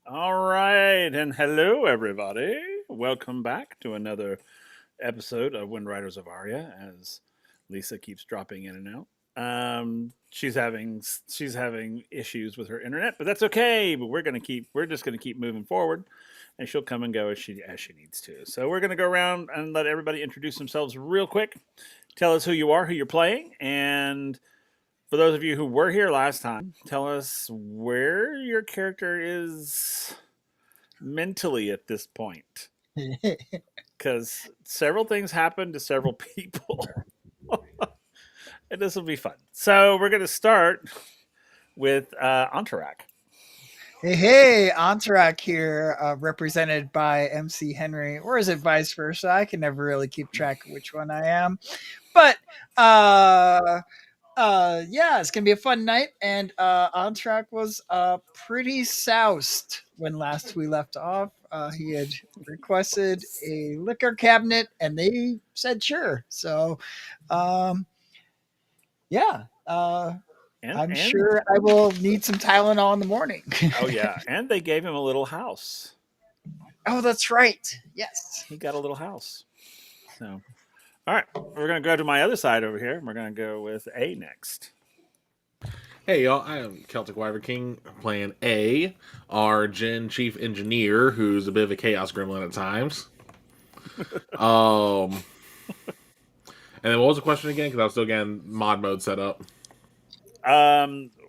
All right, and hello everybody. Welcome back to another episode of WindRiders of Aria. As Lisa keeps dropping in and out, she's having issues with her internet, but that's okay. But we're just gonna keep moving forward, and she'll come and go as she needs to. So we're gonna go around and let everybody introduce themselves real quick. Tell us who you are, who you're playing, and for those of you who were here last time, tell us where your character is mentally at this point, because several things happened to several people. And this will be fun. So we're going to start with Entourage. Hey, Entourage here, represented by MC Henry, or is it vice versa? I can never really keep track of which one I am. But uh, yeah, it's gonna be a fun night, and Entourage was pretty soused when last we left off. He had requested a liquor cabinet, and they said sure. So, um, yeah. I'm And sure I will need some Tylenol in the morning. oh yeah, and they gave him a little house. Oh, that's right. Yes. He got a little house. So all right, we're going to go to my other side over here. We're going to go with A next. Hey y'all, I am Celtic Wyvern King playing A, our Gen Chief Engineer, who's a bit of a chaos gremlin at times. Um, and then what was the question again? Because I was still getting mod mode set up.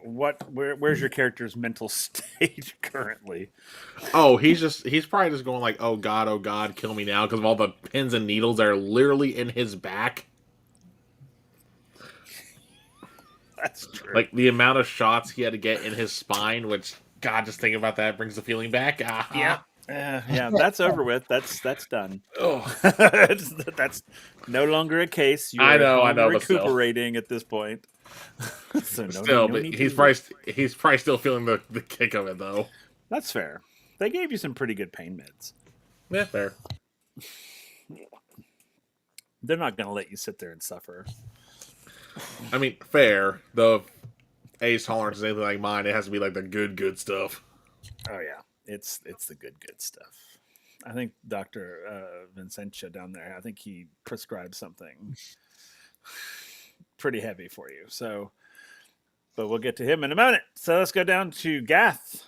Where's your character's mental state currently? Oh, he's probably just going like, oh God, kill me now, because of all the pins and needles that are literally in his back. That's true. Like the amount of shots he had to get in his spine, which God, just thinking about that brings the feeling back. Yeah. Yeah, that's over with. That's done. Oh, That's no longer a case. You I are know, home but still. recuperating at this point. So Still, no but need he's to leave. probably still feeling the kick of it though. That's fair. They gave you some pretty good pain meds. Yeah, fair. They're not going to let you sit there and suffer. I mean, fair. Though A's tolerance is anything like mine, it has to be like the good stuff. Oh yeah, it's the good stuff. I think Doctor Vincentia down there. I think he prescribed something pretty heavy for you. So, but we'll get to him in a moment. So let's go down to Gath.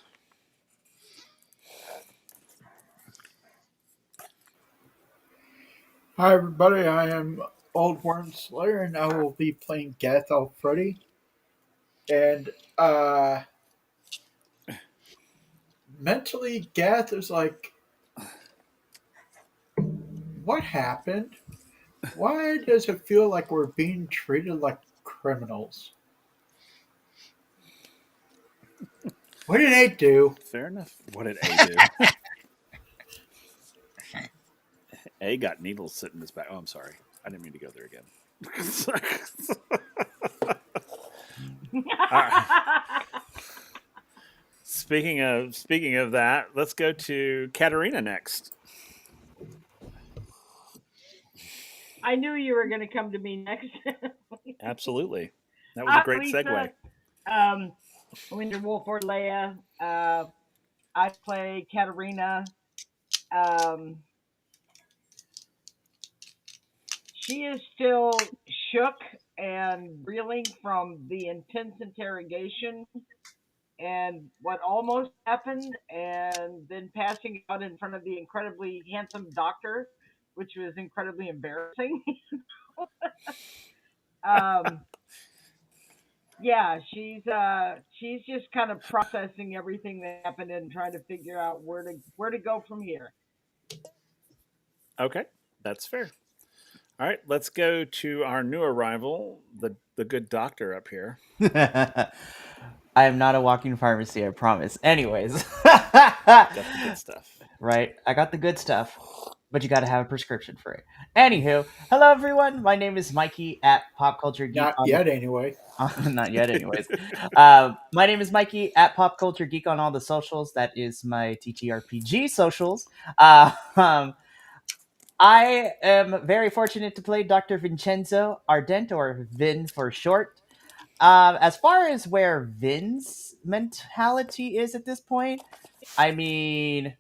Hi everybody, I am Old Worm Slayer and I will be playing Gath Alfredi. And mentally Gath is like, what happened? Why does it feel like we're being treated like criminals? What did they do? Fair enough. What did A do? A got needles sitting in his back. Oh, I'm sorry. I didn't mean to go there again. All right. Speaking of that, let's go to Katarina next. I knew you were going to come to me next. Absolutely. That was a great Lisa, segue. Winter Wolf or Leia. I play Katarina. She is still shook and reeling from the intense interrogation and what almost happened, and then passing out in front of the incredibly handsome doctor, which was incredibly embarrassing. um, yeah, she's just kind of processing everything that happened and trying to figure out where to go from here. Okay, that's fair. All right, let's go to our new arrival, the good doctor up here. I am not a walking pharmacy, I promise. Anyways. Got the good stuff. Right? I got the good stuff, but you got to have a prescription for it. Anywho, hello everyone. My name is Mikey at Pop Culture Geek. Not yet, anyway. Not yet, anyways. My name is Mikey at Pop Culture Geek on all the socials. That is my TTRPG socials. I am very fortunate to play Dr. Vincenzo Ardent, or Vin for short. As far as where Vin's mentality is at this point, I mean,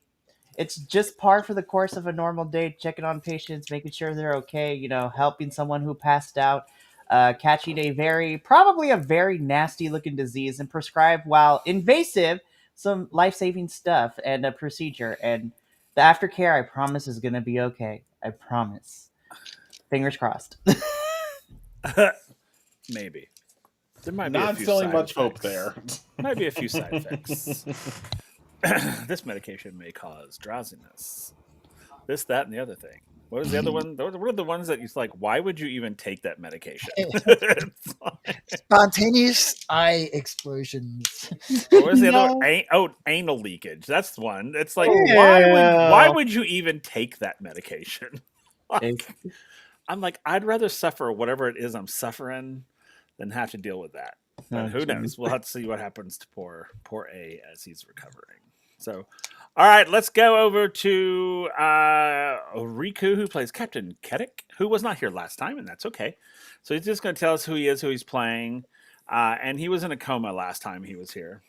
it's just par for the course of a normal day, checking on patients, making sure they're okay, helping someone who passed out, catching probably a very nasty looking disease and prescribe, while invasive, some life saving stuff and a procedure. And the aftercare, I promise, is going to be okay. I promise. Fingers crossed. Maybe. There might be a Not few selling side much hope effects. there. Might be a few side effects. This medication may cause drowsiness. This, that, and the other thing. What was the other one? What are the ones that you like? Why would you even take that medication? It's like- Spontaneous eye explosions. what was the other No. one? Anal leakage. That's the one. It's like Ew. why would you even take that medication? It's- I'm like, I'd rather suffer whatever it is I'm suffering than have to deal with that. But Oh, who geez. knows? We'll have to see what happens to poor A as he's recovering. So, all right, let's go over to Riku, who plays Captain Kedek, who was not here last time, and that's okay. So he's just going to tell us who he is, who he's playing, and he was in a coma last time he was here.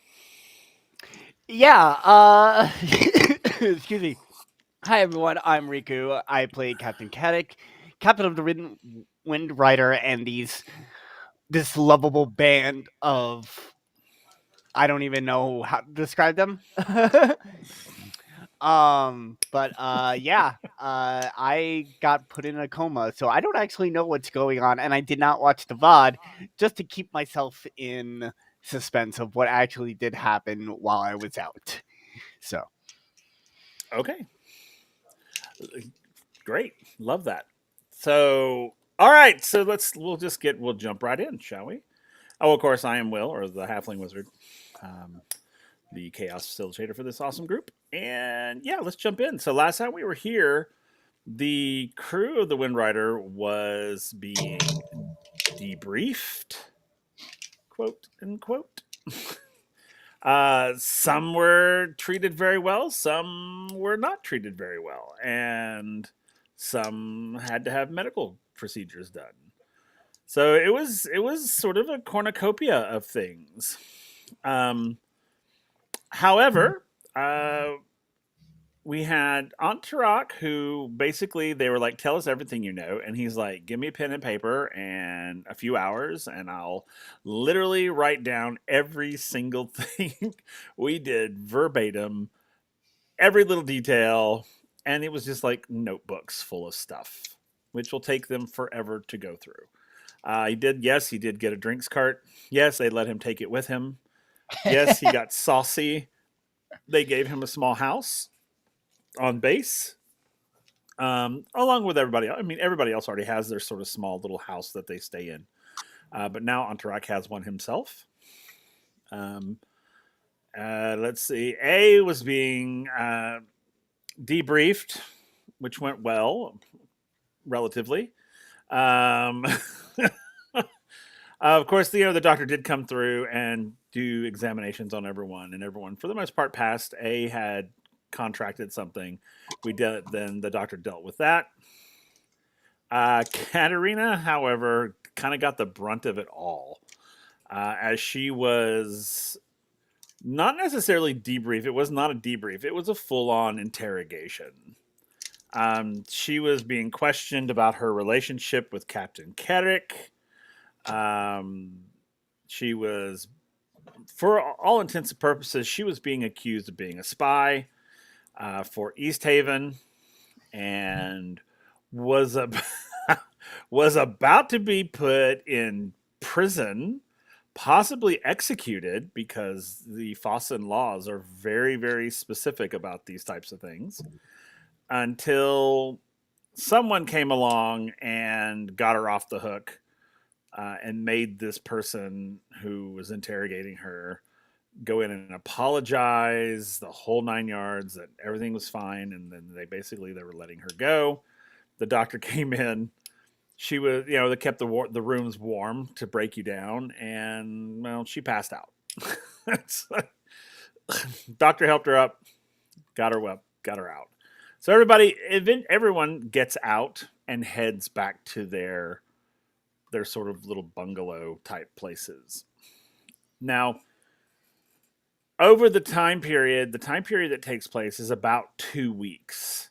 Yeah, excuse me. Hi everyone, I'm Riku. I play Captain Kadek, captain of the Wind Rider, and this lovable band of I don't even know how to describe them. I got put in a coma, so I don't actually know what's going on, and I did not watch the VOD just to keep myself in suspense of what actually did happen while I was out. So Okay. Great. Love that. So, all right. So we'll jump right in, shall we? Oh, of course, I am Will, or the Halfling Wizard, the Chaos Facilitator for this awesome group. And yeah, let's jump in. So last time we were here, the crew of the Windrider was being debriefed, quote unquote. Some were treated very well, some were not treated very well, and some had to have medical procedures done. So it was sort of a cornucopia of things. However, we had Antarak, who basically they were like, "Tell us everything you know," and he's like, "Give me a pen and paper and a few hours, and I'll literally write down every single thing we did verbatim, every little detail." And it was just like notebooks full of stuff, which will take them forever to go through. He did get a drinks cart. Yes, they let him take it with him. Yes, he got saucy. They gave him a small house on base, along with everybody else. I mean, everybody else already has their sort of small little house that they stay in. But now Antarak has one himself. Let's see. A was being debriefed, which went well, relatively. Of course, the doctor did come through and do examinations on everyone, and everyone, for the most part, passed. A had contracted something. Then the doctor dealt with that. Katerina, however, kind of got the brunt of it all, as she was not necessarily debrief. It was not a debrief. It was a full-on interrogation. She was being questioned about her relationship with Captain Kedek. She was, for all intents and purposes, she was being accused of being a spy for East Haven, and was was about to be put in prison, possibly executed, because the Fossen laws are very, very specific about these types of things, until someone came along and got her off the hook, and made this person who was interrogating her go in and apologize, the whole 9 yards, that everything was fine, and then they were letting her go. The doctor came in. She was, they kept the rooms warm to break you down, and well, she passed out. Doctor helped her up, got her out. So everyone gets out and heads back to their They're sort of little bungalow type places. Now, over the time period that takes place is about 2 weeks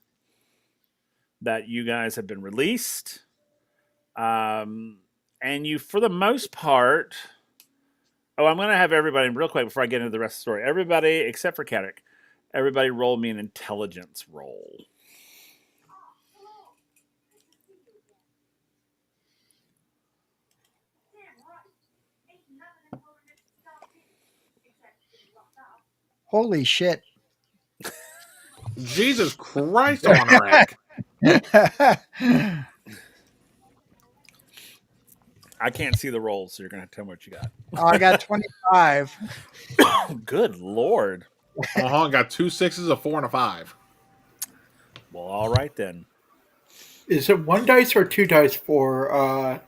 that you guys have been released. And you, for the most part, oh, I'm going to have everybody, real quick before I get into the rest of the story, everybody except for Kadek, everybody roll me an intelligence roll. Holy shit. Jesus Christ, Honorak. I can't see the rolls, so you're going to have to tell me what you got. Oh, I got 25. Good Lord. Got 2 6s, a 4, and a 5. Well, all right then. Is it 1 dice or 2 dice for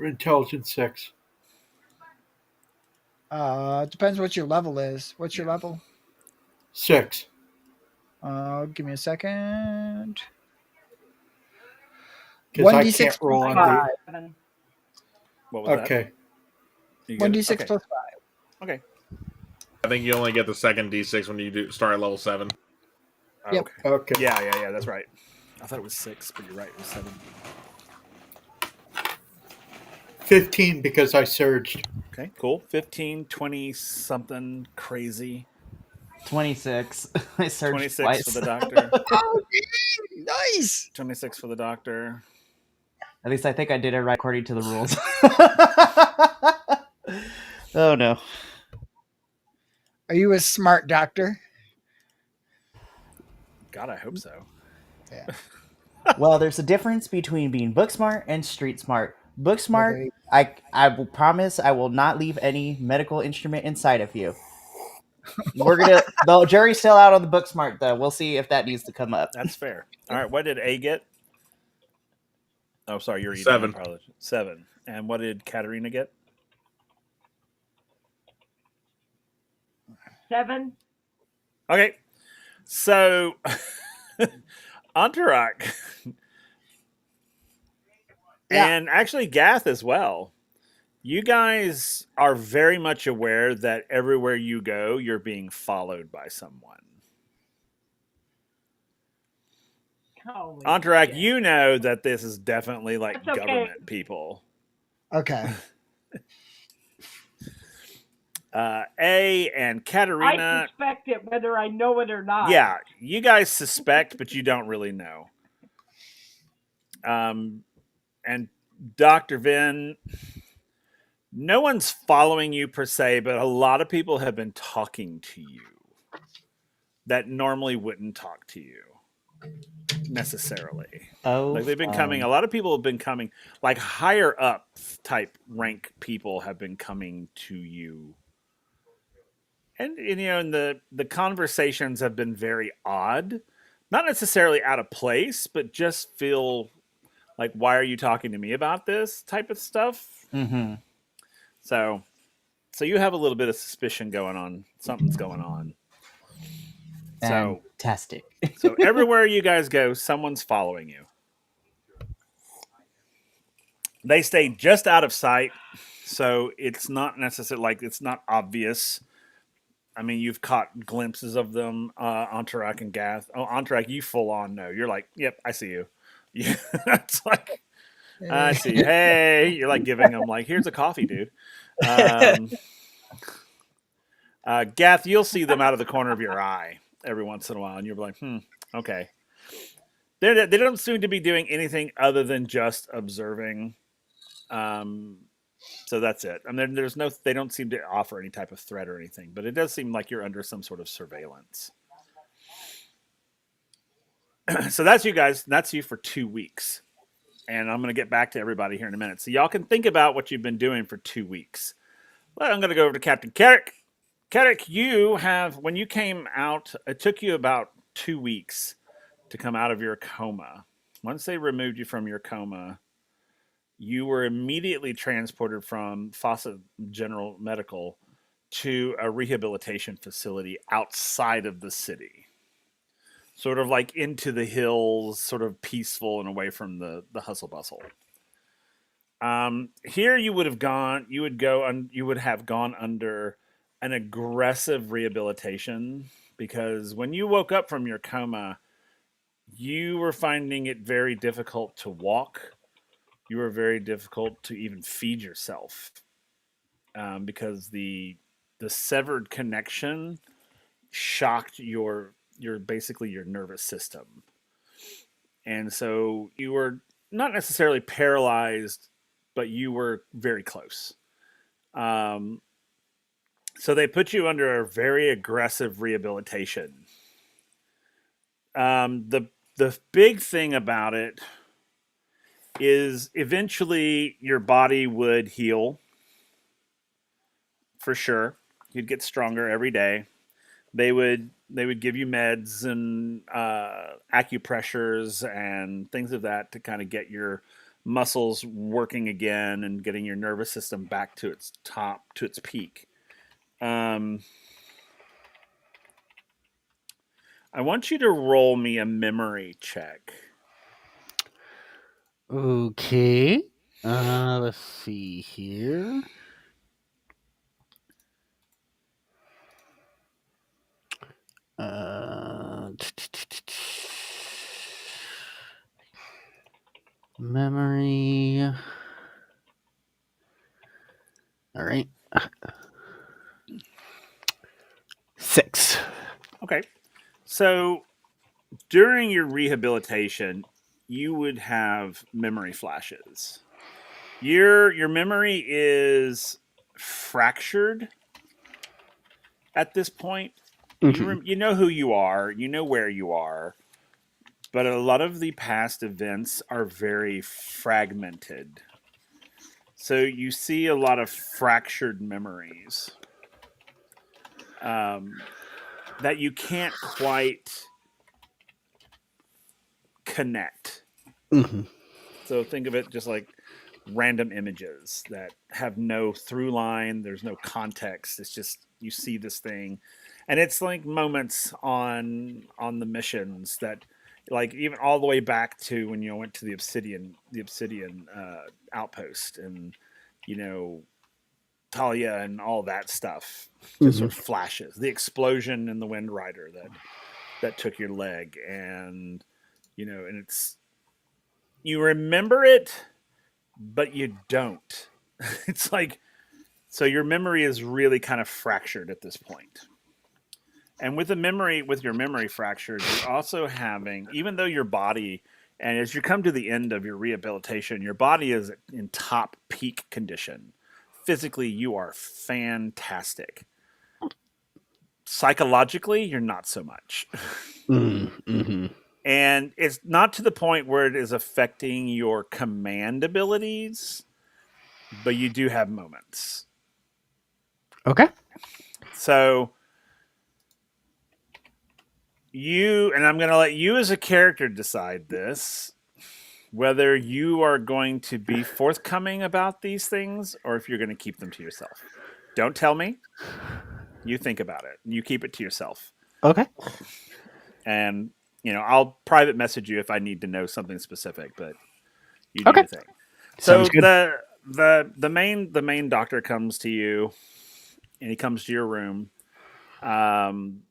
intelligence 6? Depends what your level is. What's your level? 6. Give me a second. Because I 1d6 can't roll plus on 5. Seven. What was Okay. that? 1d6 okay. plus 5. Okay. I think you only get the second D6 when you start at level 7. Oh, Yep. okay. Okay. Yeah, that's right. I thought it was 6, but you're right. It was 7. 15 because I surged. Okay, cool. 15, 20 something crazy. 26. I searched 26 twice. for the doctor. Oh, nice. 26 for the doctor. At least I think I did it right according to the rules. Oh no. Are you a smart doctor? God, I hope so. Yeah. Well, there's a difference between being book smart and street smart. Book smart, there you- I will promise I will not leave any medical instrument inside of you. The jury's still out on the book smart though. We'll see if that needs to come up. That's fair. All right, what did A get? Oh, sorry, you're eating. 7. Probably 7. And what did Katerina get? 7. Okay, so Entourage Yeah. and actually Gath as well. You guys are very much aware that everywhere you go, you're being followed by someone. Holy Entourage, shit. you know that this is definitely like That's okay. government people. Okay. A and I Katerina. suspect it whether I know it or not. Yeah, you guys suspect, but you don't really know. And Dr. Vin, no one's following you per se, but a lot of people have been talking to you that normally wouldn't talk to you necessarily. Oh, Like they've been coming. A lot of people have been coming, like higher up type rank people have been coming to you. And you know, and the conversations have been very odd. Not necessarily out of place, but just feel like, why are you talking to me about this type of stuff? Mm-hmm. So you have a little bit of suspicion going on. Something's going on. So Fantastic. so everywhere you guys go, someone's following you. They stay just out of sight, so it's not necessarily like it's not obvious. I mean, you've caught glimpses of them, Entourage and Gath. Oh, Entourage, you full on know. You're like, yep, I see you. Yeah, it's like, I see you. Hey, you're like giving them like, here's a coffee, dude. Gath, you'll see them out of the corner of your eye every once in a while, and you're like, okay. They don't seem to be doing anything other than just observing. So that's it. I mean, they don't seem to offer any type of threat or anything, but it does seem like you're under some sort of surveillance. So that's you guys. That's you for 2 weeks. And I'm going to get back to everybody here in a minute. So y'all can think about what you've been doing for 2 weeks. Well, I'm going to go over to Captain Carrick. Carrick, when you came out, it took you about 2 weeks to come out of your coma. Once they removed you from your coma, you were immediately transported from Fawcett General Medical to a rehabilitation facility outside of the city. Sort of like into the hills, sort of peaceful and away from the hustle bustle. Here you would have gone. You would have gone under an aggressive rehabilitation because when you woke up from your coma, you were finding it very difficult to walk. You were very difficult to even feed yourself because the severed connection shocked your basically your nervous system, and so you were not necessarily paralyzed, but you were very close. Um, so they put you under a very aggressive rehabilitation. The big thing about it is eventually your body would heal for sure. You'd get stronger every day. They would give you meds and acupressures and things of that to kind of get your muscles working again and getting your nervous system back to its top to its peak. Um, I want you to roll me a memory check. Okay. Let's see here. Uh, memory. All right. 6. Okay, so during your rehabilitation, you would have memory flashes. Your memory is fractured at this point. Mhm. You know who you are, you know where you are, but a lot of the past events are very fragmented. So you see a lot of fractured memories um, that you can't quite connect. Mhm. So think of it just like random images that have no through line. There's no context. It's just you see this thing, and it's like moments on the missions that, like even all the way back to when you went to the obsidian outpost, and you know Talia and all that stuff. Just sort Mhm. of flashes. The explosion in the Wind Rider that took your leg, and and it's you remember it but you don't. It's like so your memory is really kind of fractured at this point. And with your memory fractured, you're also having even though your body and as you come to the end of your rehabilitation, your body is in top peak condition. Physically, you are fantastic. Psychologically, you're not so much. Mhm. And it's not to the point where it is affecting your command abilities, but you do have moments. Okay. So and I'm going to let you as a character decide this, whether you are going to be forthcoming about these things or if you're going to keep them to yourself. Don't tell me. You think about it. You keep it to yourself. Okay. And, I'll private message you if I need to know something specific, but you do Okay. your thing. So Sounds good. the main doctor comes to you and he comes to your room. Um,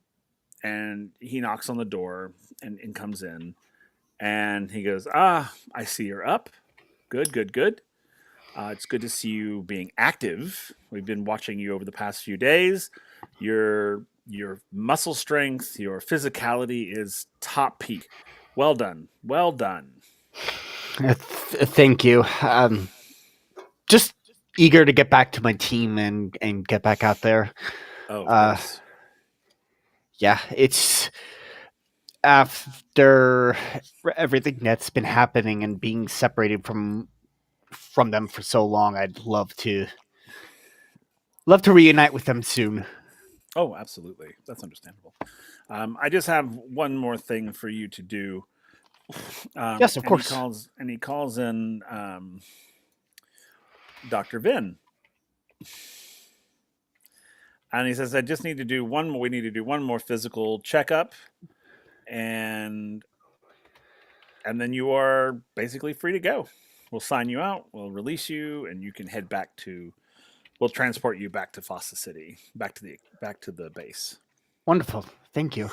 and he knocks on the door and comes in and he goes, I see you're up. Good, good, good. It's good to see you being active. We've been watching you over the past few days. Your muscle strength, your physicality is top peak. Well done. Well done. Thank you. Just eager to get back to my team and get back out there. Oh, of Uh, course. yeah, it's after everything that's been happening and being separated from them for so long. I'd love to reunite with them soon. Oh, absolutely. That's understandable. I just have one more thing for you to do. Yes, of And he course. calls in Dr. Vin. And he says, I just need to do one more. We need to do one more physical checkup, and then you are basically free to go. we'll sign you out. We'll release you, and you can head back to. We'll transport you back to Fossa City, back to the base. Wonderful. Thank you.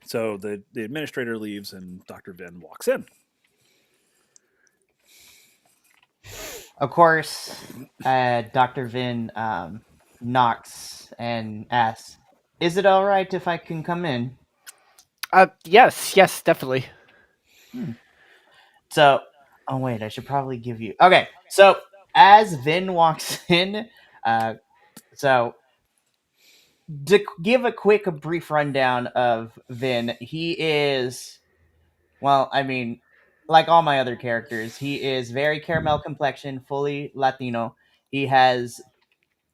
So the administrator leaves, and Dr. Vin walks in. Of course, Dr. Vin knocks and asks, "Is it all right if I can come in?" Yes, definitely. So, oh wait, I should probably give you. Okay, so as Vin walks in, so to give a brief rundown of Vin, he is, well, I mean, like all my other characters, he is very caramel complexion, fully Latino. He has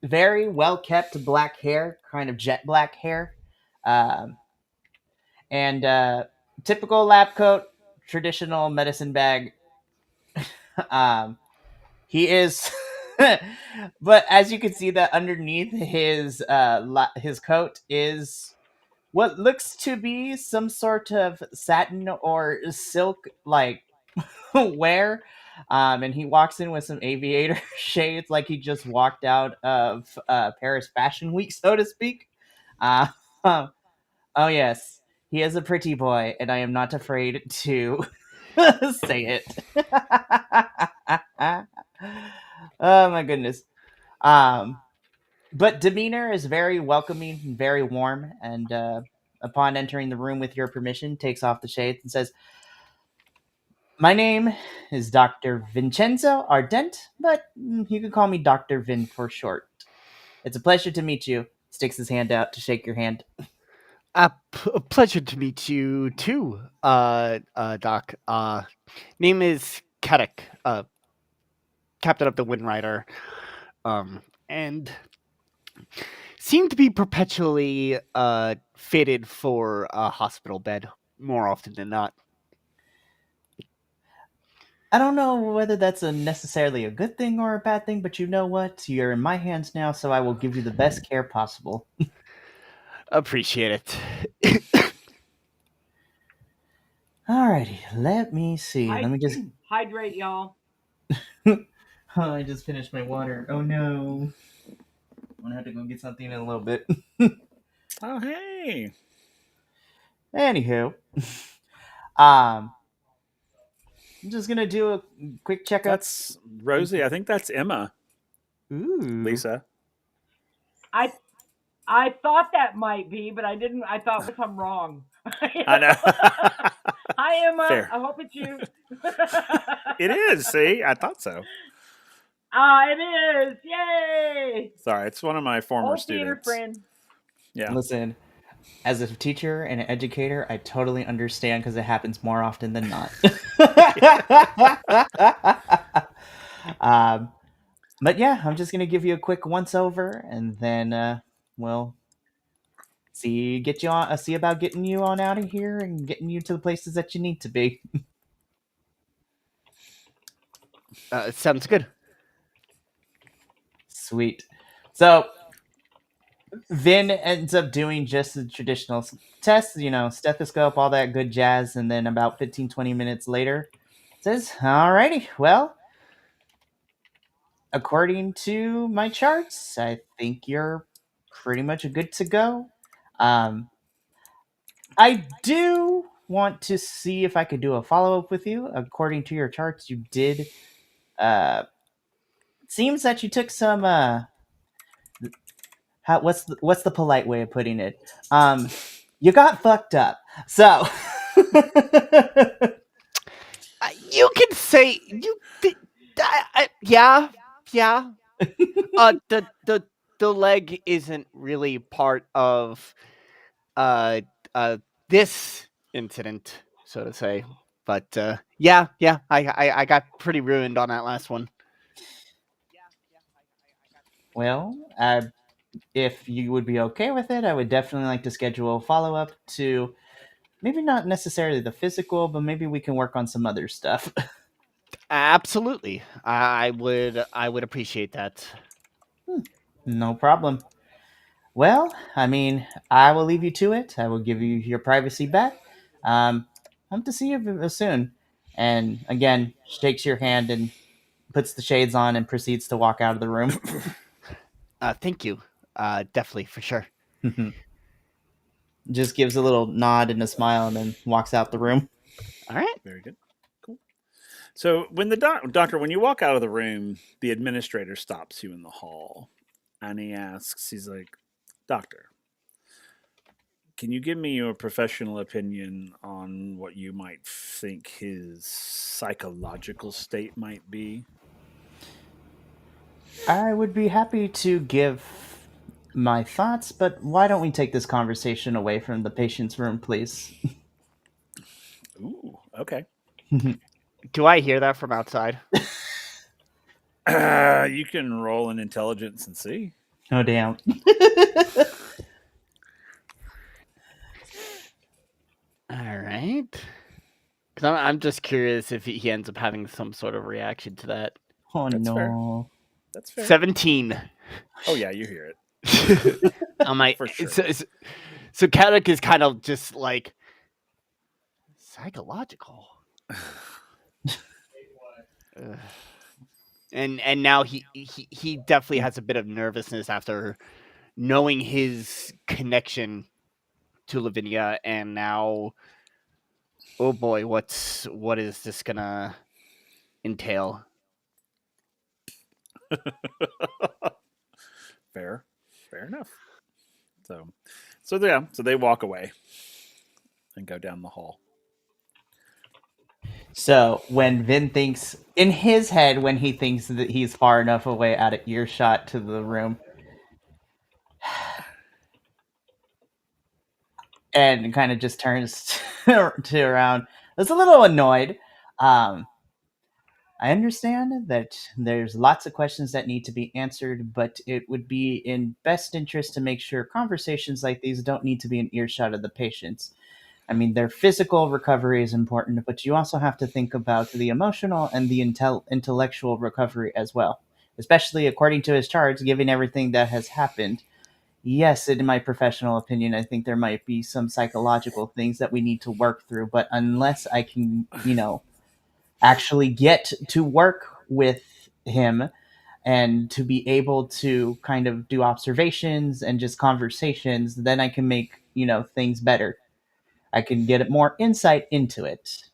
very well kept black hair, kind of jet black hair, um, and typical lab coat, traditional medicine bag. um, he is, but as you can see, that underneath his coat is what looks to be some sort of satin or silk like wear. And he walks in with some aviator shades, like he just walked out of Paris Fashion Week, so to speak. Uh, oh yes, he is a pretty boy, and I am not afraid to say it. Oh my goodness. Um, but demeanor is very welcoming and very warm, and upon entering the room with your permission, takes off the shades and says, "My name is Dr. Vincenzo Ardent, but you can call me Dr. Vin for short. It's a pleasure to meet you." Sticks his hand out to shake your hand. A pleasure to meet you too, Doc. Name is Kadek, captain of the WindRider, and seem to be perpetually fitted for a hospital bed more often than not. I don't know whether that's necessarily a good thing or a bad thing, but you know what? You're in my hands now, so I will give you the best care possible. Appreciate it. Alrighty, let me see. Let me just. Hydrate, y'all. Oh, I just finished my water. Oh no. I'm gonna have to go get something in a little bit. Oh, hey. Anywho, I'm just gonna do a quick checkup. That's Rosie. I think that's Emma. Ooh, Lisa. I thought that might be, but I didn't. I thought, what if I'm wrong? I know. Hi, Emma. Fair. I hope it's you. It is. See, I thought so. It is. Yay! Sorry, it's one of my former Old theater students. friend. Yeah. listen. As a teacher and an educator, I totally understand because it happens more often than not. But yeah, I'm just gonna give you a quick once over, and then we'll get you on. See about getting you on out of here and getting you to the places that you need to be. Sounds good. Sweet. So Vin ends up doing just the traditional tests, stethoscope, all that good jazz, and then about 15-20 minutes later says, "Alrighty, well, according to my charts, I think you're pretty much good to go. Um, I do want to see if I could do a follow up with you. According to your charts, you did. Seems that you took some. What's the polite way of putting it? You got fucked up. So. You can say you. Yeah. The leg isn't really part of uh this incident, so to say. But yeah, I got pretty ruined on that last one. Well, if you would be okay with it, I would definitely like to schedule a follow up to maybe not necessarily the physical, but maybe we can work on some other stuff. Absolutely, I would appreciate that. No problem. Well, I mean, I will leave you to it. I will give you your privacy back. Hope to see you soon. and again shakes your hand and puts the shades on and proceeds to walk out of the room. Thank you. Definitely, for sure. Just gives a little nod and a smile and then walks out the room. All right. Very good. Cool. So when the doctor, when you walk out of the room, the administrator stops you in the hall, and he asks, he's like, "Doctor, can you give me your professional opinion on what you might think his psychological state might be?" I would be happy to give my thoughts, but why don't we take this conversation away from the patient's room, please? Ooh, okay. Do I hear that from outside? You can roll an intelligence and see. Oh, damn. All right. Because I'm just curious if he ends up having some sort of reaction to that. Oh, That's fair. no. That's fair. 17. Oh yeah, you hear it. On my For sure. So Kadek is kind of just like psychological. Ugh. And now he definitely has a bit of nervousness after knowing his connection to Lavinia, and now, oh boy, what is this gonna entail? Fair enough. So they walk away and go down the hall. So when Vin thinks, in his head, when he thinks that he's far enough away out of earshot to the room, and kind of just turns to around, is a little annoyed. I understand that there's lots of questions that need to be answered, but it would be in best interest to make sure conversations like these don't need to be an earshot of the patients. I mean, their physical recovery is important, but you also have to think about the emotional and the intellectual recovery as well, especially according to his charts, given everything that has happened. Yes, in my professional opinion, I think there might be some psychological things that we need to work through, but unless I can, actually get to work with him and to be able to kind of do observations and just conversations, then I can make, things better. I can get more insight into it.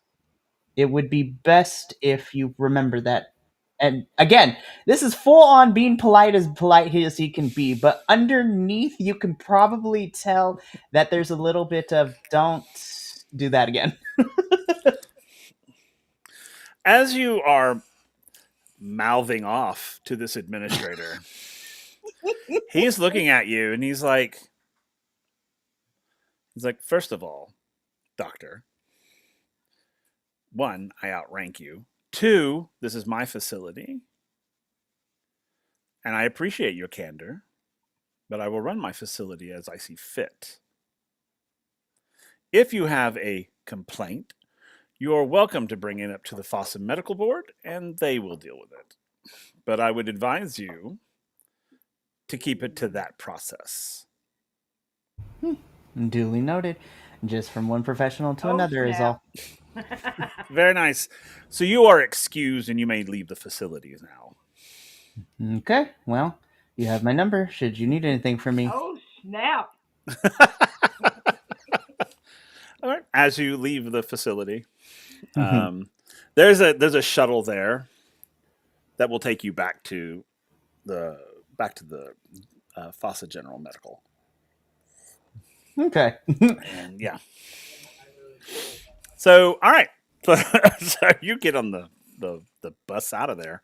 It would be best if you remember that. And again, this is full on being polite as he can be, but underneath you can probably tell that there's a little bit of don't do that again. As you are mouthing off to this administrator, he's looking at you and he's like, first of all, doctor, one, I outrank you. Two, this is my facility. And I appreciate your candor, but I will run my facility as I see fit. If you have a complaint, you are welcome to bring it up to the Fossum Medical Board, and they will deal with it. But I would advise you to keep it to that process. Duly noted. Just from one professional to Oh, another is all. Very nice. So you are excused, and you may leave the facilities now. Okay, well, you have my number. Should you need anything from me? Oh, snap. All right. As you leave the facility, there's a shuttle there that will take you back to the Fossa General Medical. Okay. And yeah. So all right. So you get on the bus out of there.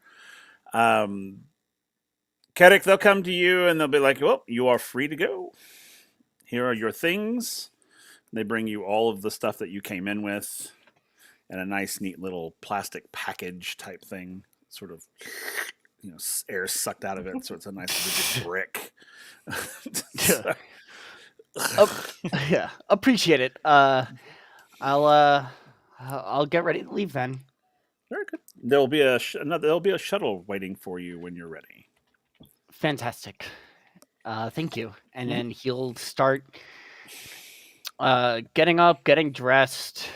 Kedek, they'll come to you and they'll be like, "Well, you are free to go. Here are your things." They bring you all of the stuff that you came in with, and a nice, neat little plastic package type thing, sort of, air sucked out of it, so it's a nice rigid brick. Yeah, appreciate it. I'll get ready to leave then. Very good. There'll be a shuttle waiting for you when you're ready. Fantastic. Thank you. And then he'll start getting up, getting dressed,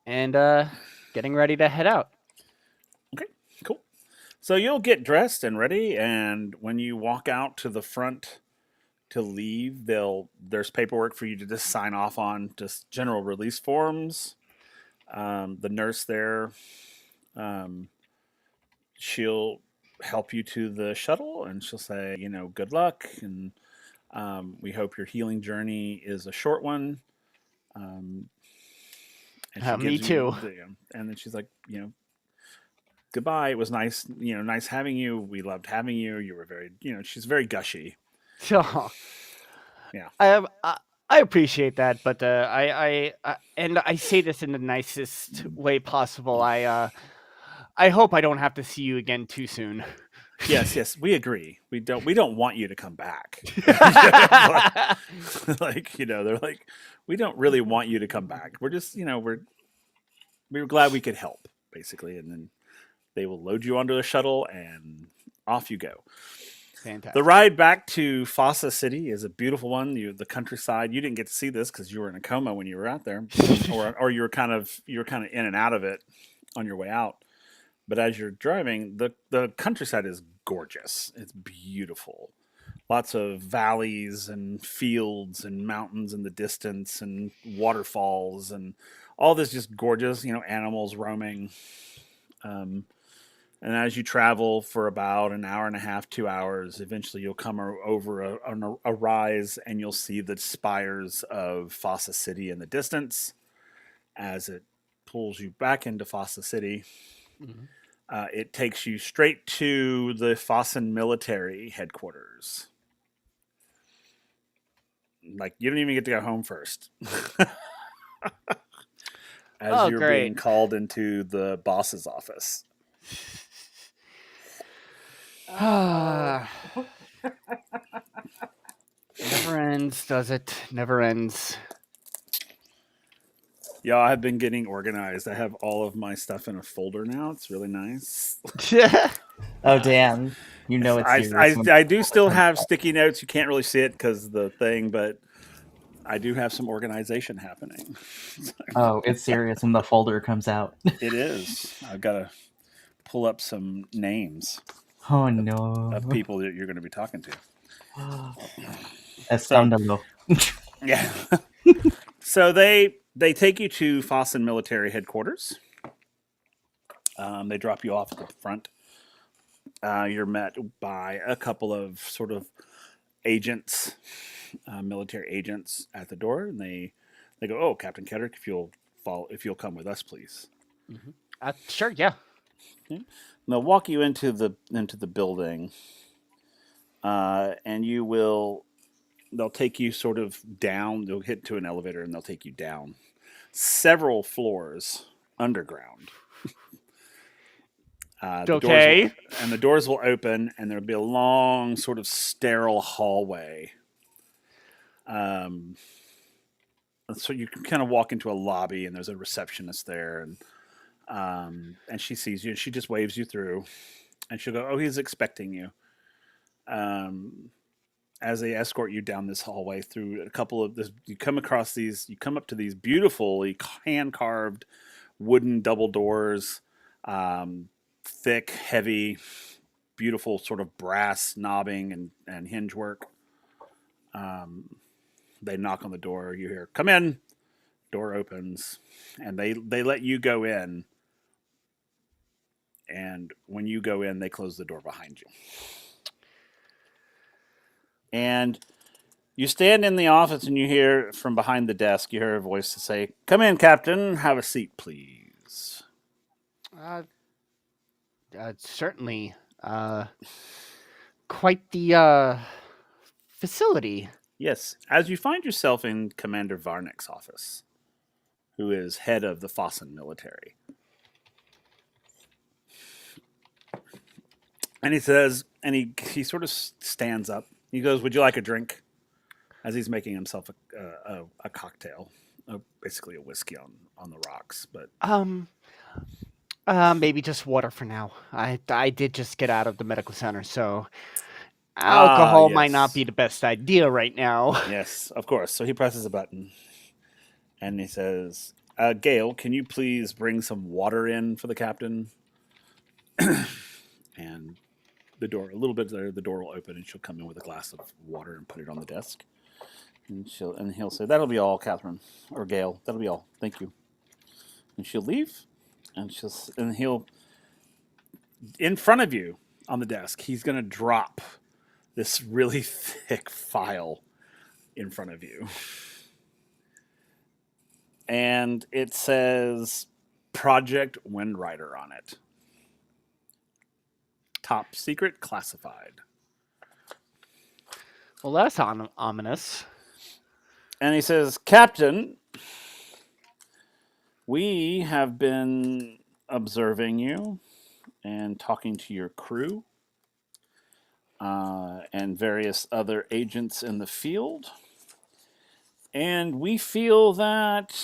and getting ready to head out. Okay, cool. So you'll get dressed and ready, and when you walk out to the front to leave, there's paperwork for you to just sign off on, just general release forms. The nurse there, um, she'll help you to the shuttle, and she'll say, good luck, and we hope your healing journey is a short one. Um, and she Me gives you too. and then she's like, goodbye. It was nice, nice having you. We loved having you. You were very, she's very gushy. So, Yeah. I appreciate that, but and I say this in the nicest way possible. I hope I don't have to see you again too soon. Yes, we agree. We don't want you to come back. They're like, we don't really want you to come back. We're just, we were glad we could help, basically. And then they will load you onto a shuttle and off you go. Fantastic. The ride back to Fossa City is a beautiful one. The countryside. You didn't get to see this because you were in a coma when you were out there, or you were kind of in and out of it on your way out. But as you're driving, the countryside is gorgeous. It's beautiful. Lots of valleys and fields and mountains in the distance and waterfalls and all this just gorgeous, animals roaming. And as you travel for about an hour and a half, 2 hours, eventually you'll come over a rise and you'll see the spires of Fossa City in the distance. As it pulls you back into Fossa City, it takes you straight to the Fossan military headquarters. Like, you don't even get to go home first. As you're great. being called into the boss's office. Never ends, does it? Never ends. Yeah, I've been getting organized. I have all of my stuff in a folder now. It's really nice. Oh damn! You know it's serious. I do still have sticky notes. You can't really see it because of the thing, but I do have some organization happening. Oh, it's serious when the folder comes out. It is. I've got to pull up some names Oh no! of people that you're going to be talking to. Escándalo. Yeah. So they take you to Fossan military headquarters. They drop you off at the front. You're met by a couple of sort of agents, military agents at the door, and they go, "Oh, Captain Kedrick, if you'll come with us, please." Sure, yeah. Okay. And they'll walk you into the building, and they'll take you sort of down. They'll hit to an elevator, and they'll take you down several floors underground. Okay. The doors will open, and there'll be a long, sort of sterile hallway. So you can kind of walk into a lobby, and there's a receptionist there, and she sees you, and she just waves you through, and she'll go, "Oh, he's expecting you." As they escort you down this hallway through a couple of this, you come up to these beautifully hand-carved wooden double doors. Thick, heavy, beautiful sort of brass knobbing and hinge work. They knock on the door. You hear, "Come in." Door opens, and they let you go in. And when you go in, they close the door behind you. And you stand in the office, and you hear from behind the desk, you hear a voice to say, "Come in, Captain. Have a seat, please." Certainly. Quite the facility. Yes, as you find yourself in Commander Varnick's office, who is head of the Fossan military. And he says, and he sort of stands up. He goes, "Would you like a drink?" As he's making himself a cocktail, basically a whiskey on the rocks. But Maybe just water for now. I did just get out of the medical center, so alcohol might not be the best idea right now. Yes, of course. So he presses a button, and he says, Gail, can you please bring some water in for the captain? And the door, a little bit there, the door will open, and she'll come in with a glass of water and put it on the desk. And he'll say, "That'll be all, Catherine or Gail. That'll be all. Thank you." And she'll leave, and he'll in front of you on the desk. He's gonna drop this really thick file in front of you, and it says Project WindRider on it. Top secret, classified. Well, that's ominous. And he says, "Captain, we have been observing you and talking to your crew and various other agents in the field. And we feel that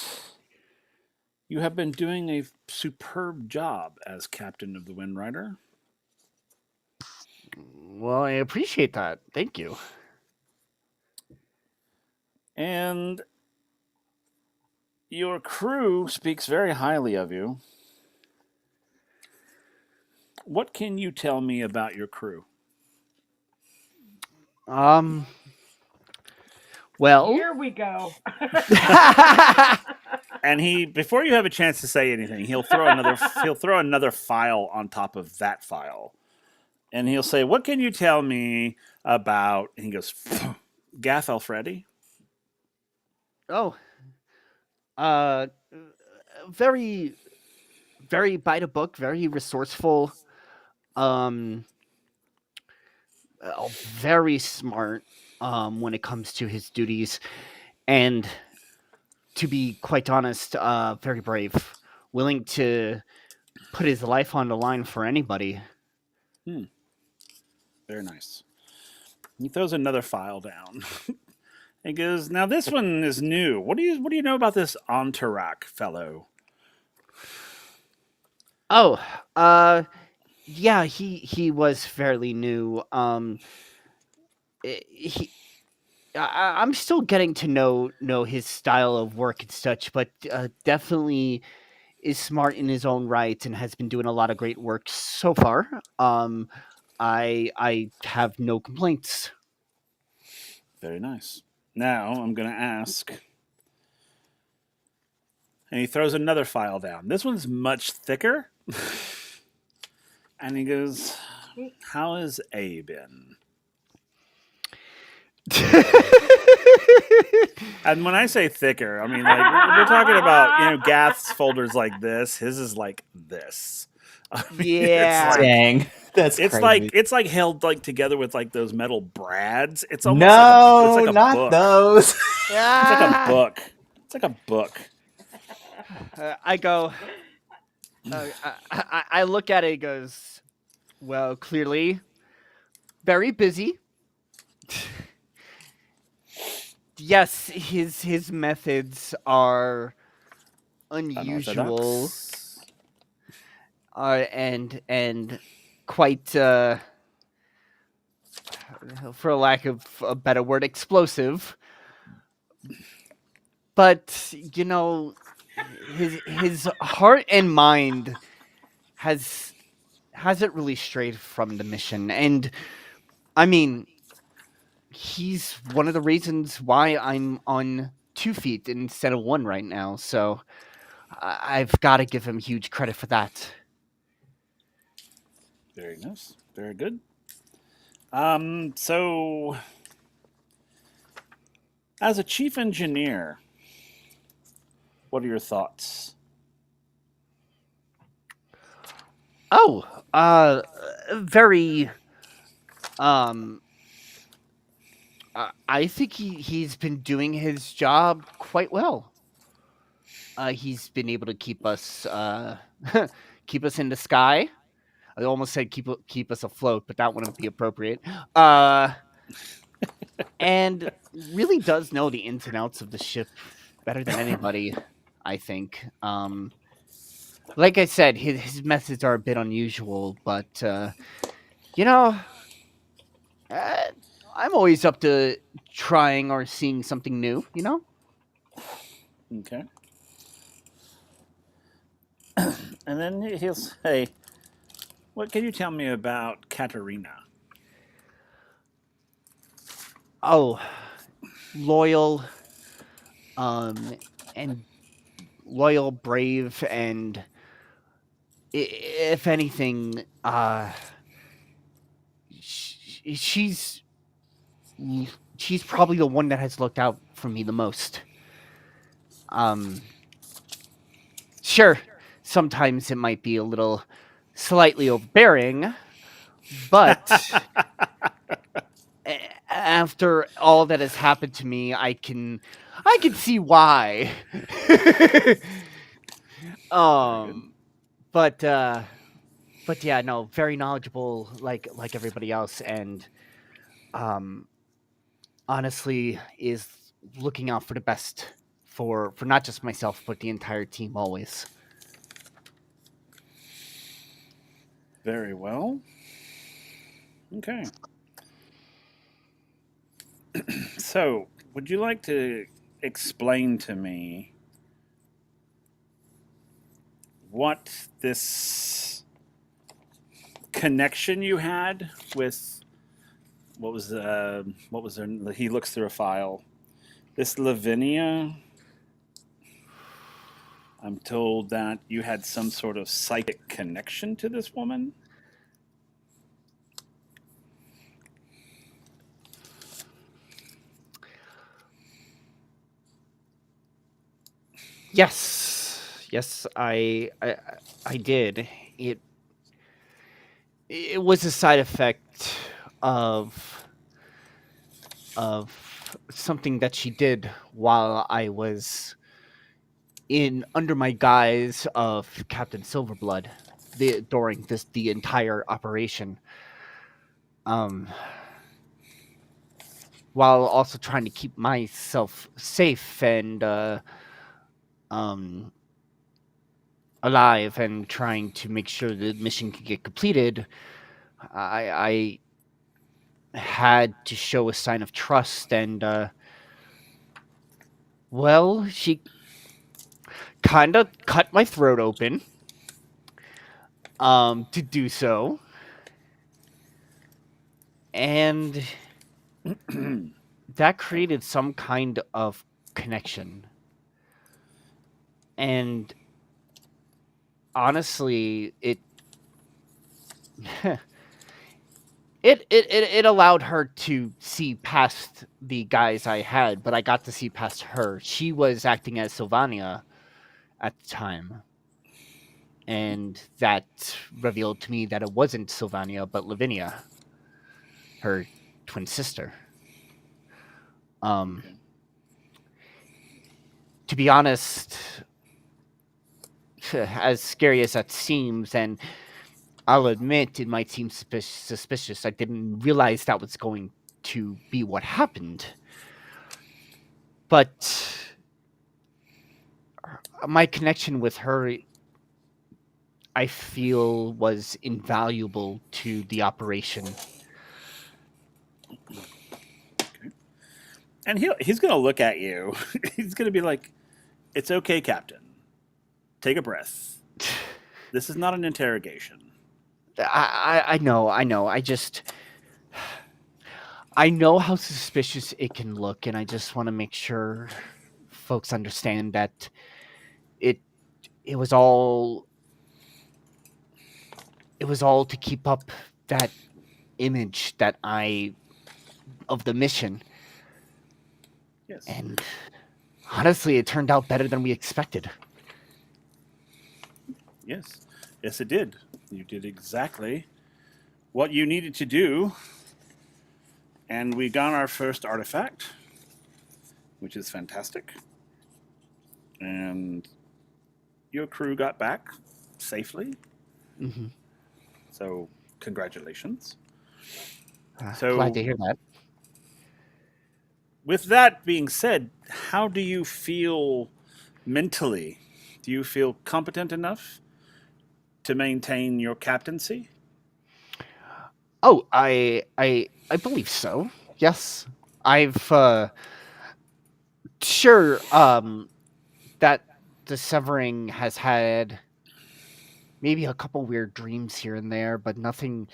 you have been doing a superb job as captain of the WindRider. Well, I appreciate that. Thank you. And your crew speaks very highly of you. What can you tell me about your crew?" Well, Here we go. And before you have a chance to say anything, he'll throw another file on top of that file. And he'll say, "What can you tell me about," and he goes, "Gath Alfredi?" oh, very, very by the book, very resourceful, very smart, when it comes to his duties, and to be quite honest, very brave, willing to put his life on the line for anybody. Very nice. He throws another file down. He goes, "Now this one is new. What do you know about this Entourac fellow?" Oh, yeah, he was fairly new. I'm still getting to know his style of work and such, but definitely is smart in his own right and has been doing a lot of great work so far. I have no complaints. Very nice. Now I'm going to ask. And he throws another file down. This one's much thicker. And he goes, "How has A been?" And when I say thicker, I mean, like, we're talking about, Gath's folder's like this. His is like this. I mean, Yeah. it's like, Dang, that's it's crazy. like held like together with like those metal brads. It's almost No, like a not book. those. It's like a book. It's like a book. I go. I look at it. It goes, well, clearly, very busy. Yes, his methods are unusual, Unorthodox. and quite, for lack of a better word, explosive. But his heart and mind hasn't really strayed from the mission, and I mean, he's one of the reasons why I'm on 2 feet instead of 1 right now. So I've got to give him huge credit for that. Very nice. Very good. So as a chief engineer, what are your thoughts? Oh, very. I think he's been doing his job quite well. He's been able to keep us keep us in the sky. I almost said keep us afloat, but that wouldn't be appropriate. And really does know the ins and outs of the ship better than anybody, I think. Like I said, his methods are a bit unusual, but I'm always up to trying or seeing something new. Okay. And then he'll say, "What can you tell me about Katerina?" Oh, loyal, um, and loyal, brave, and if anything, she's she's probably the one that has looked out for me the most. Um, sure, sometimes it might be a little slightly overbearing, but after all that has happened to me, I can see why. um, but yeah, no, very knowledgeable, like everybody else, and um, honestly, is looking out for the best for not just myself but the entire team always. Very well. Okay. So, would you like to explain to me what this connection you had with what was there? He looks through a file. This Lavinia. I'm told that you had some sort of psychic connection to this woman. Yes, I did. It it was a side effect of something that she did while I was in under my guise of Captain Silverblood during the entire operation. Um, while also trying to keep myself safe and um, alive and trying to make sure the mission could get completed, I had to show a sign of trust, and well, she kind of cut my throat open to do so, and that created some kind of connection. And honestly, it allowed her to see past the guys I had, but I got to see past her. She was acting as Sylvania at the time, and that revealed to me that it wasn't Sylvania but Lavinia, her twin sister. Um, Okay. to be honest, as scary as that seems, and I'll admit it might seem suspicious, I didn't realize that was going to be what happened. But my connection with her, I feel, was invaluable to the operation. And he's going to look at you. He's going to be like, "It's okay, Captain. Take a breath. This is not an interrogation." I know, I know. I know how suspicious it can look, and I just want to make sure folks understand that it it was all it was all to keep up that image that I of the mission, Yes. and honestly, it turned out better than we expected. Yes. Yes, it did. You did exactly what you needed to do. And we got our first artifact, which is fantastic. And your crew got back safely. Hmm. So, congratulations. Glad So, to hear that. with that being said, how do you feel mentally? Do you feel competent enough to maintain your captaincy? Oh, I believe so. Yes, I've sure that the severing has had maybe a couple weird dreams here and there, but nothing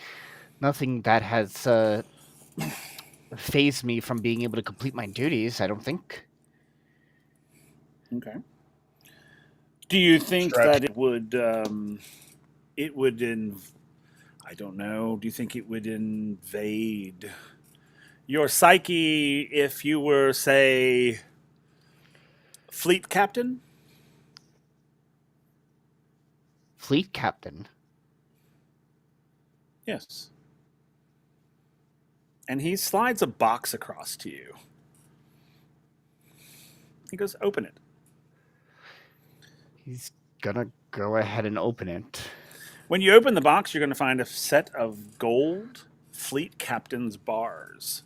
that has phased me from being able to complete my duties, I don't think. Okay. Do you think Stretch. that it would I don't know. Do you think it would invade your psyche if you were, say, fleet captain? Fleet captain? Yes. And he slides a box across to you. He goes, open it. He's gonna go ahead and open it. When you open the box, you're going to find a set of gold fleet captain's bars.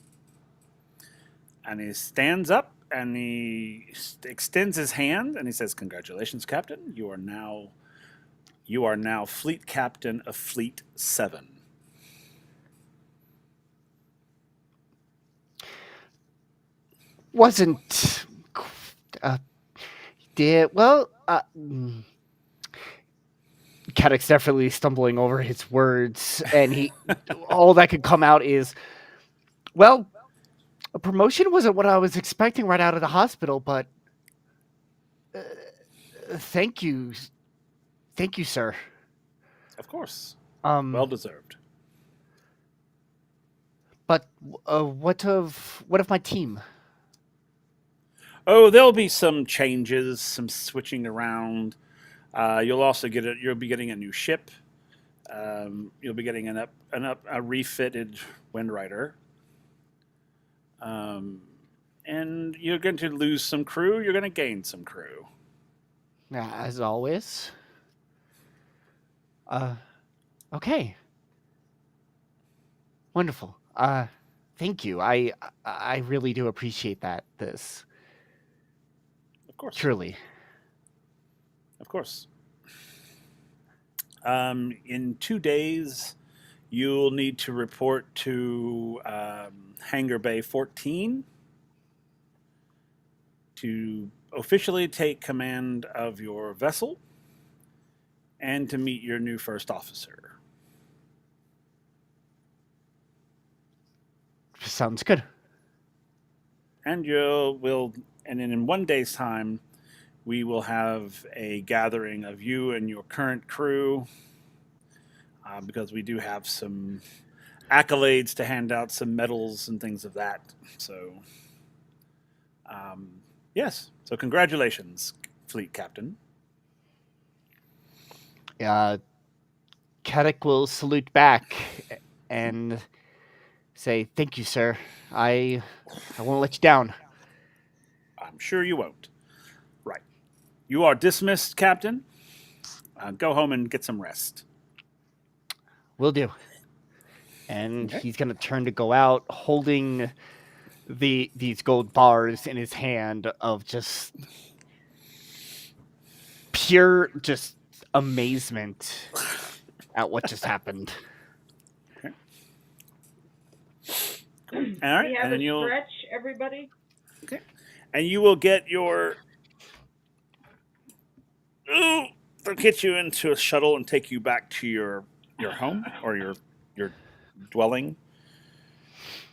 And he stands up and he extends his hand and he says, "Congratulations, Captain. You are now fleet captain of Fleet 7." Wasn't well, Caddick's definitely stumbling over his words, and he all that could come out is, well, a promotion wasn't what I was expecting right out of the hospital, but thank you, sir. Of course. Um, Well deserved. but what of my team? Oh, there'll be some changes, some switching around. You'll also you'll be getting a new ship. You'll be getting a refitted WindRider. And you're going to lose some crew. You're going to gain some crew. As always. Okay. Wonderful. Thank you. I really do appreciate that. This. Of course. Truly. Of course. In 2 days, you'll need to report to Hangar Bay 14 to officially take command of your vessel and to meet your new first officer. Sounds good. And and then in 1 day's time, we will have a gathering of you and your current crew, because we do have some accolades to hand out, some medals and things of that. So, yes. So congratulations, Fleet Captain. Caddick will salute back and say, "Thank you, sir. I won't let you down." I'm sure you won't. Right. You are dismissed, Captain. Go home and get some rest. Will do. And Okay. he's gonna turn to go out, holding these gold bars in his hand of just pure just amazement at what just happened. All right, We have and then a stretch, everybody. Okay, and you will get your. Ooh, they'll get you into a shuttle and take you back to your home or your dwelling.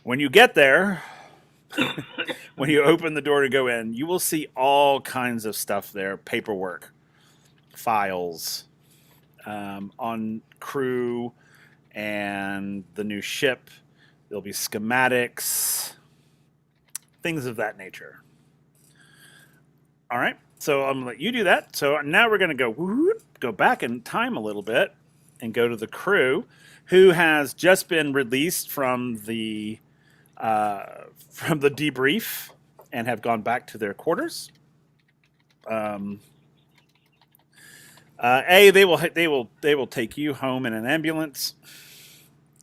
When you get there, when you open the door to go in, you will see all kinds of stuff there: paperwork, files, on crew and the new ship. There'll be schematics, things of that nature. All right, so I'm gonna let you do that. So now we're gonna go back in time a little bit and go to the crew, who has just been released from the debrief and have gone back to their quarters. They will take you home in an ambulance,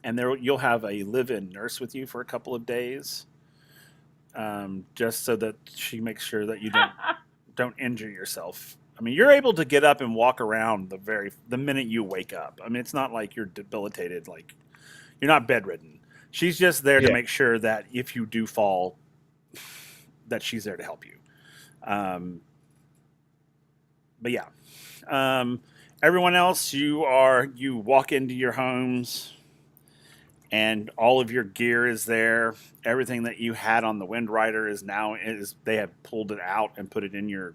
and you'll have a live-in nurse with you for a couple of days, just so that she makes sure that you don't injure yourself. I mean, you're able to get up and walk around the minute you wake up. I mean, it's not like you're debilitated, like you're not bedridden. She's just there to make sure that if you do fall, that she's there to help you. But yeah. Everyone else, you walk into your homes, and all of your gear is there. Everything that you had on the WindRider is they have pulled it out and put it in your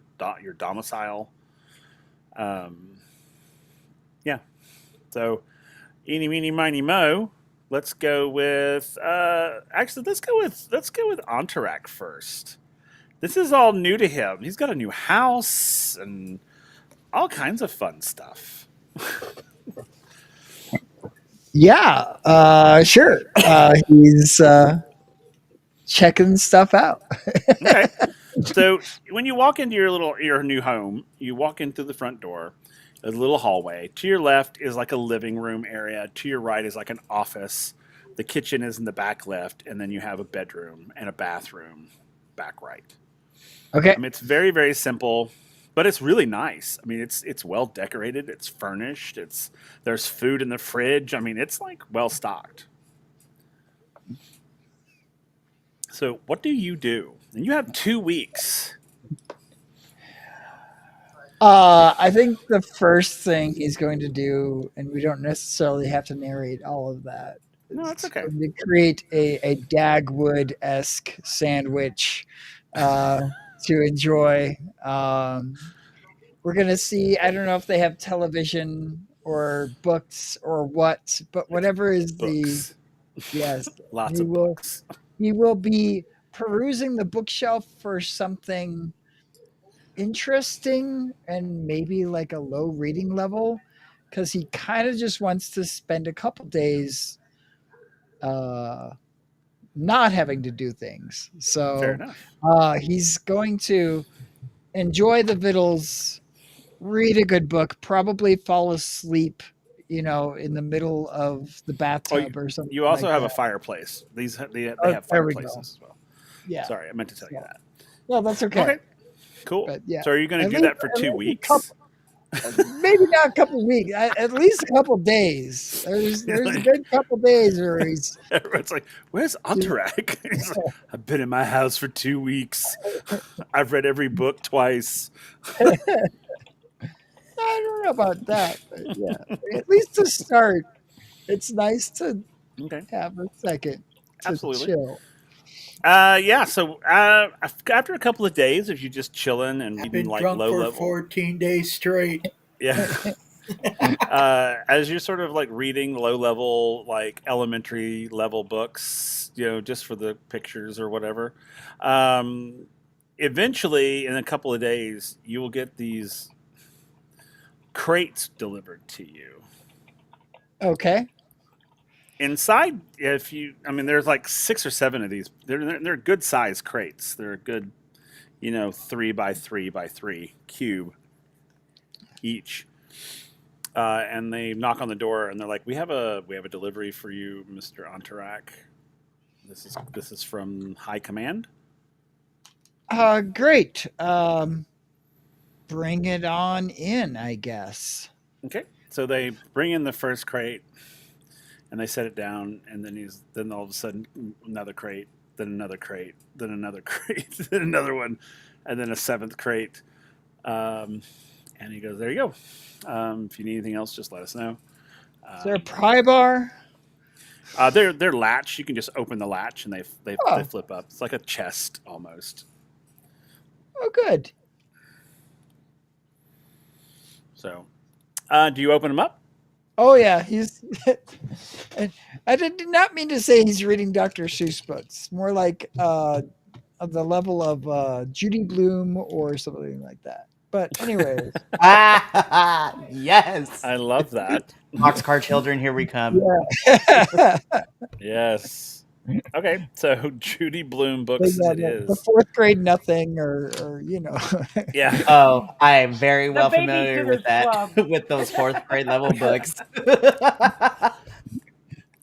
domicile. Um, yeah. So, eeny, meeny, miny, mo. Let's go with. Actually, let's go with Antarak first. This is all new to him. He's got a new house and all kinds of fun stuff. Yeah, sure. He's checking stuff out. Okay. So when you walk into your new home, you walk in through the front door. There's a little hallway. To your left is like a living room area. To your right is like an office. The kitchen is in the back left, and then you have a bedroom and a bathroom back right. Okay. I mean, it's very, very simple, but it's really nice. I mean, it's well decorated. It's furnished. There's food in the fridge. I mean, it's like well stocked. So, what do you do? And you have 2 weeks. I think the first thing he's going to do, and we don't necessarily have to narrate all of that, No, that's is okay. going to create a Dagwood esque sandwich to enjoy. We're going to see, I don't know if they have television or books or what, but whatever is the, Books. yes, Lots he of will, books. he will be perusing the bookshelf for something interesting and maybe like a low reading level because he kind of just wants to spend a couple days uh not having to do things. Fair So enough. he's going to enjoy the victuals, read a good book, probably fall asleep, in the middle of the Oh, bathtub or something you also like have a that. fireplace. They Oh, have there we go. fireplaces as well. Yeah. Sorry, I meant to tell you So, that. no, that's okay. Okay, cool. But yeah, So, are you going at to do least, that for at two least a weeks? couple, maybe not a couple of weeks, at least a couple of days. There's a good couple of days where he's Everyone's like, "Where's Antarak?" He's like, "I've been in my house for 2 weeks. I've read every book twice." I don't know about that, but yeah, at least to start, it's nice to Okay, have a second to absolutely. chill. Yeah. So, after a couple of days of you just chilling and I've reading been like drunk low for level, 14 days straight. yeah. As you're sort of like reading low level, like elementary level books, just for the pictures or whatever. Um, Eventually, in a couple of days, you will get these crates delivered to you. Okay. Inside, I mean, there's like 6 or 7 of these. They're good size crates. They're a good, 3 by 3 by 3 cube each. And they knock on the door and they're like, "We have a delivery for you, Mister Antarak. This is from High Command." Great. Bring it on in, I guess. Okay, so they bring in the first crate and they set it down, and then all of a sudden another crate, then another crate, then another crate, then another one, and then a seventh crate. Um, and he goes, "There you go. If you need anything else, just let us know." Is there a Um, pry bar? they're latch. You can just open the latch and they Oh, flip up. It's like a chest almost. oh, good. So, do you open them up? Oh yeah, he's. And I did not mean to say he's reading Dr. Seuss books. More like of the level of Judy Bloom or something like that. But anyways, Yes. I love that. Boxcar children, here we come. yeah. Yes. Okay, so Judy Bloom Like, books it the is. fourth grade nothing or Yeah. Oh, I am very The well familiar with Babysitter's that, Club. with those fourth grade level books.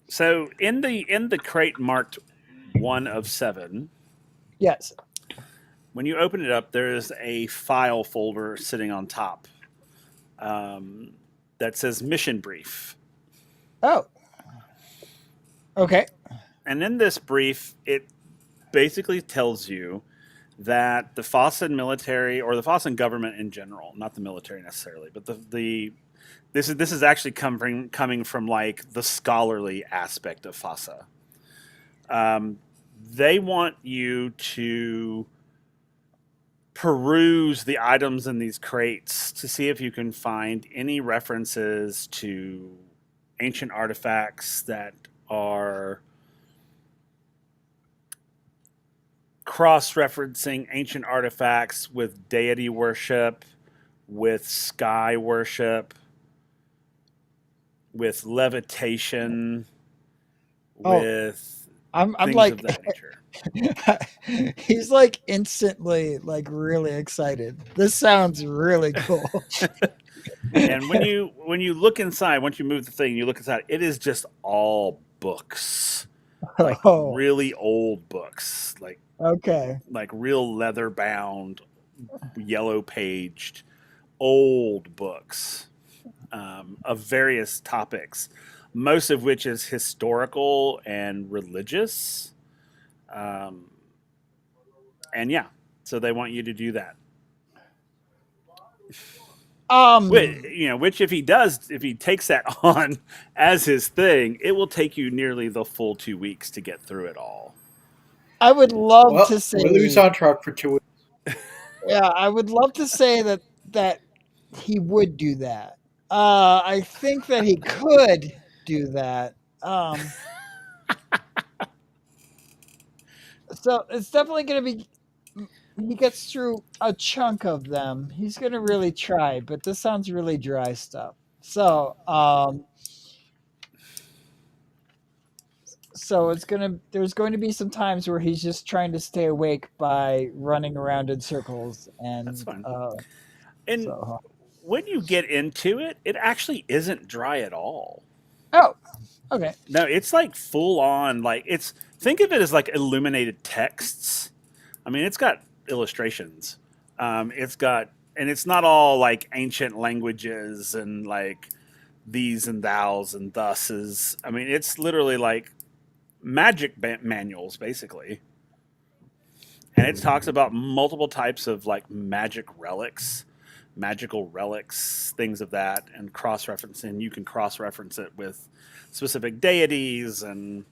So in the crate marked 1 of 7, yes. when you open it up, there is a file folder sitting on top um, that says mission brief. Oh. Okay. And in this brief, it basically tells you that the Fossin military, or the Fossin government in general, not the military necessarily, but the This is actually coming from like the scholarly aspect of FASA. They want you to peruse the items in these crates to see if you can find any references to ancient artifacts that are cross-referencing ancient artifacts with deity worship, with sky worship, with levitation, Oh, with I'm things like of that nature. he's like instantly like really excited. This sounds really cool. And when you look inside, once you move the thing, you look inside. It is just all books, like Oh, really old books, okay. like real leather bound, yellow paged, old books of various topics, most of which is historical and religious. Um, and yeah, so they want you to do that. Um, Which if he takes that on as his thing, it will take you nearly the full 2 weeks to get through it all. I would love to Well, we lose say, on track for 2 weeks. yeah, I would love to say that he would do that. I think that he could do that. Um, so it's definitely going to be. He gets through a chunk of them. He's going to really try, but this sounds really dry stuff. So there's going to be some times where he's just trying to stay awake by running around in circles, That's and fine. And so when you get into it, it actually isn't dry at all. oh, okay, No, it's like full on. Like it's think of it as like illuminated texts. I mean, it's got illustrations. And it's not all like ancient languages and like these and thous and thuses. I mean, it's literally like magic manuals, basically. And it talks about multiple types of like magical relics, things of that, and cross referencing. You can cross reference it with specific deities and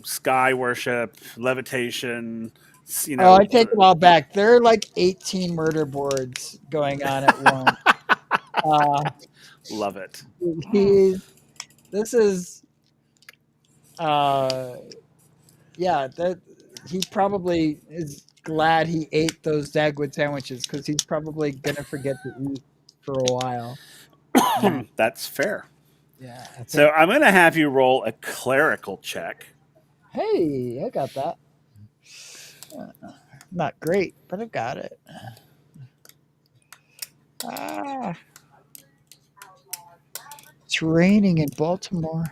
sky worship, levitation. You oh, know, I take it all back. There are like 18 murder boards going on at once. Uh, love it. he, this is, uh, yeah, that he probably is glad he ate those Dagwood sandwiches because he's probably gonna forget to eat for a while. That's fair. Yeah, I So think. I'm going to have you roll a clerical check. Hey, I got that. Not great, but I got it. Ah, it's raining in Baltimore.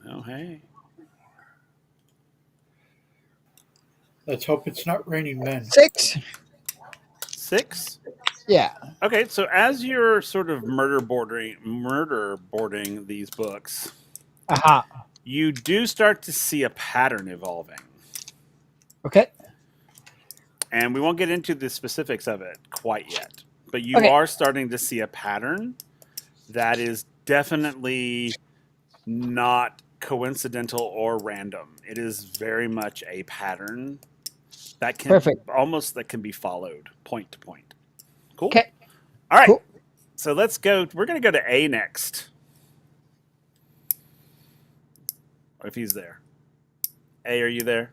Oh, hey. Let's hope it's not raining men. 6. 6? Yeah. Okay, so as you're sort of murder boarding these books, Aha. you do start to see a pattern evolving. Okay. And we won't get into the specifics of it quite yet, but you Okay. are starting to see a pattern that is definitely not coincidental or random. It is very much a pattern that can that can be followed point to point. Cool. Okay. All right. Cool. So let's go. We're going to go to A next. If he's there. A, are you there?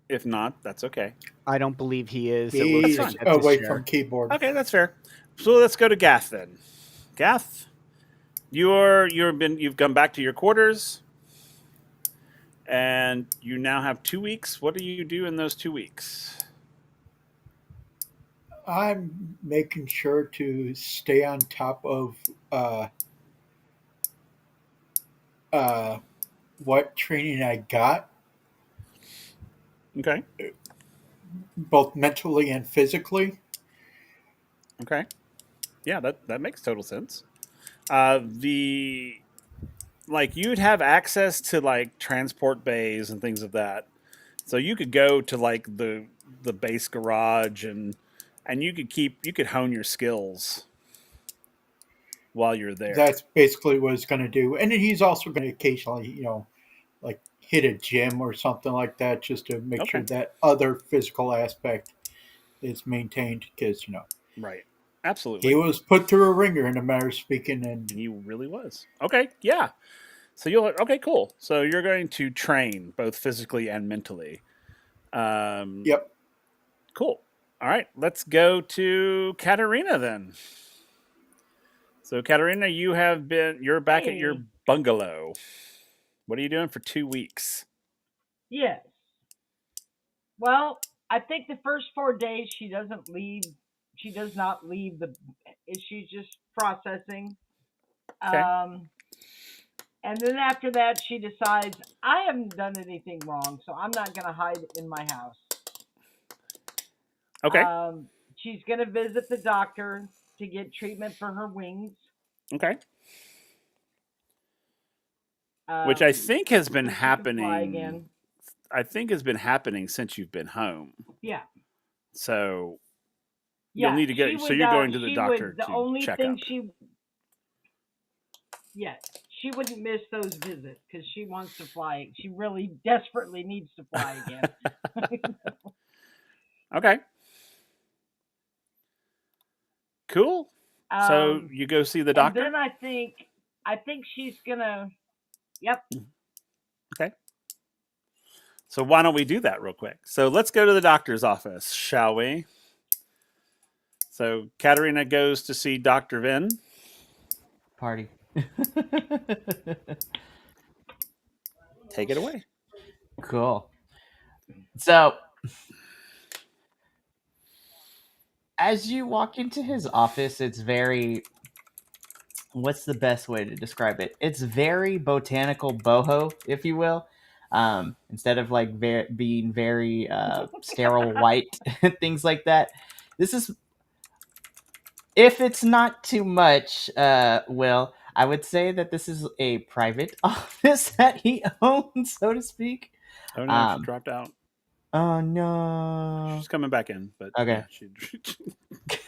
If not, that's okay. I don't believe he is. It He's looks like that's his away chair. from keyboard. Okay, that's fair. So let's go to Gath then. Gath, you've come back to your quarters, and you now have 2 weeks. What do you do in those 2 weeks? I'm making sure to stay on top of what training I got, Okay. both mentally and physically. Okay. Yeah, that makes total sense. You'd have access to like transport bays and things of that. So you could go to like the base garage, and you could hone your skills while you're there. That's basically what he's going to do. And then he's also going to occasionally, like hit a gym or something like that, just to make sure Okay. that other physical aspect is maintained. Because Right. he Absolutely. was put through a ringer in a matter of speaking, and He really was. Okay. Yeah. So you'll okay, cool. So you're going to train both physically and mentally. Um, yep. cool. All right, let's go to Katerina then. So Katerina, you're back at your Hey. bungalow. What are you doing for 2 weeks? Yes. Well, I think the first 4 days she doesn't leave. She does not leave the. She's just processing. Okay. And then after that, she decides I haven't done anything wrong, so I'm not going to hide in my house. Okay. She's going to visit the doctor to get treatment for her wings. Okay. Which I So think has been she can fly happening. again. I think has been happening since you've been home. Yeah. So Yeah, you'll need to go. she So would. you're going to the She doctor would. The to only check thing up. she wouldn't miss those visits because she wants to fly. She really desperately needs to fly again. Okay. Cool. So you go see the And doctor. then I think she's gonna. Yep. Okay. So why don't we do that real quick? So let's go to the doctor's office, shall we? So Katerina goes to see Dr. Vin. Party. Take it away. Cool. So, as you walk into his office, it's very. What's the best way to describe it? It's very botanical boho, if you will. Instead of like being very sterile white, things like that. This is, if it's not too much, Will, I would say that this is a private office that he owns, so to speak. Oh no, she Um, dropped out. oh no. She's coming back in, but Okay. yeah, she.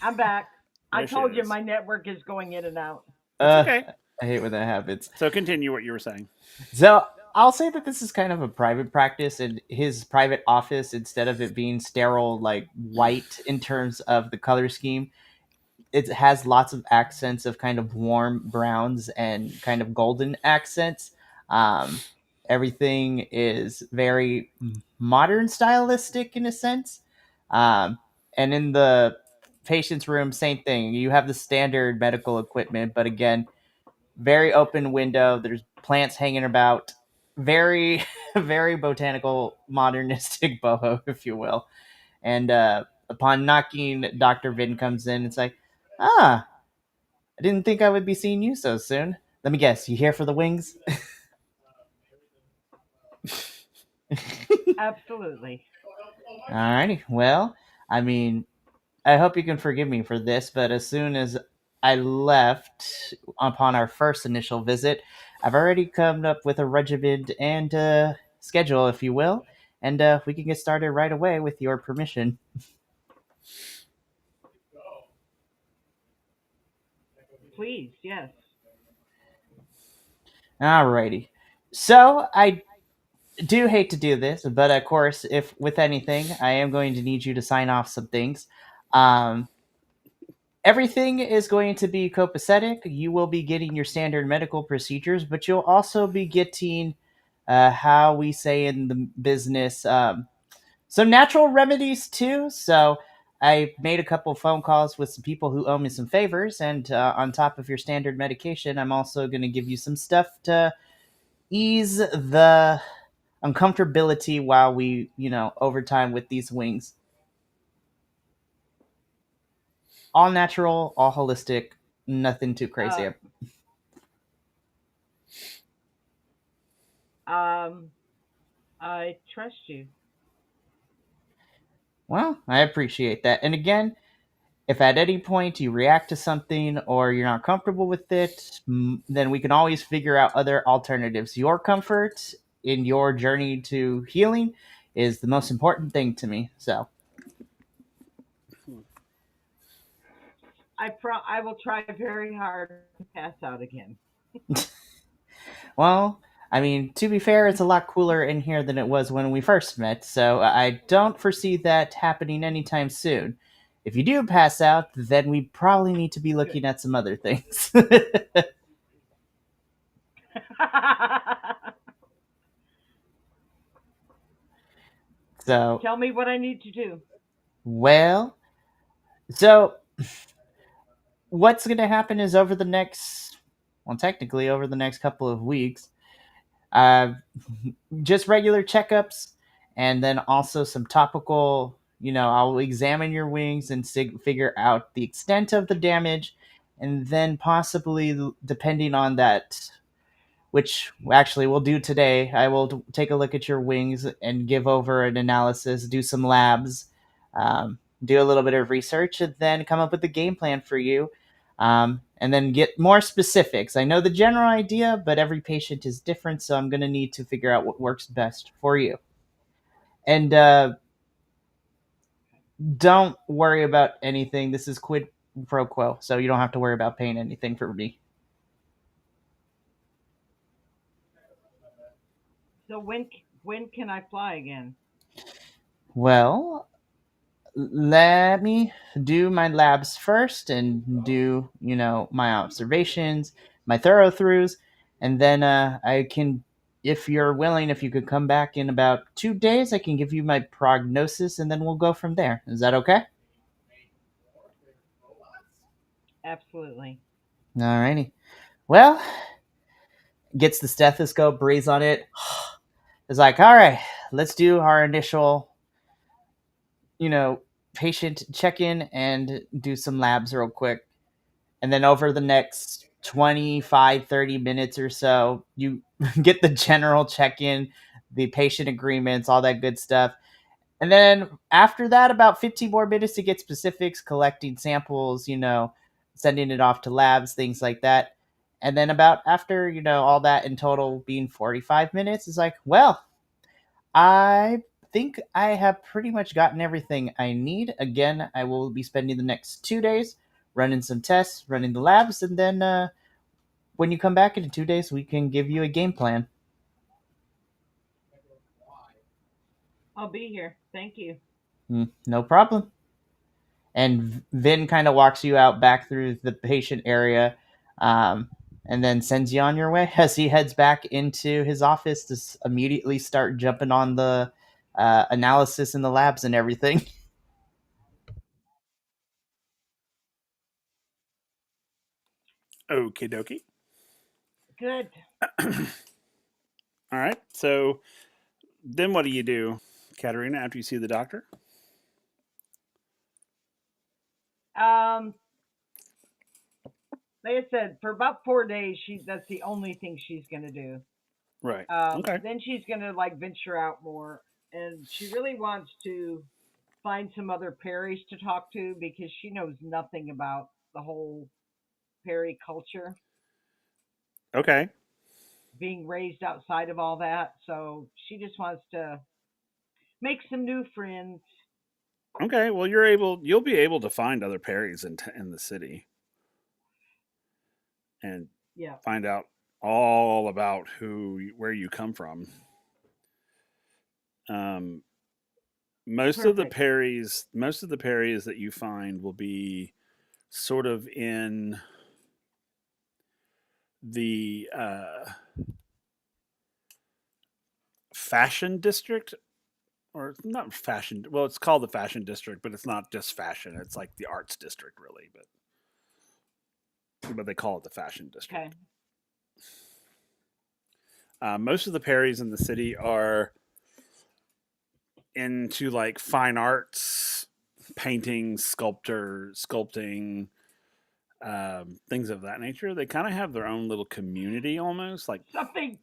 I'm back. I There she told you is. my network is going in and out. It's okay. I hate when that happens. So continue what you were saying. So I'll say that this is kind of a private practice in his private office. Instead of it being sterile, like white in terms of the color scheme, it has lots of accents of kind of warm browns and kind of golden accents. Um, Everything is very modern stylistic in a sense. Um, and in the patient's room, same thing. You have the standard medical equipment, but again, very open window. There's plants hanging about. Very, very botanical, modernistic boho, if you will. And upon knocking, Dr. Vin comes in. It's like, I didn't think I would be seeing you so soon. Let me guess, you here for the wings? Absolutely. Alrighty. Well, I mean, I hope you can forgive me for this, but as soon as I left upon our first initial visit, I've already come up with a regimen and schedule, if you will, and we can get started right away with your permission. Please, yes. Alrighty. So I do hate to do this, but of course, if with anything, I am going to need you to sign off some things. Um, Everything is going to be copacetic. You will be getting your standard medical procedures, but you'll also be getting, how we say in the business, some natural remedies too. So I made a couple of phone calls with some people who owe me some favors, and on top of your standard medication, I'm also going to give you some stuff to ease the uncomfortability while we, overtime with these wings. All natural, all holistic, nothing too crazy. Uh, um, I trust you. Well, I appreciate that. And again, if at any point you react to something or you're not comfortable with it, then we can always figure out other alternatives. Your comfort in your journey to healing is the most important thing to me. So, I will try very hard to pass out again. Well, I mean, to be fair, it's a lot cooler in here than it was when we first met, so I don't foresee that happening anytime soon. If you do pass out, then we probably need to be Good. looking at some other things. So, Tell me what I need to do. well, so what's going to happen is over the next, well, technically over the next couple of weeks, uh, just regular checkups, and then also some topical. I'll examine your wings and figure out the extent of the damage, and then possibly, depending on that, which actually we'll do today, I will take a look at your wings and give over an analysis, do some labs, do a little bit of research, and then come up with a game plan for you. And then get more specifics. I know the general idea, but every patient is different, so I'm going to need to figure out what works best for you. And don't worry about anything. This is quid pro quo, so you don't have to worry about paying anything for me. So when can I fly again? Well, let me do my labs first and do, my observations, my thorough throughs, and then I can, if you're willing, if you could come back in about 2 days, I can give you my prognosis, and then we'll go from there. Is that okay? Absolutely. Alrighty. Well, gets the stethoscope, breathes on it. It's like, all right, let's do our initial, patient check-in and do some labs real quick. And then over the next 25-30 minutes or so, you get the general check-in, the patient agreements, all that good stuff. And then after that, about 15 more minutes to get specifics, collecting samples, sending it off to labs, things like that. And then about after, all that in total being 45 minutes, it's like, well, I think I have pretty much gotten everything I need. Again, I will be spending the next 2 days running some tests, running the labs, and then when you come back in 2 days, we can give you a game plan. I'll be here. Thank you. No problem. And Vin kind of walks you out back through the patient area, and then sends you on your way as he heads back into his office to immediately start jumping on the analysis in the labs and everything. Okie dokie. Good. All right. So then what do you do, Katerina, after you see the doctor? Like I said, for about 4 days, that's the only thing she's gonna do. Right. Okay. Then she's gonna like venture out more, and she really wants to find some other Perrys to talk to because she knows nothing about the whole Perry culture, Okay. being raised outside of all that. So she just wants to make some new friends. Okay. Well, you'll be able to find other Perrys in the city and Yeah. find out all about where you come from. Um, most of the Perfect. Perrys that you find will be sort of in the fashion district, or not fashion. Well, it's called the fashion district, but it's not just fashion. It's like the arts district, really. But they call it the fashion district. Okay. Most of the Perrys in the city are into like fine arts, painting, sculpting, things of that nature. They kind of have their own little community almost. Like Something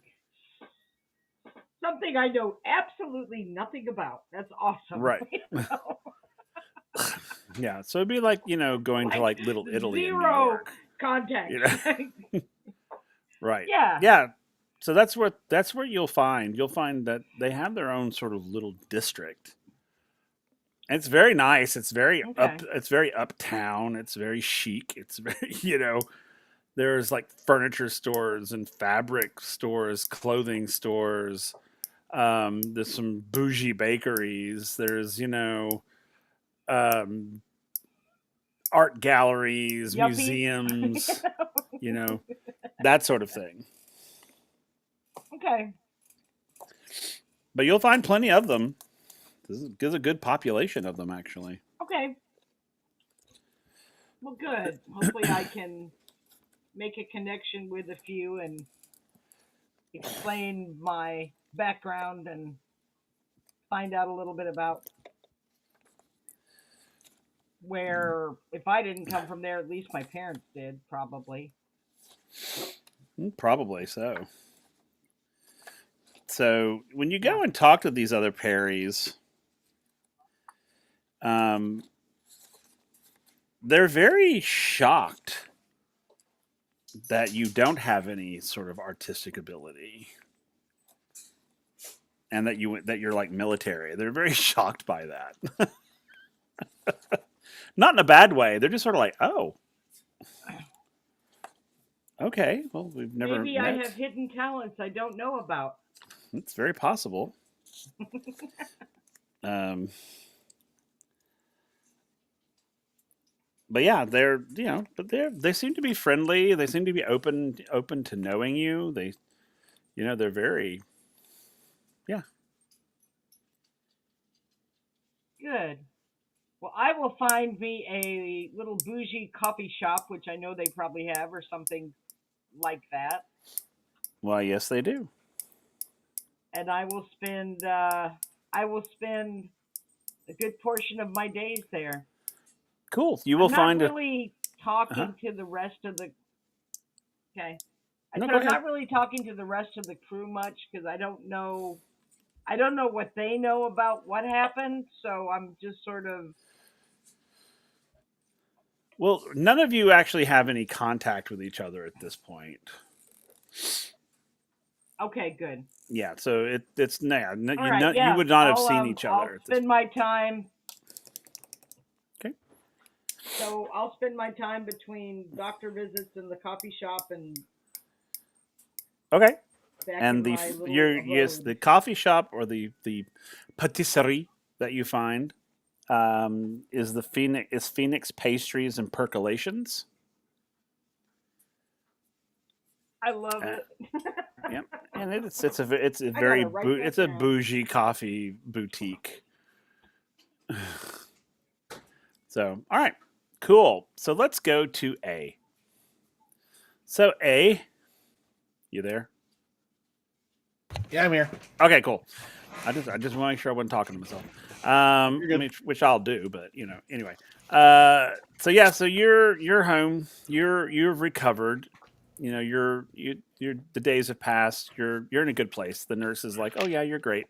I know absolutely nothing about. That's awesome. right. Yeah, so it'd be like going to like Little Italy in New Zero York. context. Right. Yeah. Yeah. So that's where you'll find that they have their own sort of little district It's very nice. It's very Okay. It's very uptown. It's very chic. It's very there's like furniture stores and fabric stores, clothing stores. There's some bougie bakeries. There's um, art galleries, Yuppie. museums. That sort of thing. Okay. But you'll find plenty of them. There's a good population of them, actually. Okay. Well, good. Hopefully, I can make a connection with a few and explain my background and find out a little bit about where, if I didn't come from there, at least my parents did, probably. Probably so. So when you go and talk to these other Perrys, they're very shocked that you don't have any sort of artistic ability, and that you're like military. They're very shocked by that. Not in a bad way. They're just sort of like, oh, okay. Well, we've never Maybe met. I have hidden talents I don't know about. It's very possible. But yeah, they seem to be friendly. They seem to be open to knowing you. They're very, yeah. Good. Well, I will find me a little bougie coffee shop, which I know they probably have, or something like that, Well, yes, they do. and I will spend a good portion of my days there. Cool. You will I'm not find really talking Uh-huh. to the rest of the. Okay, I No, said go I'm ahead. not really talking to the rest of the crew much because I don't know. I don't know what they know about what happened, so I'm just sort of. Well, none of you actually have any contact with each other at this point. Okay, good. Yeah, so it's All right, you yeah. would not have seen each I'll other at this spend my time. Okay. So I'll spend my time between doctor visits and the coffee shop and Okay. back And in the my little yes, abode. the coffee shop or the patisserie that you find is Phoenix Pastries and Percolations. I love Uh, it. Yep, and it's a I very gotta write that it's a down. bougie coffee boutique. So, all right, cool. So let's go to A. So A, you there? Yeah, I'm here. Okay, cool. I just want to make sure I wasn't talking to myself. You're good. Which I'll do, but anyway. So yeah, so you're home. You've recovered. You're the days have passed. You're in a good place. The nurse is like, oh yeah, you're great.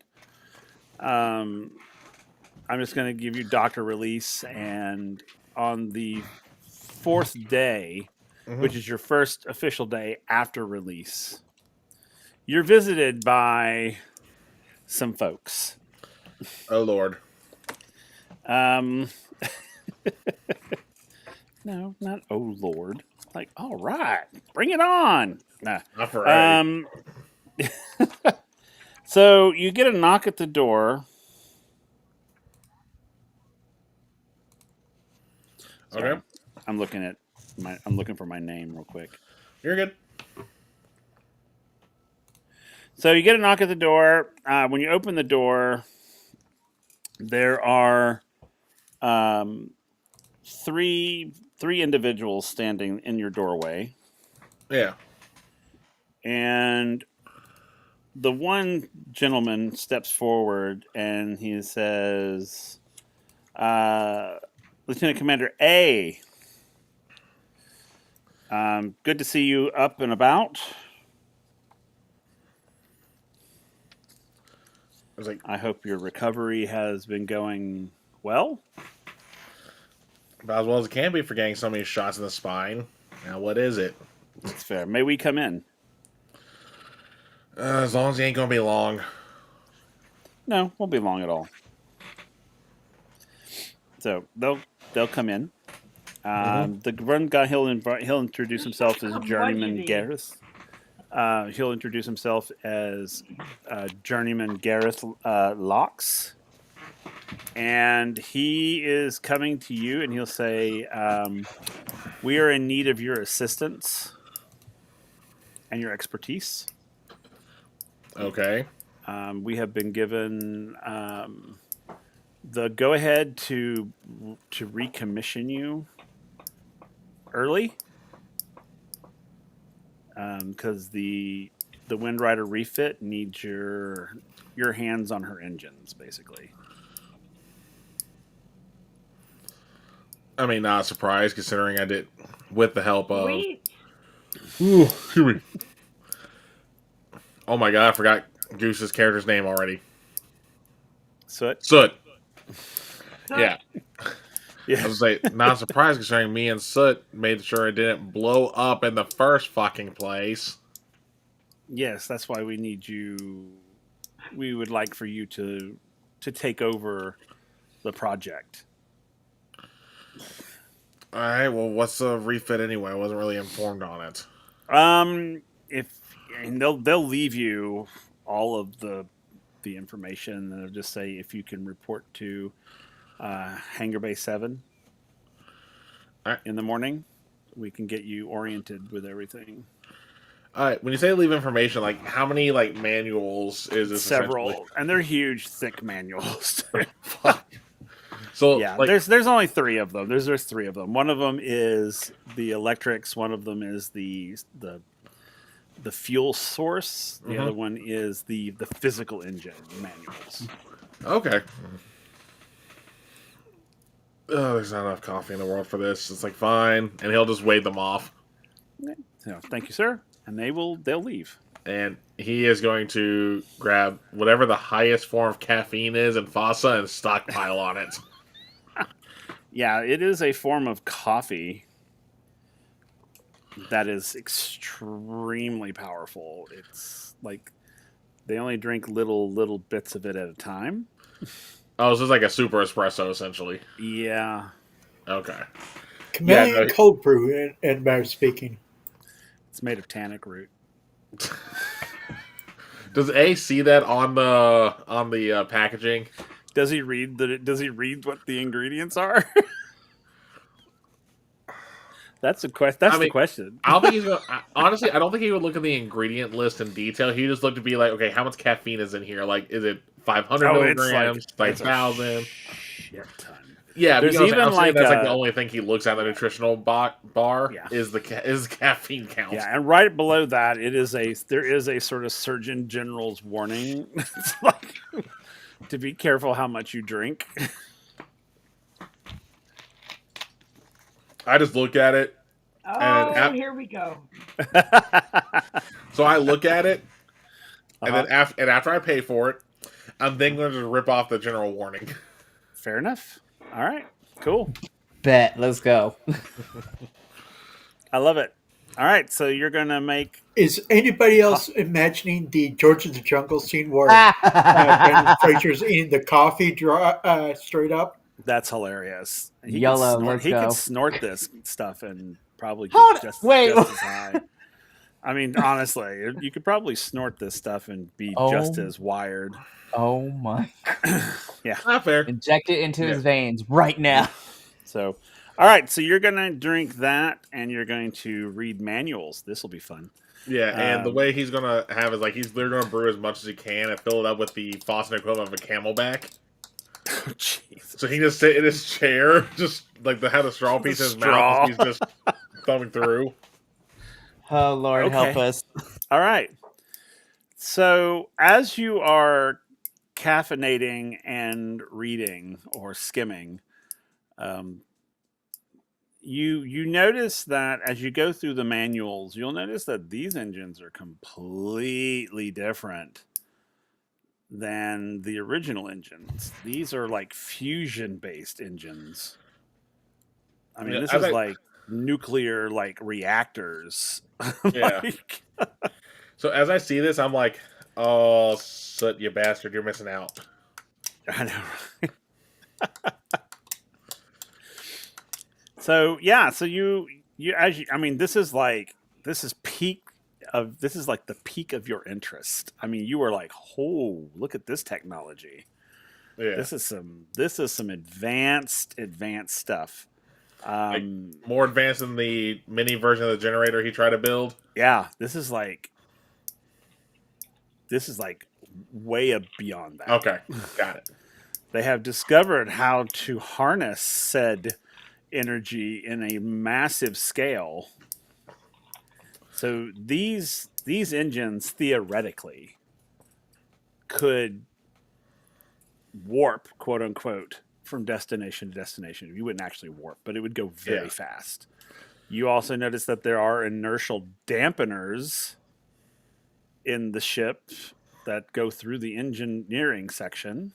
I'm just going to give you doctor release, and on the fourth day, which is your first official day after release, you're visited by some folks. Oh Lord. No, not oh Lord. Like, all right, bring it on. Nah. Not for A. So you get a knock at the door. Sorry, Okay. I'm looking for my name real quick. You're good. So you get a knock at the door. When you open the door, there are three individuals standing in your doorway, Yeah. and the one gentleman steps forward and he says, "Lieutenant Commander A, good to see you up and about. I was like, I hope your recovery has been going well." about as well as it can be for getting so many shots in the spine. Now, what is it? That's fair. May we come in? As long as it ain't gonna be long. No, won't be long at all. So they'll come in. The one guy he'll introduce himself as Journeyman Curmudgeony. Gareth. He'll introduce himself as Journeyman Gareth Locks, and he is coming to you, and he'll say, "We are in need of your assistance and your expertise. Okay. We have been given the go-ahead to recommission you early, because the WindRider refit needs your hands on her engines, basically." I mean, not surprised considering I did with the help of. Sweet. Ooh, excuse me. Oh my god, I forgot Goose's character's name already. Soot. Soot. So, Yeah. Yeah. I was say, not surprised considering me and Soot made sure it didn't blow up in the first fucking place. Yes, that's why we need you. We would like for you to take over the project. Alright, well, what's the refit anyway? I wasn't really informed on it. If and they'll leave you all of the information, and they'll just say if you can report to Hangar Bay 7 Alright. in the morning, we can get you oriented with everything. Alright, when you say leave information, like, how many, like, manuals is this essentially? Several, and they're huge, thick manuals. So, Yeah, like, there's only three of them. There's three of them. One of them is the electrics. One of them is the fuel source. The other one is the physical engine manuals. okay. Oh, there's not enough coffee in the world for this. It's like, fine. And he'll just wave them off. So, thank you, sir. And they'll leave. And he is going to grab whatever the highest form of caffeine is in FASA and stockpile on it. Yeah, it is a form of coffee that is extremely powerful. It's like they only drink little bits of it at a time. Oh, so it's like a super espresso, essentially. Yeah. Okay. Chameleon cold brew, in matter of speaking. It's made of tannic root. Does A see that on the packaging? Does he read what the ingredients are? That's the question. I don't think he's gonna. Honestly, I don't think he would look at the ingredient list in detail. He just look to be like, okay, how much caffeine is in here? Like, is it 500 milligrams, like 1,000? Shit ton. Yeah, There's because even I'm saying like that's like the only thing he looks at the nutritional bar Yeah. is the caffeine count. Yeah, and right below that, there is a sort of Surgeon General's warning. It's like, to be careful how much you drink. I just look at it. oh, here we go. So I look at it, and Uh-huh. then after I pay for it, I'm then going to rip off the general warning. Fair enough. All right, cool. Bet. Let's go. I love it. All right, so you're gonna make. Is anybody else imagining the George of the Jungle scene where Brendan Fraser's eating the coffee straight up? That's hilarious. He YOLO, could snort, let's he go. could snort this stuff and probably Hold- get just wait. as high. I mean, honestly, you could probably snort this stuff and be just as wired. Oh my. Not fair. Inject it into his veins right now. So, all right, so you're gonna drink that, and you're going to read manuals. This will be fun. Yeah, and the way he's gonna have is like they're gonna brew as much as he can and fill it up with the Fawcett equivalent of a Camelback. Oh, jeez. So he just sit in his chair, just like had a straw piece in his mouth. He's just thumbing through. Oh Lord, Okay. help us. All right. So as you are caffeinating and reading or skimming, you notice that as you go through the manuals, you'll notice that these engines are completely different than the original engines. These are like fusion-based engines. I mean, Yeah, this I is think- like nuclear like reactors. Yeah. Like- So as I see this, I'm like, oh, Soot, you bastard, you're missing out. I know. So yeah, so I mean, this is like this is like the peak of your interest. I mean, you were like, oh, look at this technology. Yeah. This is some advanced stuff. Like more advanced than the mini version of the generator he tried to build. Yeah, this is like way up beyond that. Okay, got it. They have discovered how to harness said energy in a massive scale. So these engines theoretically could warp, quote unquote, from destination to destination. You wouldn't actually warp, but it would go very fast. You also notice that there are inertial dampeners in the ship that go through the engineering section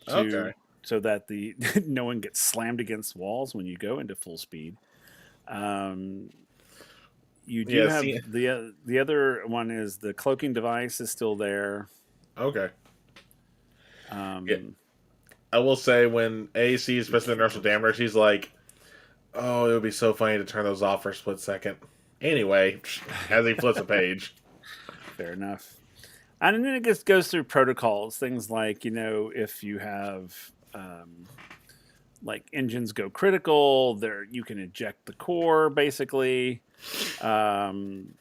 so that the no one gets slammed against walls when you go into full speed. You do have the other one is the cloaking device is still there. Okay. I will say when A sees especially the inertial dampeners, he's like, "Oh, it would be so funny to turn those off for a split second." Anyway, as he flips a page. Fair enough. And then it just goes through protocols, things like, if you have like engines go critical, there you can eject the core basically, and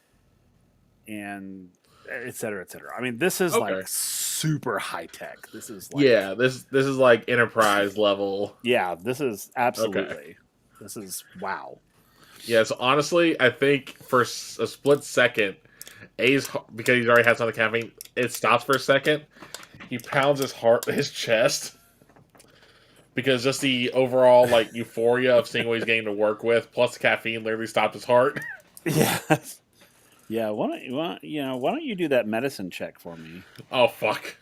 et cetera, et cetera. I mean, this is like super high tech. This is like this is like enterprise level. Yeah, this is absolutely. This is wow. Yeah, so honestly, I think for a split second, A's, because he's already had some of the caffeine, it stops for a second. He pounds his chest, because just the overall like euphoria of seeing what he's getting to work with, plus the caffeine, literally stopped his heart. Yeah, yeah. Why don't you do that medicine check for me? Oh fuck!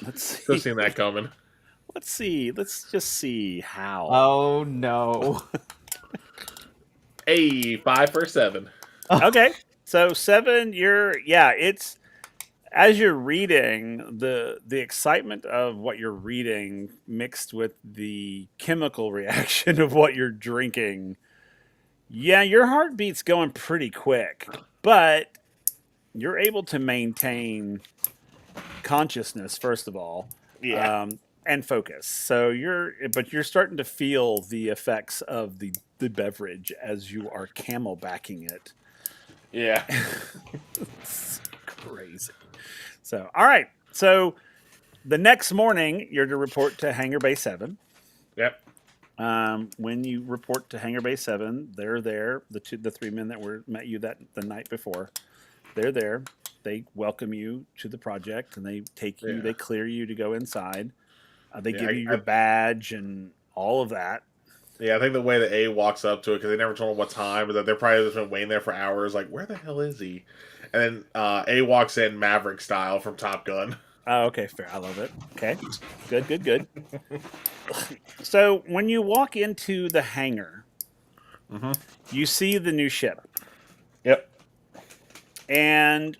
Let's see. Just seen that coming. Let's see. Let's just see how. Oh no! Hey, 5 for 7. Okay. So 7, it's as you're reading, the excitement of what you're reading mixed with the chemical reaction of what you're drinking. Yeah, your heartbeat's going pretty quick, but you're able to maintain consciousness first of all. Yeah. And focus. So you're starting to feel the effects of the beverage as you are camelbacking it. Yeah. It's crazy. So, all right. So the next morning, you're to report to Hangar Bay 7. Yep. When you report to Hangar Bay 7, they're there. The 3 men that met you the night before, they're there. They welcome you to the project, and they take you. They clear you to go inside. They give you your badge and all of that. Yeah, I think the way that A walks up to it, because they never told him what time, but that they're probably just been waiting there for hours. Like, where the hell is he? And then A walks in Maverick style from Top Gun. Oh, okay, fair. I love it. Okay, good. So when you walk into the hangar, you see the new ship. Yep. And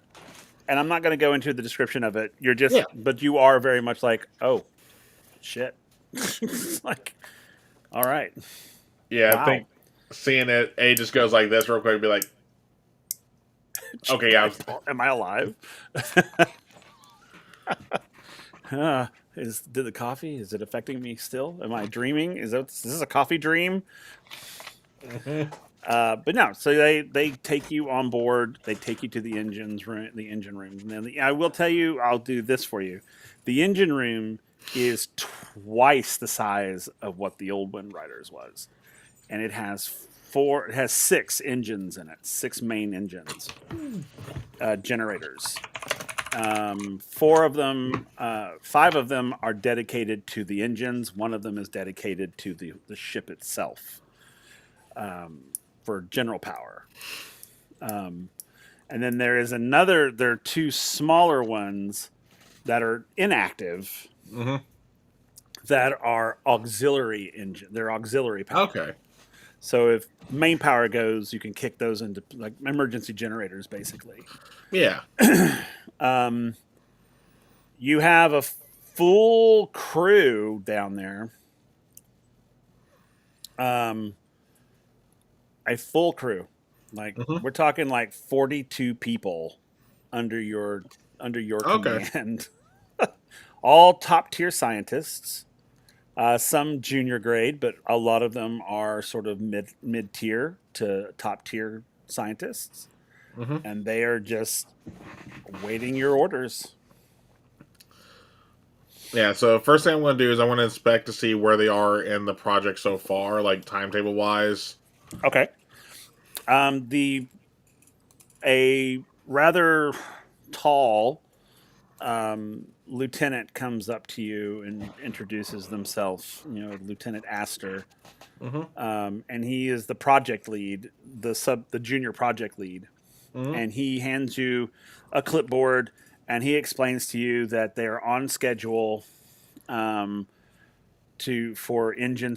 I'm not going to go into the description of it. You're just, but you are very much like, oh, shit. It's like, all right. Yeah, wow. I think seeing it, A just goes like this real quick and be like, okay, yeah. Am I alive? Did the coffee, is it affecting me still? Am I dreaming? Is this a coffee dream? But no, so they take you on board. They take you to the engine room. And then I will tell you, I'll do this for you. The engine room is twice the size of what the old WindRiders was, and it has 6 engines in it, 6 main engines, generators. 4 of them, 5 of them are dedicated to the engines. 1 of them is dedicated to the ship itself, for general power. And then there are 2 smaller ones that are inactive, that are auxiliary engine. They're auxiliary power. Okay. So if main power goes, you can kick those into like emergency generators, basically. Yeah. You have a full crew down there. Um, a full crew, like Hmm. we're talking like 42 people under your Okay. command, all top tier scientists. Some junior grade, but a lot of them are sort of mid tier to top tier scientists, Hmm. and they are just waiting your orders. Yeah. So first thing I'm going to do is I want to inspect to see where they are in the project so far, like timetable wise. Okay. The a rather tall lieutenant comes up to you and introduces themselves. Lieutenant Astor, Hmm. and he is the project lead, the junior project lead, Hmm. and he hands you a clipboard, and he explains to you that they're on schedule um, to for engine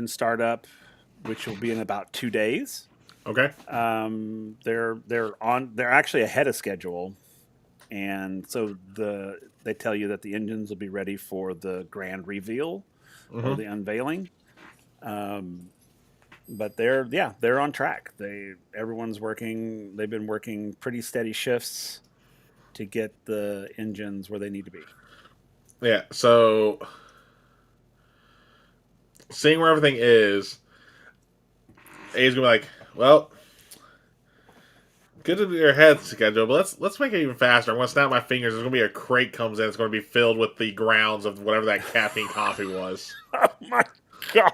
startup, which will be in about 2 days. Okay. They're actually ahead of schedule, and so they tell you that the engines will be ready for the grand reveal or Hmm. the unveiling. Um, but they're on track. Everyone's working. They've been working pretty steady shifts to get the engines where they need to be. Yeah. So seeing where everything is, A's gonna be like, well, good to be your head schedule, but let's make it even faster. I'm gonna snap my fingers. There's gonna be a crate comes in. It's gonna be filled with the grounds of whatever that caffeine coffee was. Oh my god.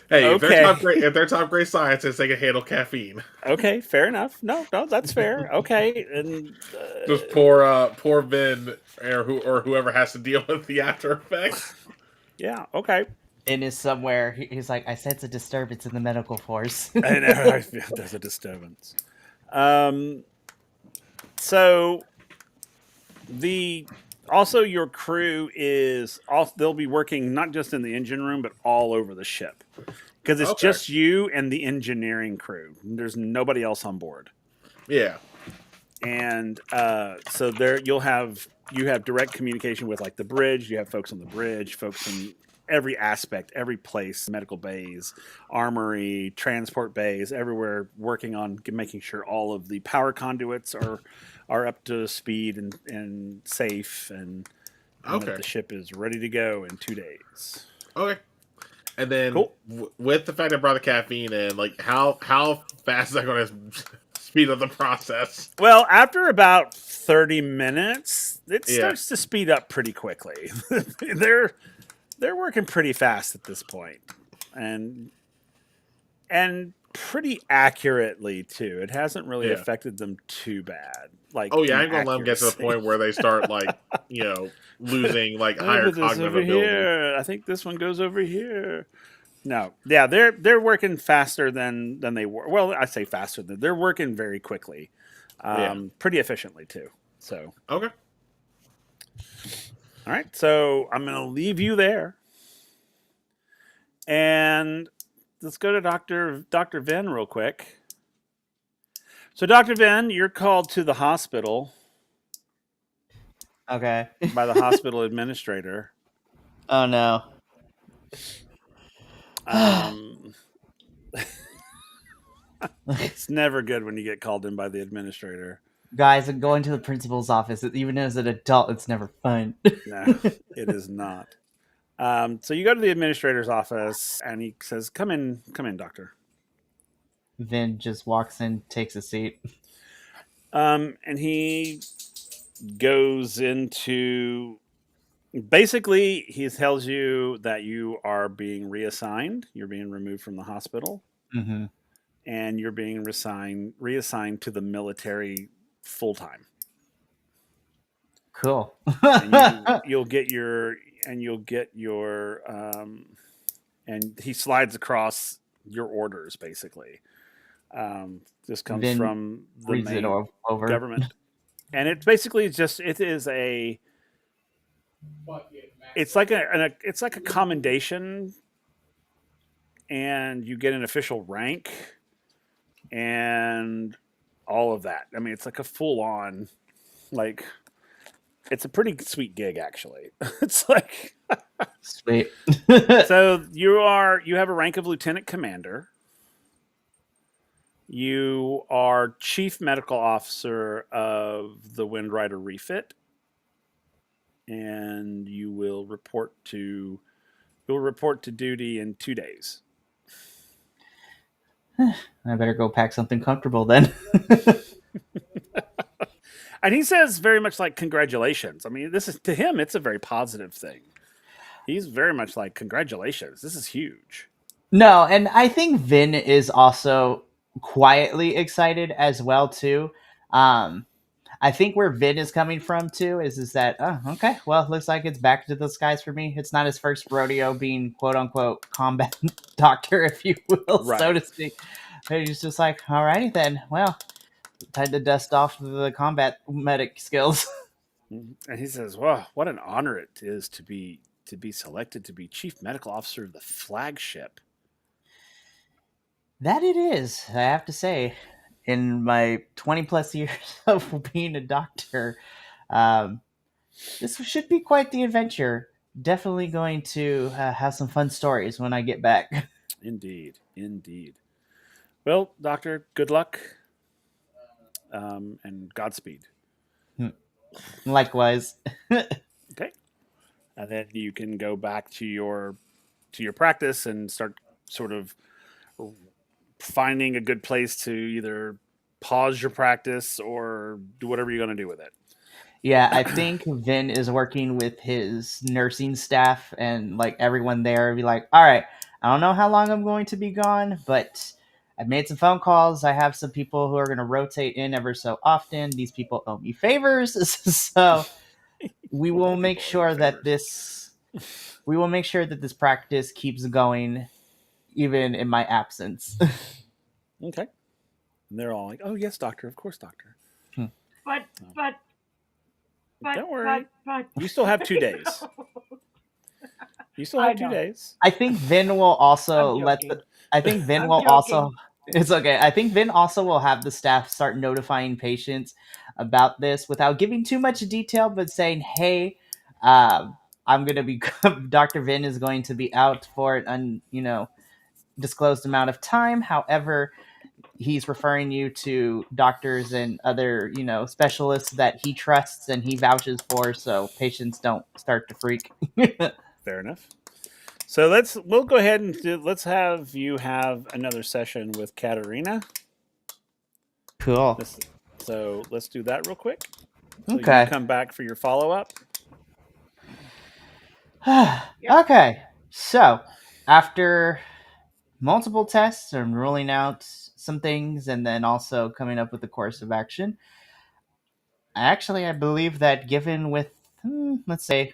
Hey, Okay. if they're top grade scientists, they can handle caffeine. Okay. Fair enough. No, that's fair. Okay. And Just poor Vin or whoever has to deal with the after effects. yeah. Okay. In is somewhere. He's like, I sense a disturbance in the medical force. I know. I feel there's a disturbance. Um. So the also your crew is also they'll be working not just in the engine room but all over the ship because it's Okay. just you and the engineering crew. There's nobody else on board, Yeah. and so there you have direct communication with like the bridge. You have folks on the bridge, folks in every aspect, every place, medical bays, armory, transport bays, everywhere, working on making sure all of the power conduits are up to speed and safe, and that Okay. the ship is ready to go in 2 days. Okay. And then Cool. with the fact I brought the caffeine in, like how fast is that going to speed up the process? Well, after about 30 minutes, it Yeah. starts to speed up pretty quickly. they're they're working pretty fast at this point, and pretty accurately too. It hasn't really Yeah. affected them too bad. Like Oh yeah, in I'm gonna let them get to the accuracy. point where they start like losing like I higher put this cognitive over ability. here. I think this one goes over here. No, yeah, they're working faster than they were. Well, I say faster than they're working very quickly, Yeah. pretty efficiently too. So, Okay. all right, so I'm gonna leave you there, and let's go to Doctor Venn real quick. So, Doctor Venn, you're called to the hospital Okay. by the hospital administrator. Oh no. Um, it's never good when you get called in by the administrator. Guys, I'm going to the principal's office. Even as an adult, it's never fun. No, it is not. So you go to the administrator's office, and he says, come in, doctor." Vin just walks in, takes a seat. And he goes into basically he tells you that you are being reassigned. You're being removed from the hospital, Mm-hmm. and you're being reassigned to the military full time. Cool. And you'll get your and he slides across your orders basically. This comes Vin from the reads it main over. government, and it basically just it's like it's like a commendation, and you get an official rank and all of that. I mean, it's like a full on like It's a pretty sweet gig, actually. It's like Sweet. so you have a rank of lieutenant commander. You are chief medical officer of the WindRider refit, and you'll report to duty in 2 days. I better go pack something comfortable then. And he says very much like congratulations. I mean, this is to him, it's a very positive thing. He's very much like congratulations. This is huge. No, and I think Vin is also quietly excited as well too. Um, I think where Vin is coming from too is that oh okay, well it looks like it's back to the skies for me. It's not his first rodeo being quote unquote combat doctor, if you will, so to Right. speak. And he's just like, alrighty then, well, time to dust off the combat medic skills. And he says, "Wow, what an honor it is to be selected to be chief medical officer of the flagship." That it is, I have to say. In my 20 plus years of being a doctor, um, this should be quite the adventure. Definitely going to have some fun stories when I get back. Indeed, indeed. Well, doctor, good luck, and Godspeed. Likewise. Okay, and then you can go back to your practice and start sort of finding a good place to either pause your practice or do whatever you're going to do with it. Yeah, I think Vin is working with his nursing staff and like everyone there. Be like, all right, I don't know how long I'm going to be gone, but I've made some phone calls. I have some people who are going to rotate in ever so often. These people owe me favors, so we will Well, make people owe you sure that favors. this practice keeps going even in my absence. Okay, and they're all like, "Oh yes, doctor, of course, doctor." But, Oh, but, don't worry, but. you still have 2 days. You still I have two know. days. I think Vin will also I'm let the. joking. I think Vin I'm will also. joking. It's okay. I think Vin also will have the staff start notifying patients about this without giving too much detail, but saying, "Hey, I'm gonna be. Doctor Vin is going to be out for an disclosed amount of time. However, he's referring you to doctors and other specialists that he trusts and he vouches for, so patients don't start to freak." Fair enough. So we'll go ahead and let's have you have another session with Katerina. Cool. So let's do that real quick. So you Okay. come back for your follow up. Yep. Okay. So, after multiple tests and ruling out some things and then also coming up with a course of action, I believe that given with, let's say,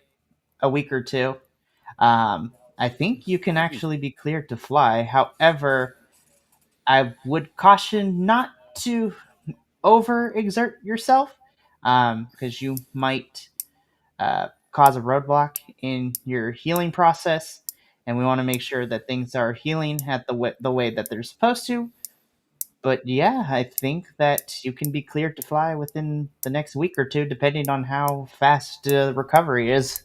a week or two, I think you can actually be cleared to fly. However, I would caution not to overexert yourself because you might cause a roadblock in your healing process, and we want to make sure that things are healing at the way that they're supposed to. But yeah, I think that you can be cleared to fly within the next week or two, depending on how fast recovery is.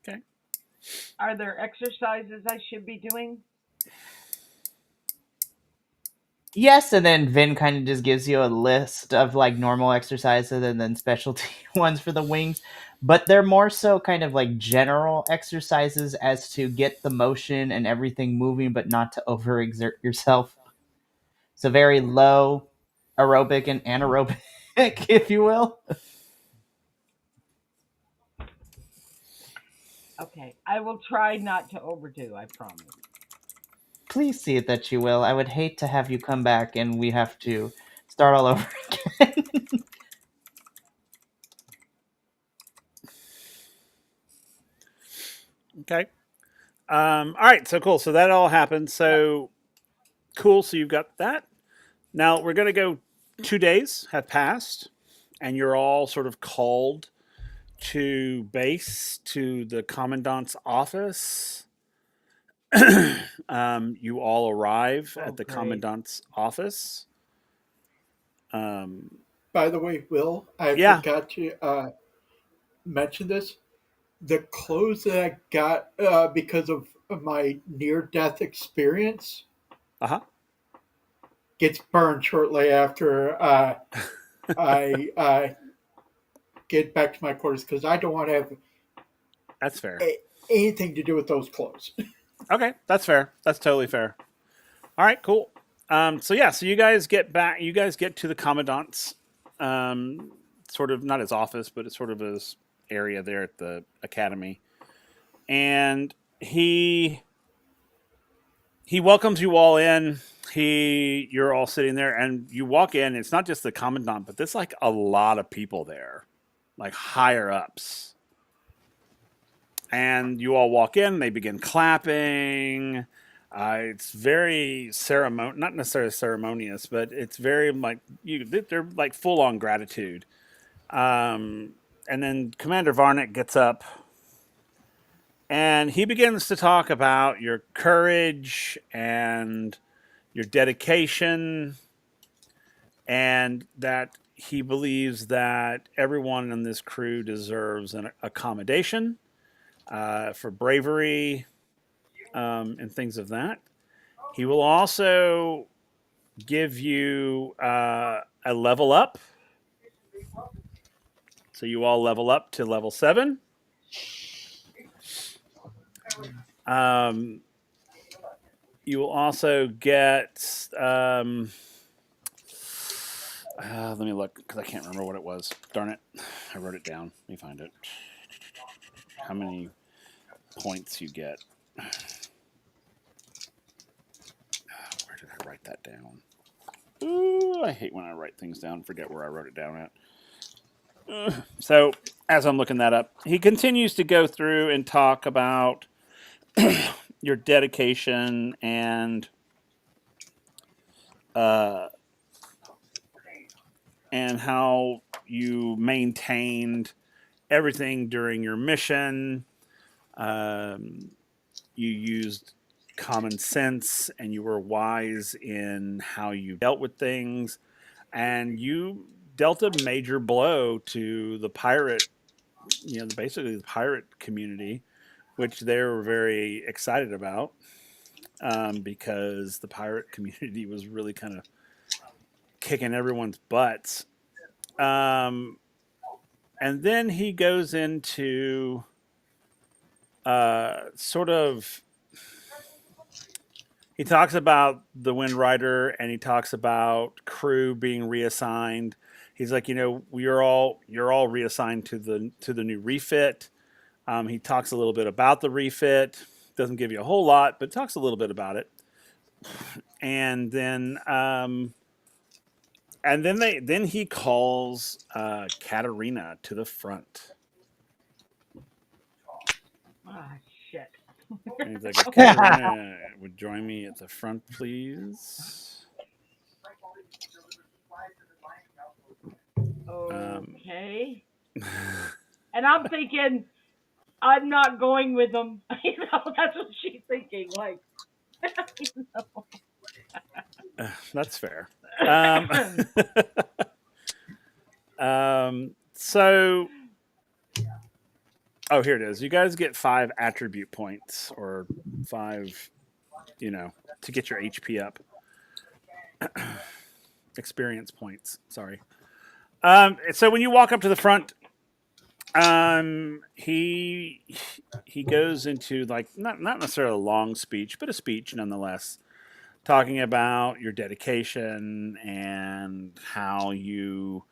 Okay. Are there exercises I should be doing? Yes, and then Vin kind of just gives you a list of like normal exercises and then specialty ones for the wings, but they're more so kind of like general exercises as to get the motion and everything moving, but not to overexert yourself. So very low aerobic and anaerobic, if you will. Okay. I will try not to overdo, I promise. Please see it that you will. I would hate to have you come back and we have to start all over again. Okay. All right. So cool. So that all happened. So cool. So you've got that. Now we're going to go 2 days have passed, and you're all sort of called to base to the commandant's office. You all arrive Oh, at the great. commandant's office. Um, by the way, Will, I Yeah. forgot to mention this. The clothes that I got because of my near-death experience Uh huh. gets burned shortly after I get back to my quarters because I don't want to have That's fair. anything to do with those clothes. Okay, that's fair. That's totally fair. All right, cool. So yeah, so you guys get back. You guys get to the commandant's, sort of not his office, but it's sort of his area there at the academy, and he welcomes you all in. You're all sitting there, and you walk in. It's not just the commandant, but there's like a lot of people there, like higher ups. And you all walk in. They begin clapping. It's very not necessarily ceremonious, but it's very like they're like full on gratitude. And then Commander Varnick gets up and he begins to talk about your courage and your dedication, and that he believes that everyone in this crew deserves an accommodation for bravery and things of that. He will also give you a level up. So you all level up to level 7. You will also get. Let me look because I can't remember what it was. Darn it. I wrote it down. Let me find it. How many points you get? Where did I write that down? Ooh, I hate when I write things down and forget where I wrote it down at. So, as I'm looking that up, he continues to go through and talk about your dedication and how you maintained everything during your mission. You used common sense and you were wise in how you dealt with things, and you dealt a major blow to the pirate, basically the pirate community, which they were very excited about, because the pirate community was really kind of kicking everyone's butts. And then he goes into sort of. He talks about the WindRider and he talks about crew being reassigned. He's like, you're all reassigned to the new refit. He talks a little bit about the refit. Doesn't give you a whole lot, but talks a little bit about it. And then he calls Katerina to the front. Ah, shit. And he's like, Katerina would join me at the front, please. Okay. And I'm thinking, I'm not going with them. That's what she's thinking. Like, That's fair. So, here it is. You guys get 5 attribute points, or 5, to get your HP up. Experience points. Sorry. So when you walk up to the front, he goes into like not necessarily a long speech, but a speech nonetheless, talking about your dedication and how you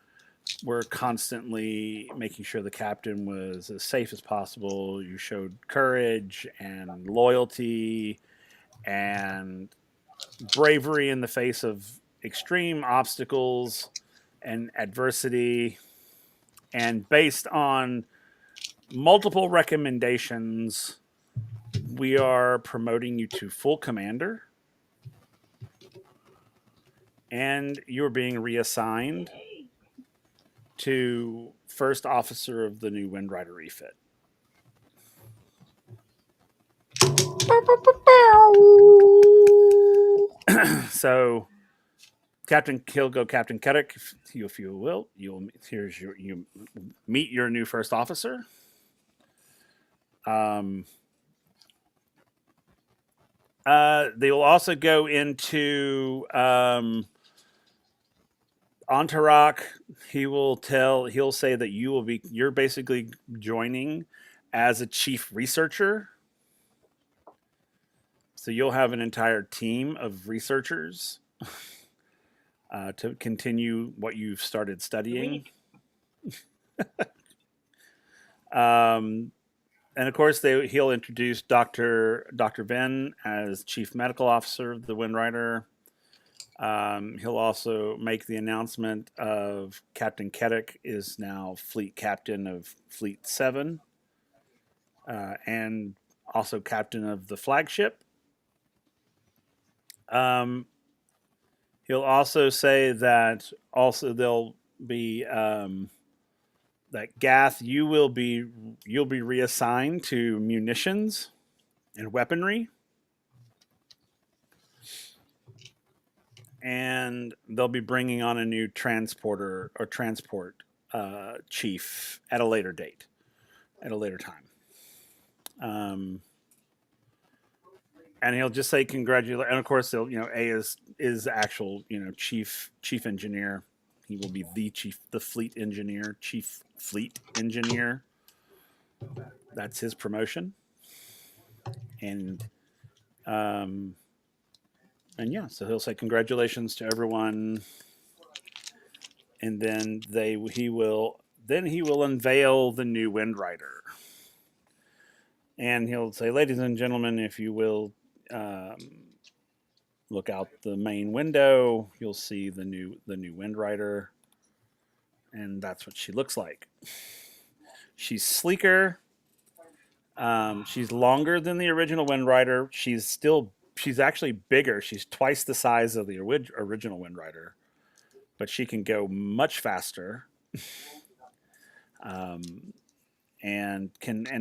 were constantly making sure the captain was as safe as possible. You showed courage and loyalty and bravery in the face of extreme obstacles and adversity. And based on multiple recommendations, we are promoting you to full commander. And you're being reassigned to first officer of the new WindRider refit. So He'll go Captain Keddick, if you will. You meet your new first officer. They will also go into Antarak. He'll say that you're basically joining as a chief researcher. So you'll have an entire team of researchers to continue what you've started studying. And of course, he'll introduce Dr. Venn as chief medical officer of the Windrider. He'll also make the announcement of Captain Keddick is now fleet captain of Fleet 7 and also captain of the flagship. He'll also say that there'll be that Gath, you'll be reassigned to munitions and weaponry. And they'll be bringing on a new transport chief at a later date, at a later time. And he'll just say congratulate. And of course, A is actual chief engineer. He will be the fleet engineer, chief fleet engineer. That's his promotion. And yeah, so he'll say congratulations to everyone, and then he will unveil the new Windrider, and he'll say, "Ladies and gentlemen, if you will look out the main window, you'll see the new Windrider, and that's what she looks like. She's sleeker. She's longer than the original Windrider. She's actually bigger. She's twice the size of the original Windrider, but she can go much faster, and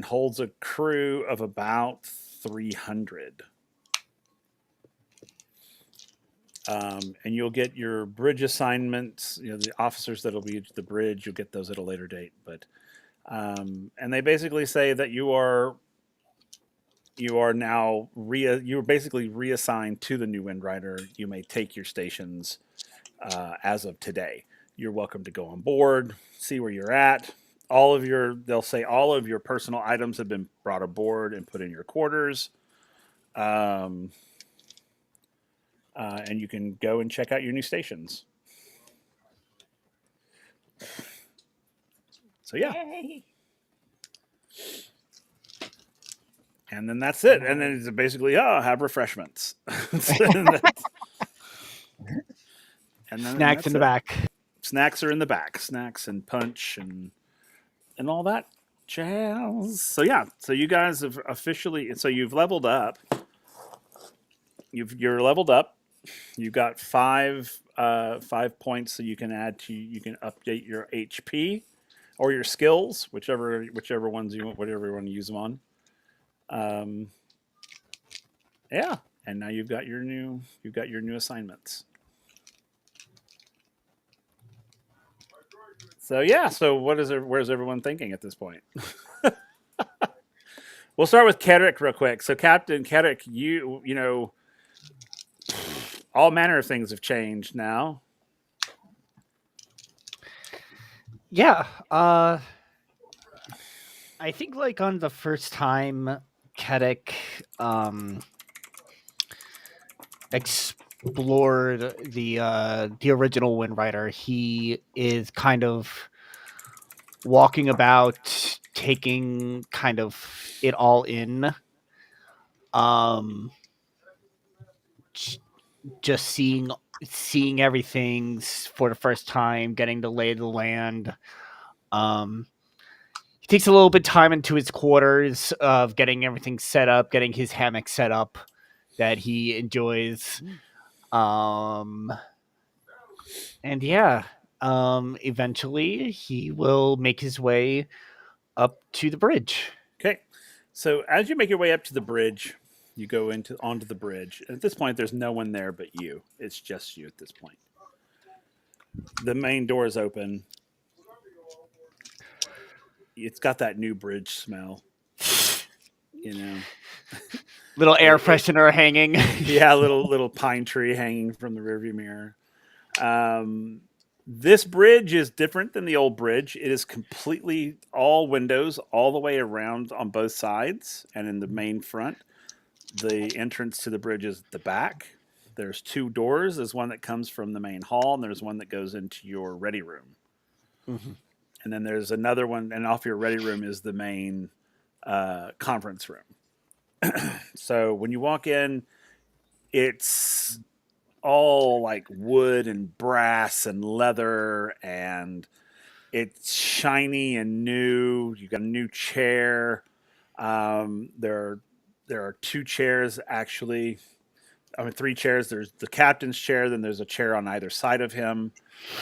holds a crew of about 300. And you'll get your bridge assignments. The officers that'll be at the bridge. You'll get those at a later date, but and they basically say that you are now you were basically reassigned to the new Windrider. You may take your stations as of today. You're welcome to go on board, see where you're at. They'll say all of your personal items have been brought aboard and put in your quarters. And you can go and check out your new stations. So yeah. Yay. And then that's it. And then it's basically, have refreshments. And then Snacks in the back. Snacks are in the back. Snacks and punch and all that jazz. So yeah. So you guys have you've leveled up. You're leveled up. You've got 5 points, so you can update your HP or your skills, whichever ones you want, whatever you want to use them on. Yeah, and now you've got your new assignments. So yeah, so where's everyone thinking at this point? We'll start with Kedrick real quick. So Captain Kedrick, you know, all manner of things have changed now. Yeah, I think like on the first time Kedrick explored the original Windrider, he is kind of walking about, taking kind of it all in. Just seeing everything for the first time, getting the lay of the land. He takes a little bit of time into his quarters of getting everything set up, getting his hammock set up that he enjoys. And yeah, eventually he will make his way up to the bridge. Okay. So as you make your way up to the bridge, you go onto the bridge. At this point, there's no one there but you. It's just you at this point. The main door is open. It's got that new bridge smell. You know, Little air It- freshener hanging. yeah, little pine tree hanging from the rearview mirror. This bridge is different than the old bridge. It is completely all windows all the way around on both sides and in the main front. The entrance to the bridge is the back. There's two doors. There's one that comes from the main hall, and there's one that goes into your ready room. Mhm. And then there's another one, and off your ready room is the main conference room. So when you walk in, it's all like wood and brass and leather, and it's shiny and new. You got a new chair. There are two chairs actually. I mean, three chairs. There's the captain's chair. Then there's a chair on either side of him.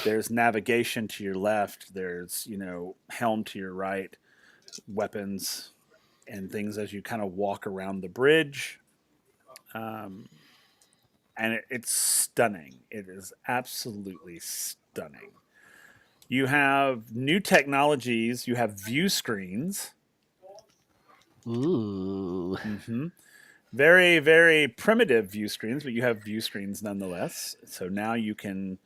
There's navigation to your left. There's helm to your right. Weapons and things as you kind of walk around the bridge. Um, and it's stunning. It is absolutely stunning. You have new technologies. You have view screens. Ooh. Mm-hmm. Very, very primitive view screens, but you have view screens nonetheless. So now you can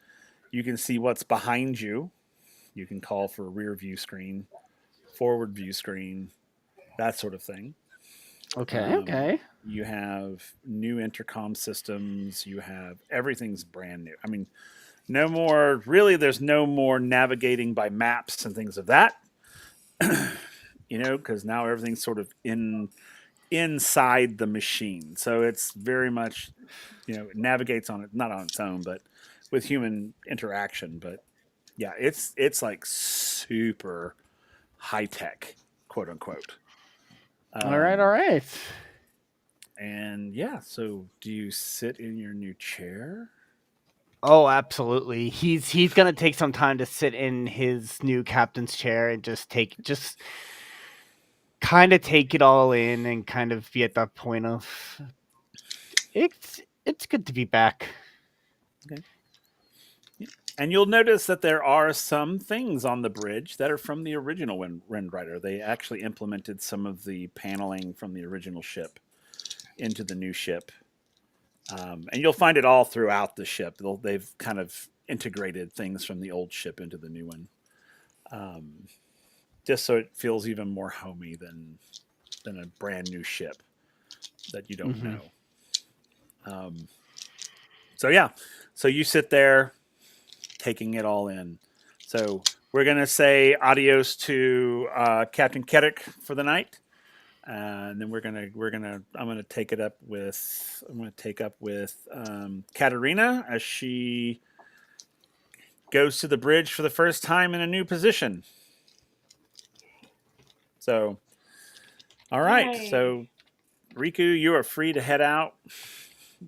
see what's behind you. You can call for a rear view screen, forward view screen, that sort of thing. Okay. Okay. You have new intercom systems. You have everything's brand new. I mean, no more. Really, there's no more navigating by maps and things of that. Because now everything's sort of inside the machine. So it's very much, it navigates on it, not on its own, but with human interaction. But yeah, it's like super high tech, quote unquote. All right. All right. And yeah, so do you sit in your new chair? Oh, absolutely. He's gonna take some time to sit in his new captain's chair and just kind of take it all in and kind of be at that point of it's good to be back. Okay. And you'll notice that there are some things on the bridge that are from the original WindRider. They actually implemented some of the paneling from the original ship into the new ship. And you'll find it all throughout the ship. They've kind of integrated things from the old ship into the new one, just so it feels even more homey than a brand new ship that you don't know. So yeah, so you sit there taking it all in. So we're gonna say adios to Captain Kedrick for the night, and then I'm gonna take up with Katerina as she goes to the bridge for the first time in a new position. So, all right. Yay. So, Riku, you are free to head out.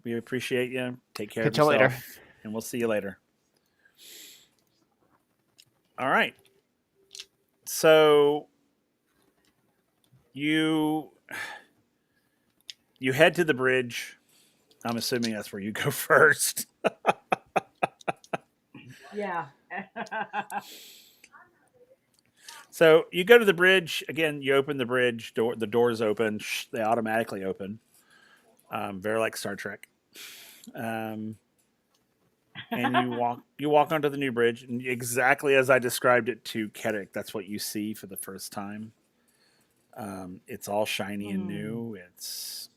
We appreciate you. Take care Catch of you yourself, later. and we'll see you later. All right. So you head to the bridge. I'm assuming that's where you go first. Yeah. So you go to the bridge again. You open the bridge door. The doors open. They automatically open. Very like Star Trek. And you walk onto the new bridge, and exactly as I described it to Kedrick, that's what you see for the first time. It's all shiny and new. It's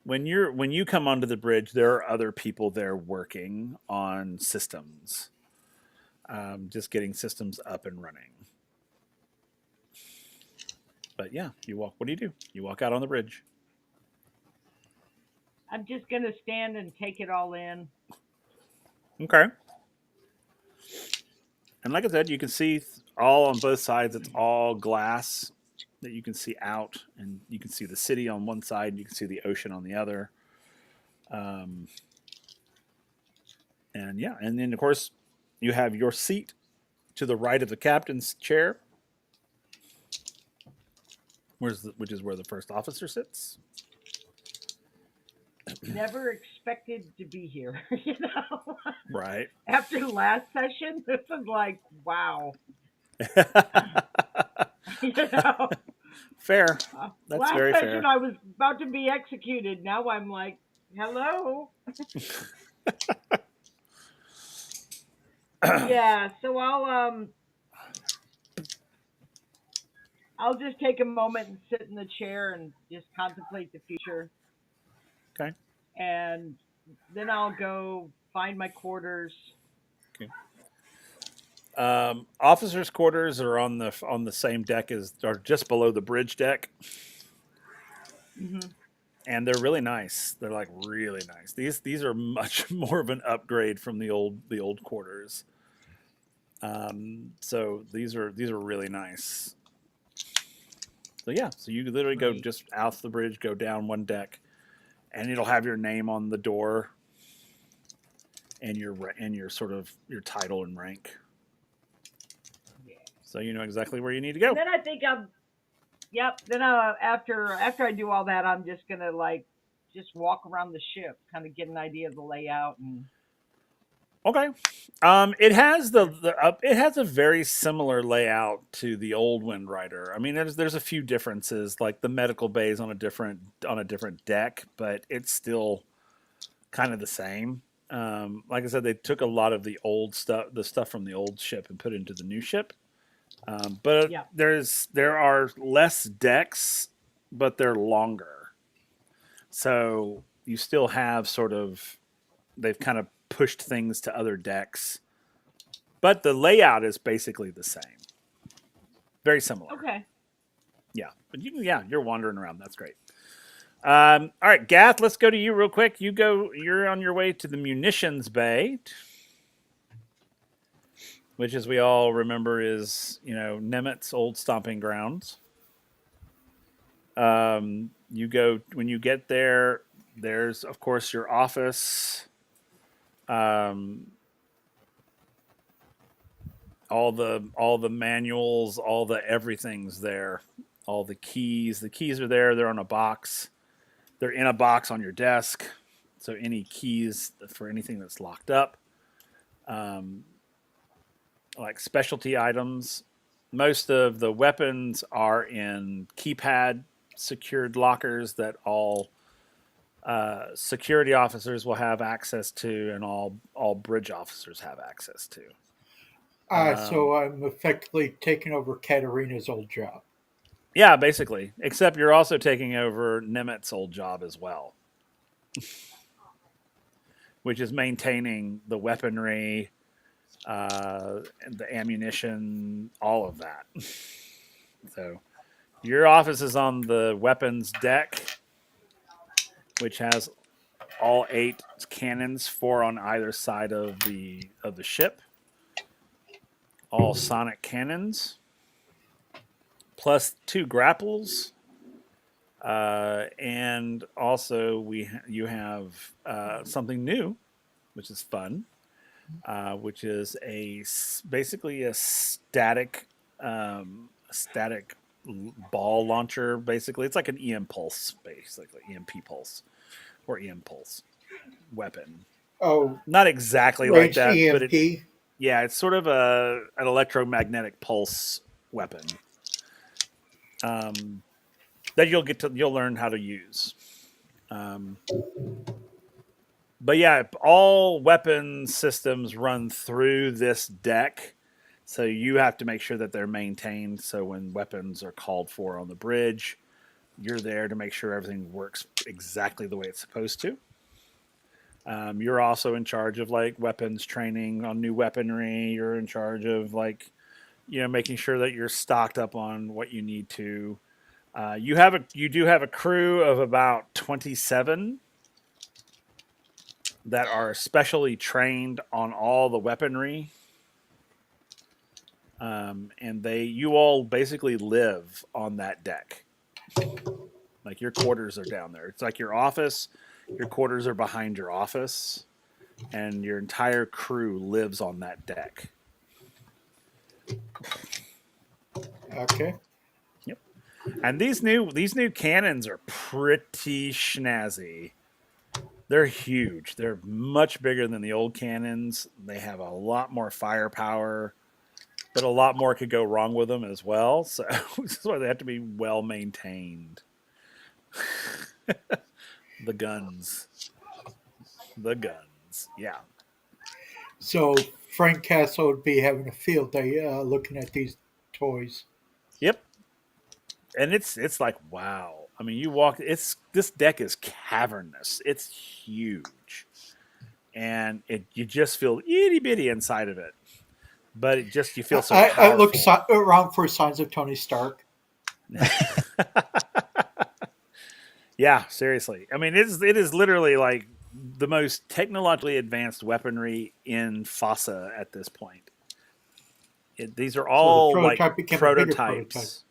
when you come onto the bridge, there are other people there working on systems, just getting systems up and running. But yeah, you walk. What do? You walk out on the bridge. I'm just gonna stand and take it all in. Okay. And like I said, you can see all on both sides. It's all glass that you can see out, and you can see the city on one side, and you can see the ocean on the other. And yeah, and then of course you have your seat to the right of the captain's chair, which is where the first officer sits. never expected to be here. Right. After last session, this was like, wow. you know, Fair. That's last very session fair. I was about to be executed. Now I'm like, hello. Yeah. So I'll just take a moment and sit in the chair and just contemplate the future, Okay. and then I'll go find my quarters. Okay. Officers' quarters are on the same deck as, or just below the bridge deck, Hmm. and they're really nice. They're like really nice. These are much more of an upgrade from the old quarters. So these are really nice. So yeah, so you literally go Great. just out the bridge, go down one deck, and it'll have your name on the door and your sort of your title and rank. Yeah. So you know exactly where you need to And go. then I think I'm. Yep. Then after I do all that, I'm just gonna like just walk around the ship, kind of get an idea of the layout and. Okay. It has it has a very similar layout to the old WindRider. I mean, there's a few differences, like the medical bays on a different deck, but it's still kind of the same. Like I said, they took a lot of the stuff from the old ship, and put it into the new ship. But Yeah. there are less decks, but they're longer. So you still have sort of they've kind of pushed things to other decks, but the layout is basically the same. Very similar. Okay. Yeah, but you're wandering around. That's great. All right, Gath, let's go to you real quick. You're on your way to the munitions bay, which, as we all remember, is Nemet's old stomping grounds. You go when you get there. There's of course your office. Um, all the manuals, all the everything's there. All the keys. The keys are there. They're on a box. They're in a box on your desk. So any keys for anything that's locked up, um, like specialty items. Most of the weapons are in keypad secured lockers that all security officers will have access to, and all bridge officers have access to. So I'm effectively taking over Katarina's old job. Yeah, basically. Except you're also taking over Nemet's old job as well, which is maintaining the weaponry, and the ammunition, all of that. So your office is on the weapons deck, which has all 8 cannons, 4 on either side of the ship. All sonic cannons, plus 2 grapples, and also you have something new, which is fun, which is basically a static ball launcher. Basically, it's like an EM pulse, basically EMP pulse or EM pulse weapon. Oh, Not exactly like ranged that, but EMP. it's sort of an electromagnetic pulse weapon, that you'll learn how to use. Um, but yeah, all weapon systems run through this deck, so you have to make sure that they're maintained. So when weapons are called for on the bridge, you're there to make sure everything works exactly the way it's supposed to. You're also in charge of like weapons training on new weaponry. You're in charge of like making sure that you're stocked up on what you need to. You do have a crew of about 27 that are specially trained on all the weaponry, and you all basically live on that deck. Like your quarters are down there. It's like your office. Your quarters are behind your office, and your entire crew lives on that deck. Okay. Yep. And these new cannons are pretty snazzy. They're huge. They're much bigger than the old cannons. They have a lot more firepower, but a lot more could go wrong with them as well. So this is why they have to be well maintained. The guns. The guns. Yeah. So Frank Castle would be having a field day looking at these toys. Yep. And it's like wow. I mean, you walk. It's this deck is cavernous. It's huge, and you just feel itty bitty inside of it. But it just you feel so I look powerful. around for signs of Tony Stark. Yeah, seriously. I mean, it is literally like the most technologically advanced weaponry in FOSSA at this point. These are So the all like prototype became a bigger prototype. prototypes.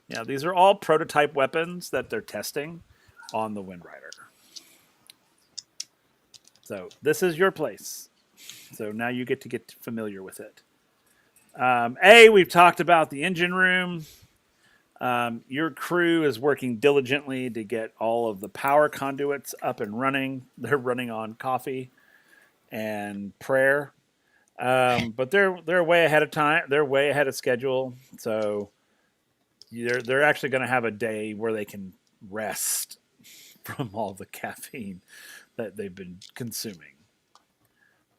Yeah, these are all prototype weapons that they're testing on the WindRider. So this is your place. So now you get familiar with it. We've talked about the engine room. Your crew is working diligently to get all of the power conduits up and running. They're running on coffee and prayer, but they're way ahead of time. They're way ahead of schedule. So they're actually going to have a day where they can rest from all the caffeine that they've been consuming.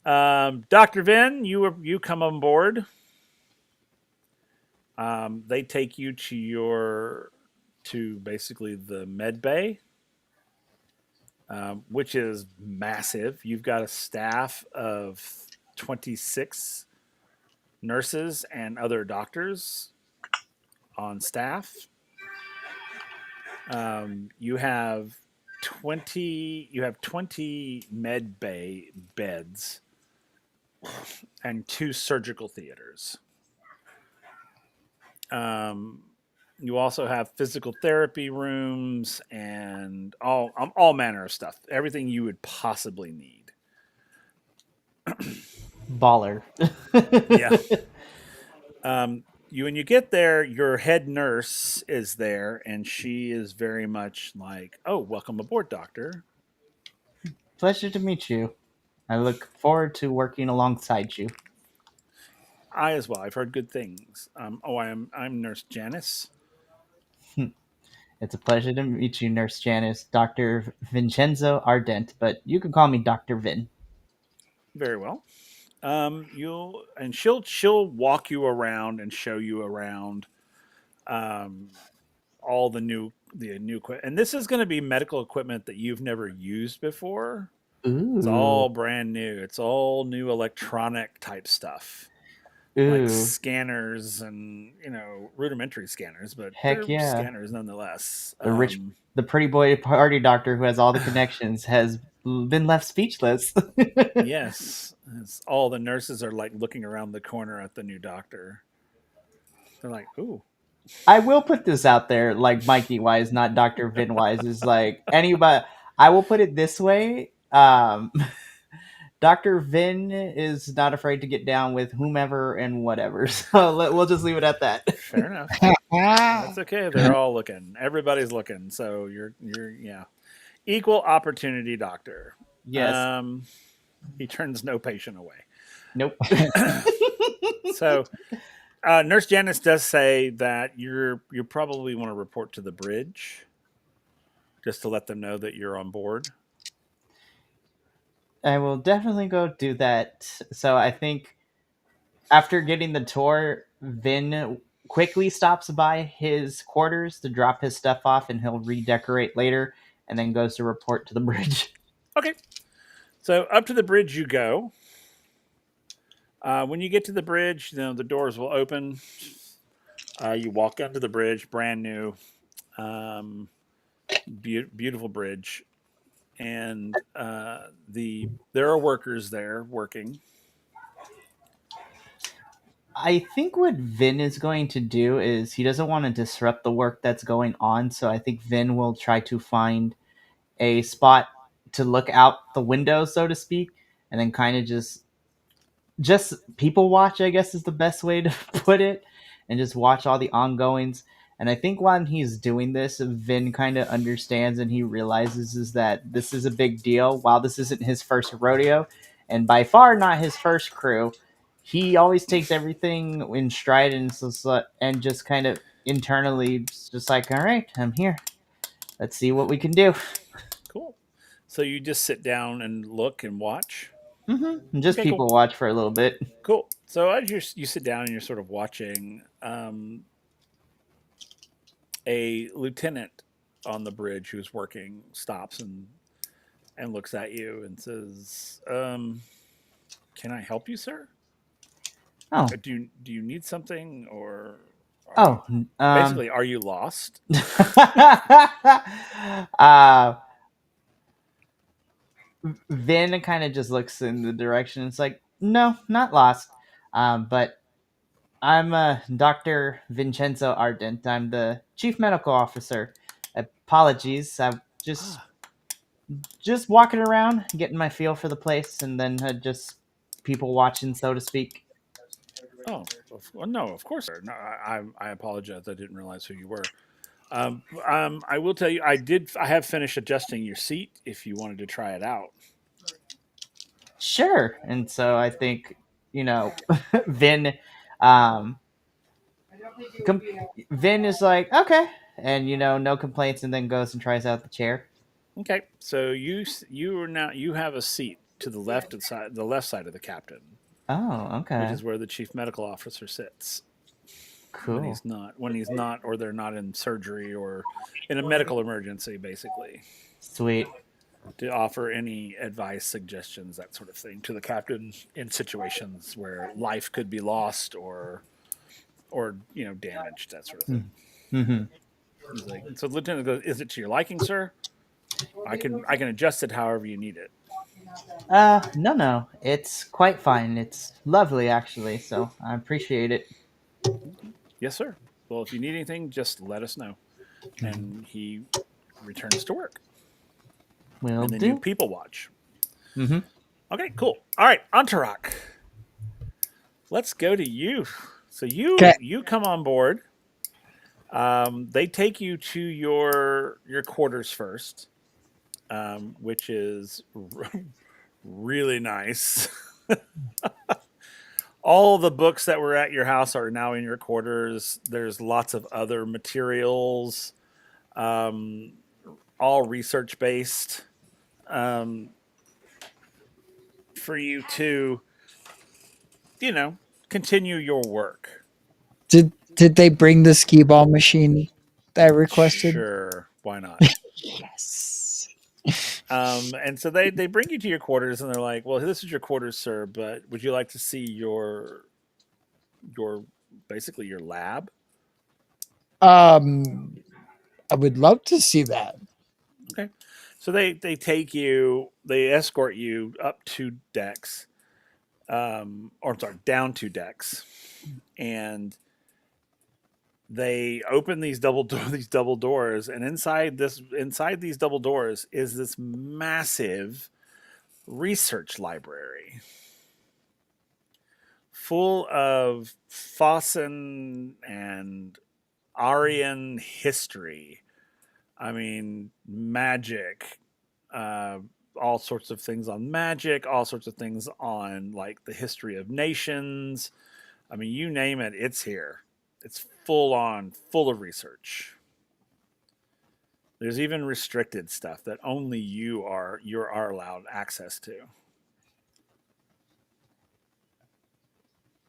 Dr. Vin, you come on board. They take you to basically the med bay, which is massive. You've got a staff of 26 nurses and other doctors on staff. You have 20 med bay beds and 2 surgical theaters. You also have physical therapy rooms and all manner of stuff. Everything you would possibly need. Baller. Yeah. When you get there, your head nurse is there, and she is very much like, "Oh, welcome aboard, doctor." Pleasure to meet you. I look forward to working alongside you. I as well. I've heard good things. I'm Nurse Janice. It's a pleasure to meet you, Nurse Janice, Dr. Vincenzo Ardent, but you can call me Dr. Vin. Very well. She'll walk you around and show you around all the new equipment. And this is going to be medical equipment that you've never used before. It's Ooh. all brand new. It's all new electronic type stuff. Like Ooh. scanners and rudimentary scanners, but Heck they're yeah. scanners nonetheless. The pretty boy party doctor who has all the connections has been left speechless. Yes, all the nurses are like looking around the corner at the new doctor. They're like, "Ooh, I will put this out there, like Mikey Wise, not Dr. Vin Wise, is like anybody. I will put it this way. Dr. Vin is not afraid to get down with whomever and whatever. So we'll just leave it at that. fair enough." That's okay. They're all looking. Everybody's looking. So you're yeah, equal opportunity doctor. Yes. He turns no patient away. Nope. So Nurse Janice does say that you probably want to report to the bridge, just to let them know that you're on board. I will definitely go do that. So I think after getting the tour, Vin quickly stops by his quarters to drop his stuff off, and he'll redecorate later, and then goes to report to the bridge. Okay. So up to the bridge you go. When you get to the bridge, the doors will open. You walk onto the bridge, brand new, beautiful bridge, and there are workers there working. I think what Vin is going to do is he doesn't want to disrupt the work that's going on, so I think Vin will try to find a spot to look out the window, so to speak, and then kind of just people watch, I guess is the best way to put it, and just watch all the ongoings. And I think when he's doing this, Vin kind of understands and he realizes is that this is a big deal. While this isn't his first rodeo, and by far not his first crew, he always takes everything in stride and just kind of internally just like, all right, I'm here. Let's see what we can do. Cool. So you just sit down and look and watch. And just Okay, cool. people watch for a little bit. Cool. So as you sit down and you're sort of watching, a lieutenant on the bridge who's working stops and looks at you and says, "Can I help you, sir? Oh, Do you need something, or oh, basically, are you lost?" uh, Vin kind of just looks in the direction. It's like, no, not lost. But I'm Dr. Vincenzo Ardent. I'm the chief medical officer. Apologies. I'm just walking around, getting my feel for the place, and then just people watching, so to speak. Oh, no, of course, sir. No, I apologize. I didn't realize who you were. I will tell you, I have finished adjusting your seat. If you wanted to try it out. Sure. And so I think, Vin, um, com- Vin is like, okay, and no complaints, and then goes and tries out the chair. Okay, so you are now you have a seat to the left side of the captain, Oh, which okay, is where the chief medical officer sits when cool, he's not, or they're not in surgery or in a medical emergency, basically, sweet. to offer any advice, suggestions, that sort of thing to the captain in situations where life could be lost or damaged, that sort of thing. Mm-hmm. He's like, so the lieutenant goes, "Is it to your liking, sir? I can adjust it however you need it." No, it's quite fine. It's lovely, actually. So I appreciate it. Yes, sir. Well, if you need anything, just let us know. And he returns to work. Will And then you do. people watch. Mm-hmm. Okay, cool. All right, Antarak. Let's go to you. So Okay. you come on board. They take you to your quarters first, which is really nice. All the books that were at your house are now in your quarters. There's lots of other materials, um, all research based, um, for you to, you know, continue your work. Did they bring the skee ball machine that I requested? Sure, why not? Yes. And so they bring you to your quarters, and they're like, "Well, this is your quarters, sir. But would you like to see your basically your lab?" Um, I would love to see that. Okay. So they escort you up two decks, or I'm sorry, down two decks, and they open these double doors, and inside these double doors is this massive research library full of Fossen and Aryan history. I mean, magic, uh, all sorts of things on magic, all sorts of things on like the history of nations. I mean, you name it, it's here. It's full of research. There's even restricted stuff that only you are allowed access to.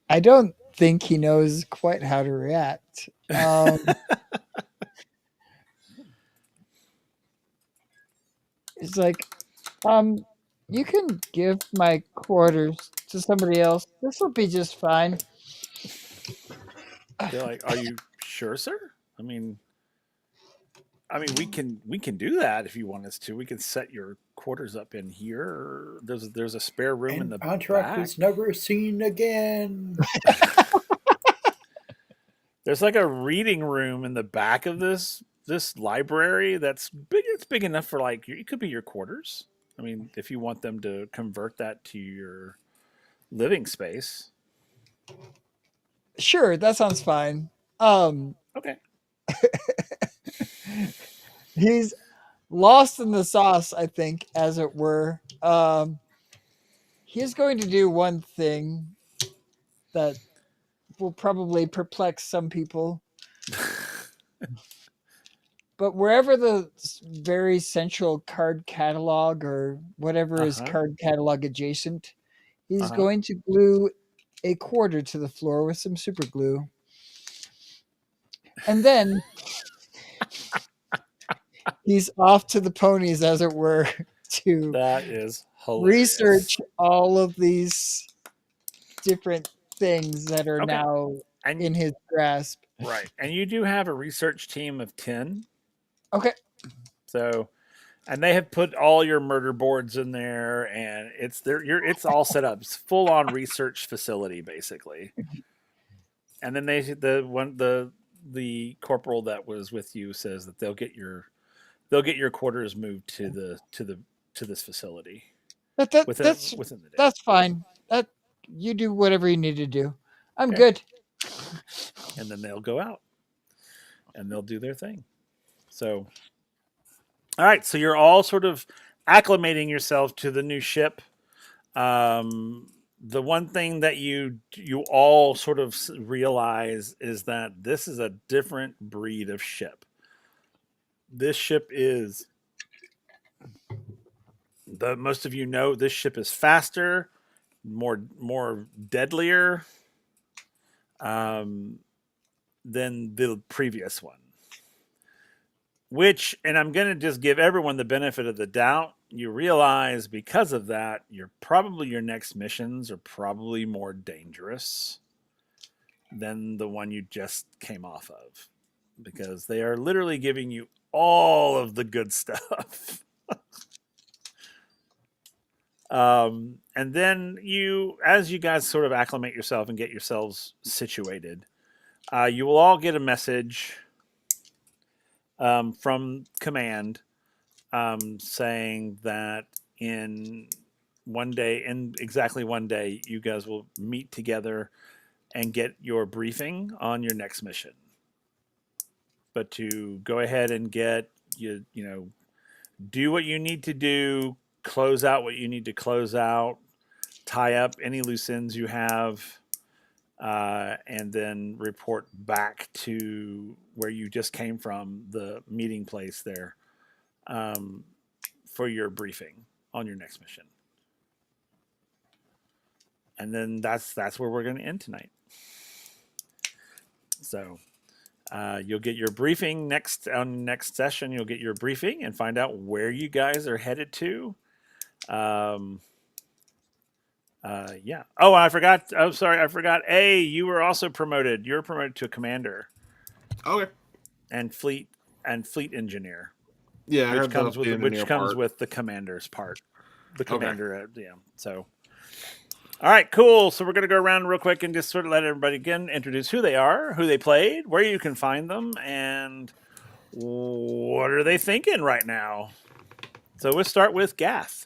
I don't think he knows quite how to react. It's like, um, you can give my quarters to somebody else. This will be just fine. They're like, "Are you sure, sir? I mean, we can do that if you want us to. We can set your quarters up in here. There's a spare room in And the Antrak back. was never seen again. There's like a reading room in the back of this library that's big. It's big enough for like it could be your quarters. I mean, if you want them to convert that to your living space." Sure, that sounds fine. Um, Okay. He's lost in the sauce, I think, as it were. He's going to do one thing that will probably perplex some people. But wherever the very central card catalog or whatever is card catalog adjacent, he's going to glue a quarter to the floor with some super glue. And then he's off to the ponies, as it were, to That is hilarious. research all of these different things that are now And in his grasp. right. And you do have a research team of 10. Okay. So, and they have put all your murder boards in there, and it's all set up. It's full on research facility, basically. And then the corporal that was with you says that they'll get your quarters moved to this facility That's within the day. that's fine. That you do whatever you need to do. I'm good. And then they'll go out and they'll do their thing. So, all right. So you're all sort of acclimating yourself to the new ship. The one thing that you all sort of realize is that this is a different breed of ship. This ship is most of you know this ship is faster, more deadlier than the previous one. Which, and I'm going to just give everyone the benefit of the doubt. You realize because of that, your next missions are probably more dangerous than the one you just came off of, because they are literally giving you all of the good stuff. And then as you guys sort of acclimate yourself and get yourselves situated, you will all get a message from command saying that in exactly one day, you guys will meet together and get your briefing on your next mission. But to go ahead and get do what you need to do, close out what you need to close out, tie up any loose ends you have, and then report back to where you just came from, the meeting place there, for your briefing on your next mission. And then that's where we're going to end tonight. So you'll get your briefing next session. You'll get your briefing and find out where you guys are headed to. Yeah. Oh, I forgot. Oh, sorry, I forgot. You were also promoted. You were promoted to a commander. Okay. And fleet engineer. Yeah, which comes with the commander's part. The commander. Yeah. So. All right, cool. So we're going to go around real quick and just sort of let everybody again introduce who they are, who they played, where you can find them, and what are they thinking right now. So we'll start with Gath.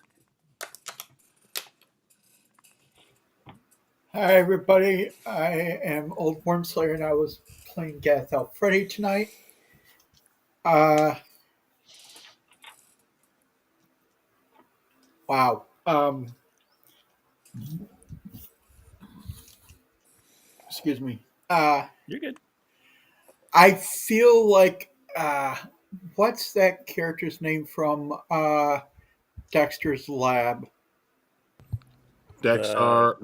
Hi, everybody. I am Old Wormslayer, and I was playing Gath Alfredi tonight. Wow. Excuse me. You're good. I feel like what's that character's name from Dexter's Lab? Dexter,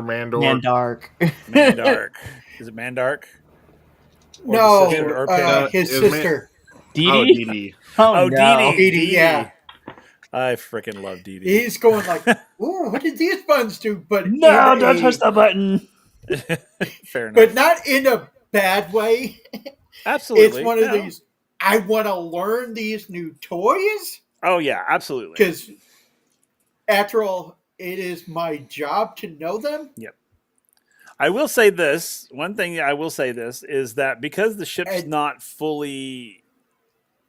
Mandor. Mandark. Mandark. Is it Mandark? Or No, the sister, or his sister. Dee Oh, Dee? Dee. Oh, no. Dee Dee, yeah. I freaking love Dee Dee. He's going like, ooh, what did these buttons do? But No, don't touch the button. Fair enough. But not in a bad way. Absolutely. It's one of these, I want to learn these new toys. Oh, yeah, absolutely. Because after all, it is my job to know them. Yep. I will say this. One thing I will say this is that because the ship's not fully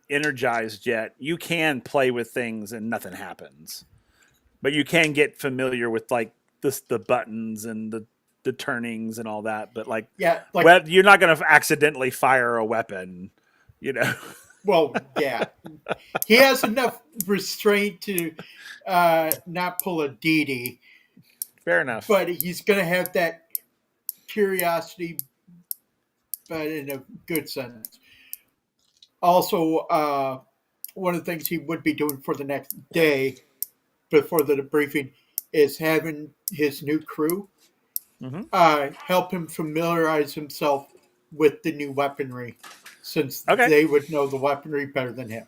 energized yet, you can play with things and nothing happens. But you can get familiar with like the buttons and the turnings and all that. But you're not going to accidentally fire a weapon You know. Well, yeah, he has enough restraint to not pull a DD, Fair enough. but he's going to have that curiosity, but in a good sense. Also, one of the things he would be doing for the next day before the briefing is having his new crew Mm-hmm. help him familiarize himself with the new weaponry, since Okay. they would know the weaponry better than him.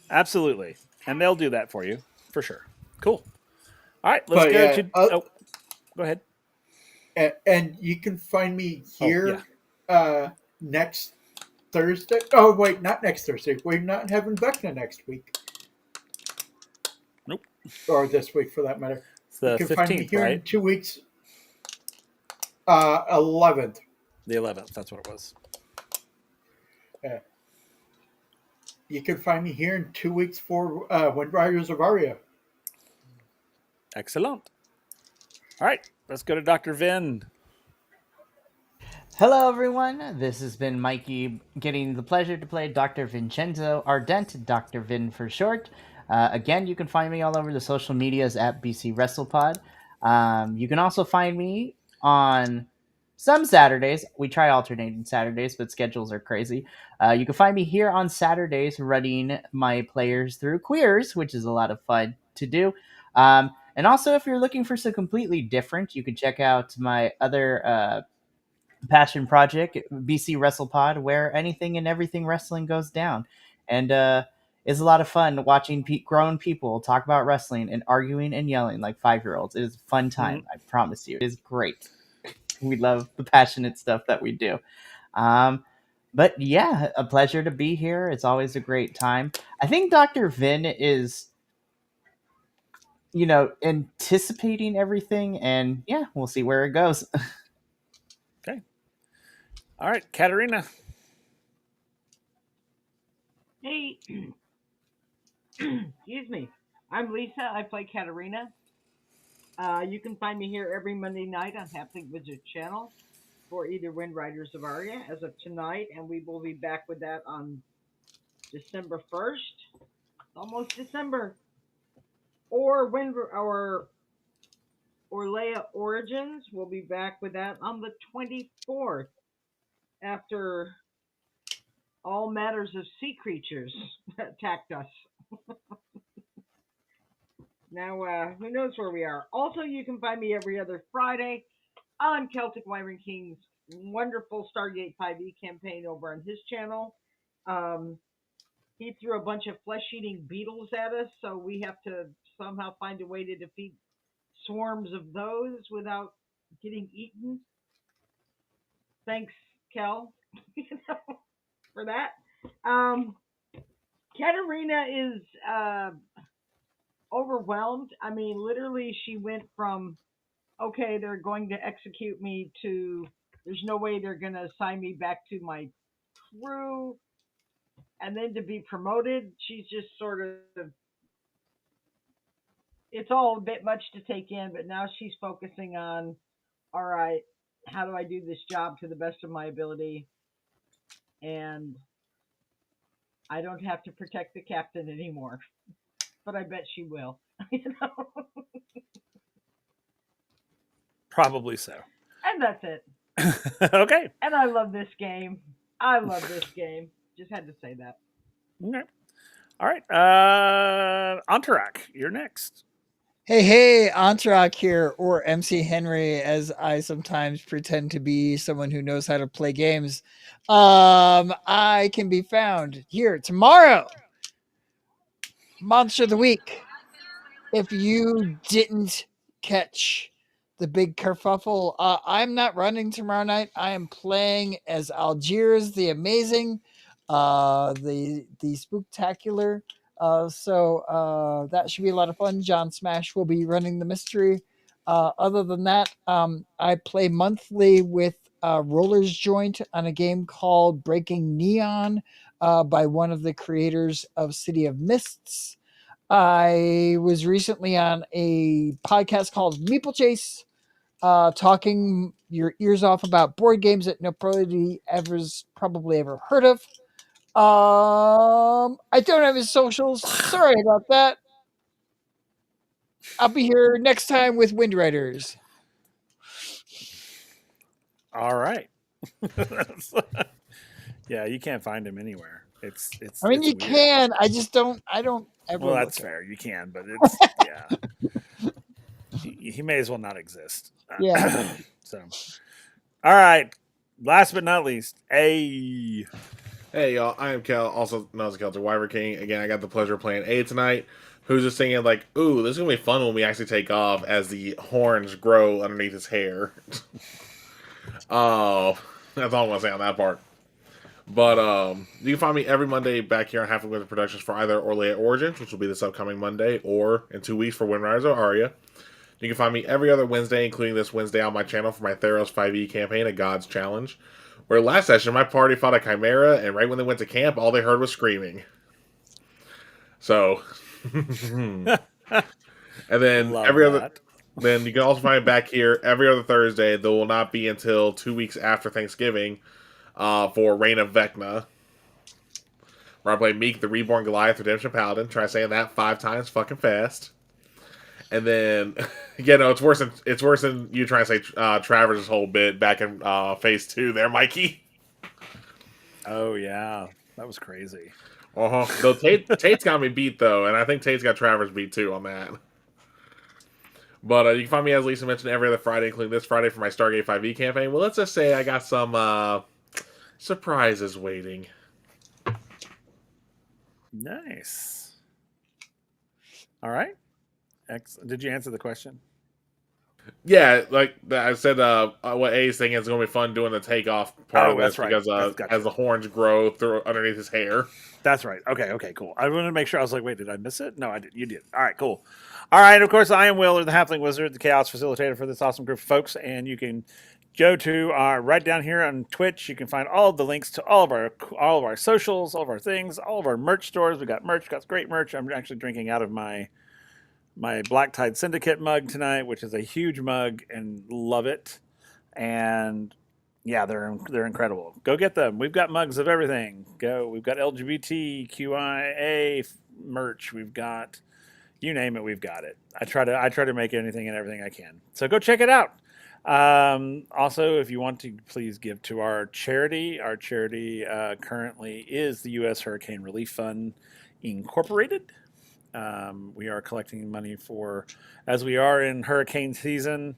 Absolutely. And they'll do that for you, for sure. Cool. All right, let's But go yeah, to... Oh, go ahead. and you can find me Oh, here next Thursday. Oh, wait, not next Thursday. We're not having Vecna next week. Nope. Or this week, for that matter. It's the You can find me 15th, here in right? 2 weeks. 11th. The 11th, that's what it was. You can find me here in 2 weeks for WindRiders of Aria. Excellent. All right, let's go to Dr. Vin. Hello, everyone. This has been Mikey getting the pleasure to play Dr. Vincenzo Ardent, Dr. Vin for short. Again, you can find me all over the social medias at BC WrestlePod. You can also find me on some Saturdays. We try alternating Saturdays, but schedules are crazy. You can find me here on Saturdays running my players through Queers, which is a lot of fun to do. And also, if you're looking for some completely different, you can check out my other passion project, BC WrestlePod, where anything and everything wrestling goes down. And it's a lot of fun watching grown people talk about wrestling and arguing and yelling like 5-year-olds. It is a fun time, I promise you. It is great. We love the passionate stuff that we do. But yeah, a pleasure to be here. It's always a great time. I think Dr. Vin is, anticipating everything, and yeah, we'll see where it goes. Okay. All right, Katerina. Hey, excuse me. I'm Lisa. I play Katerina. You can find me here every Monday night on Haptic Wizard Channel for either WindRiders of Aria as of tonight, and we will be back with that on December 1st. Almost December. Or Leia Origins. We'll be back with that on the 24th after all matters of sea creatures attacked us. Now, who knows where we are? Also, you can find me every other Friday on Celtic Wyvern King's wonderful Stargate 5e campaign over on his channel. He threw a bunch of flesh-eating beetles at us, so we have to somehow find a way to defeat swarms of those without getting eaten. Thanks, Kel, for that. Katerina is overwhelmed. I mean, literally, she went from, okay, they're going to execute me, to there's no way they're going to assign me back to my crew, and then to be promoted. She's just sort of, it's all a bit much to take in, but now she's focusing on, all right, how do I do this job to the best of my ability? And I don't have to protect the captain anymore, but I bet she will. Probably so. And that's it. Okay. And I love this game. I love this game. Just had to say that. Okay. All right. Antarak, you're next. Hey, Antrak here, or MC Henry, as I sometimes pretend to be someone who knows how to play games. I can be found here tomorrow, Monster of the Week. If you didn't catch the big kerfuffle, I'm not running tomorrow night. I am playing as Algiers the Amazing, the spooktacular. So that should be a lot of fun. John Smash will be running the mystery. Other than that, I play monthly with Rollers Joint on a game called Breaking Neon by one of the creators of City of Mists. I was recently on a podcast called Meeple Chase, talking your ears off about board games that nobody ever's probably ever heard of. I don't have his socials. Sorry about that. I'll be here next time with WindRiders. All right. Yeah, you can't find him anywhere. It's I mean, it's you weird. can. I just don't. I don't ever. Well, look that's at fair. You can, but it's yeah. He may as well not exist. Yeah. So, all right. Last but not least, A. Hey y'all, I am Kel, also known as Kelter Wyver King. Again, I got the pleasure of playing A tonight. Who's just thinking like, ooh, this is gonna be fun when we actually take off as the horns grow underneath his hair. Oh, that's all I'm gonna say on that part. But you can find me every Monday back here on Halfway Winter Productions for either Orlea Origins, which will be this upcoming Monday, or in 2 weeks for WindRiders or Aria. You can find me every other Wednesday, including this Wednesday on my channel for my Theros 5e campaign, A God's Challenge. Where last session, my party fought a chimera, and right when they went to camp, all they heard was screaming. So, and then Love then you can also find me back here every other Thursday. Though will not be until 2 weeks after Thanksgiving, for Reign of Vecna, where I play Meek, the Reborn Goliath Redemption Paladin. Try saying that 5 times fucking fast. And then, no, it's worse than you trying to say Travers' whole bit back in phase 2 there, Mikey. Oh yeah, that was crazy. Though Tate's got me beat though, and I think Tate's got Travers beat too on that. But you can find me, as Lisa mentioned, every other Friday, including this Friday for my Stargate 5e campaign. Well, let's just say I got some surprises waiting. Nice. All right. Did you answer the question? Yeah, like I said, what A's thing is going to be fun doing the takeoff part of this, right. because as the horns grow through underneath his hair. That's right. Okay, cool. I wanted to make sure. I was like, wait, did I miss it? No, I did. You did. All right, cool. All right, of course, I am Willer, the Halfling Wizard, the Chaos Facilitator for this awesome group of folks, and you can go to right down here on Twitch. You can find all of the links to all of our socials, all of our things, all of our merch stores. We got merch, got great merch. I'm actually drinking out of my Black Tide Syndicate mug tonight, which is a huge mug, and love it. And yeah, they're incredible. Go get them. We've got mugs of everything. We've got LGBTQIA merch. We've got, you name it, we've got it. I try to make anything and everything I can. So go check it out. Also, if you want to, please give to our charity. Our charity currently is the U.S. Hurricane Relief Fund Incorporated. We are collecting money for, as we are in hurricane season.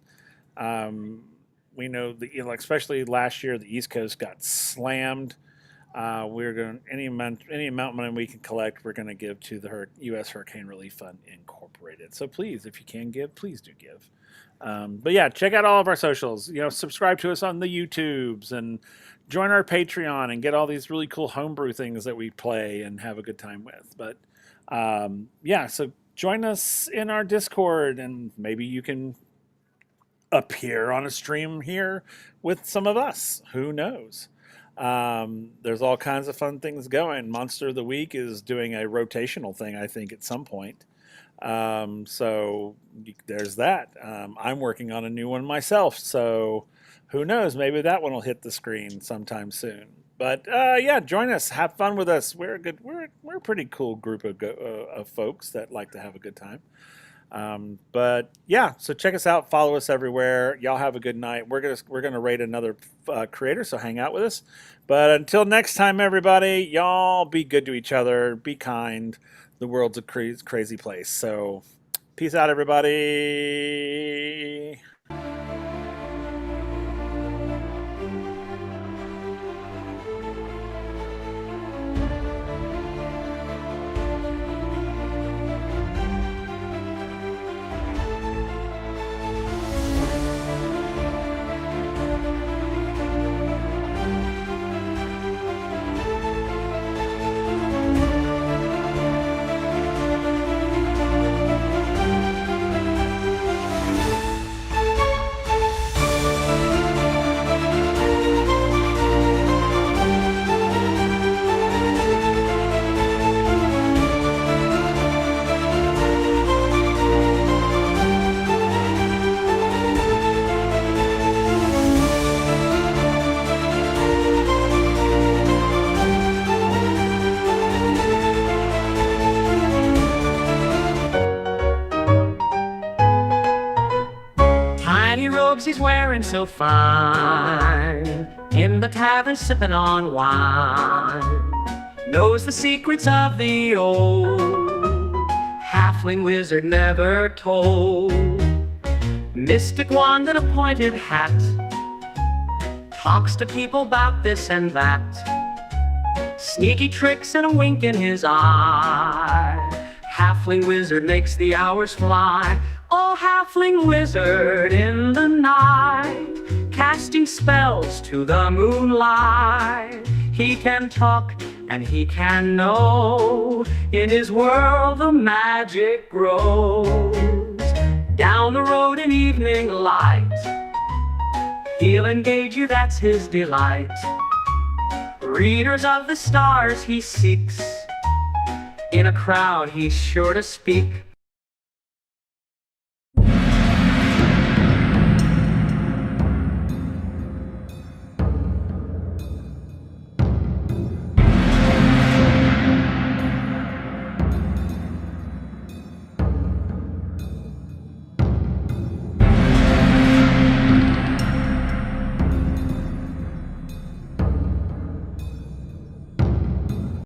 We know especially last year, the East Coast got slammed. We're going any amount of money we can collect, we're going to give to the U.S. Hurricane Relief Fund Incorporated. So please, if you can give, please do give. But yeah, check out all of our socials. Subscribe to us on the YouTubes and join our Patreon and get all these really cool homebrew things that we play and have a good time with. But so join us in our Discord, and maybe you can appear on a stream here with some of us. Who knows? There's all kinds of fun things going. Monster of the Week is doing a rotational thing, I think, at some point. So there's that. I'm working on a new one myself, so who knows? Maybe that one will hit the screen sometime soon. But join us, have fun with us. We're a pretty cool group of folks that like to have a good time. So check us out, follow us everywhere. Y'all have a good night. We're gonna rate another creator, so hang out with us. But until next time, everybody, y'all be good to each other, be kind. The world's a crazy place. So peace out, everybody. wearing so fine, in the tavern sipping on wine, knows the secrets of the old halfling wizard never told. Mystic wand and a pointed hat, talks to people about this and that, sneaky tricks and a wink in his eye. Halfling wizard makes the hours fly. Oh, halfling wizard in the night, casting spells to the moonlight. He can talk and he can know, in his world the magic grows. Down the road in evening light, he'll engage you, that's his delight. Readers of the stars he seeks, in a crowd he's sure to speak.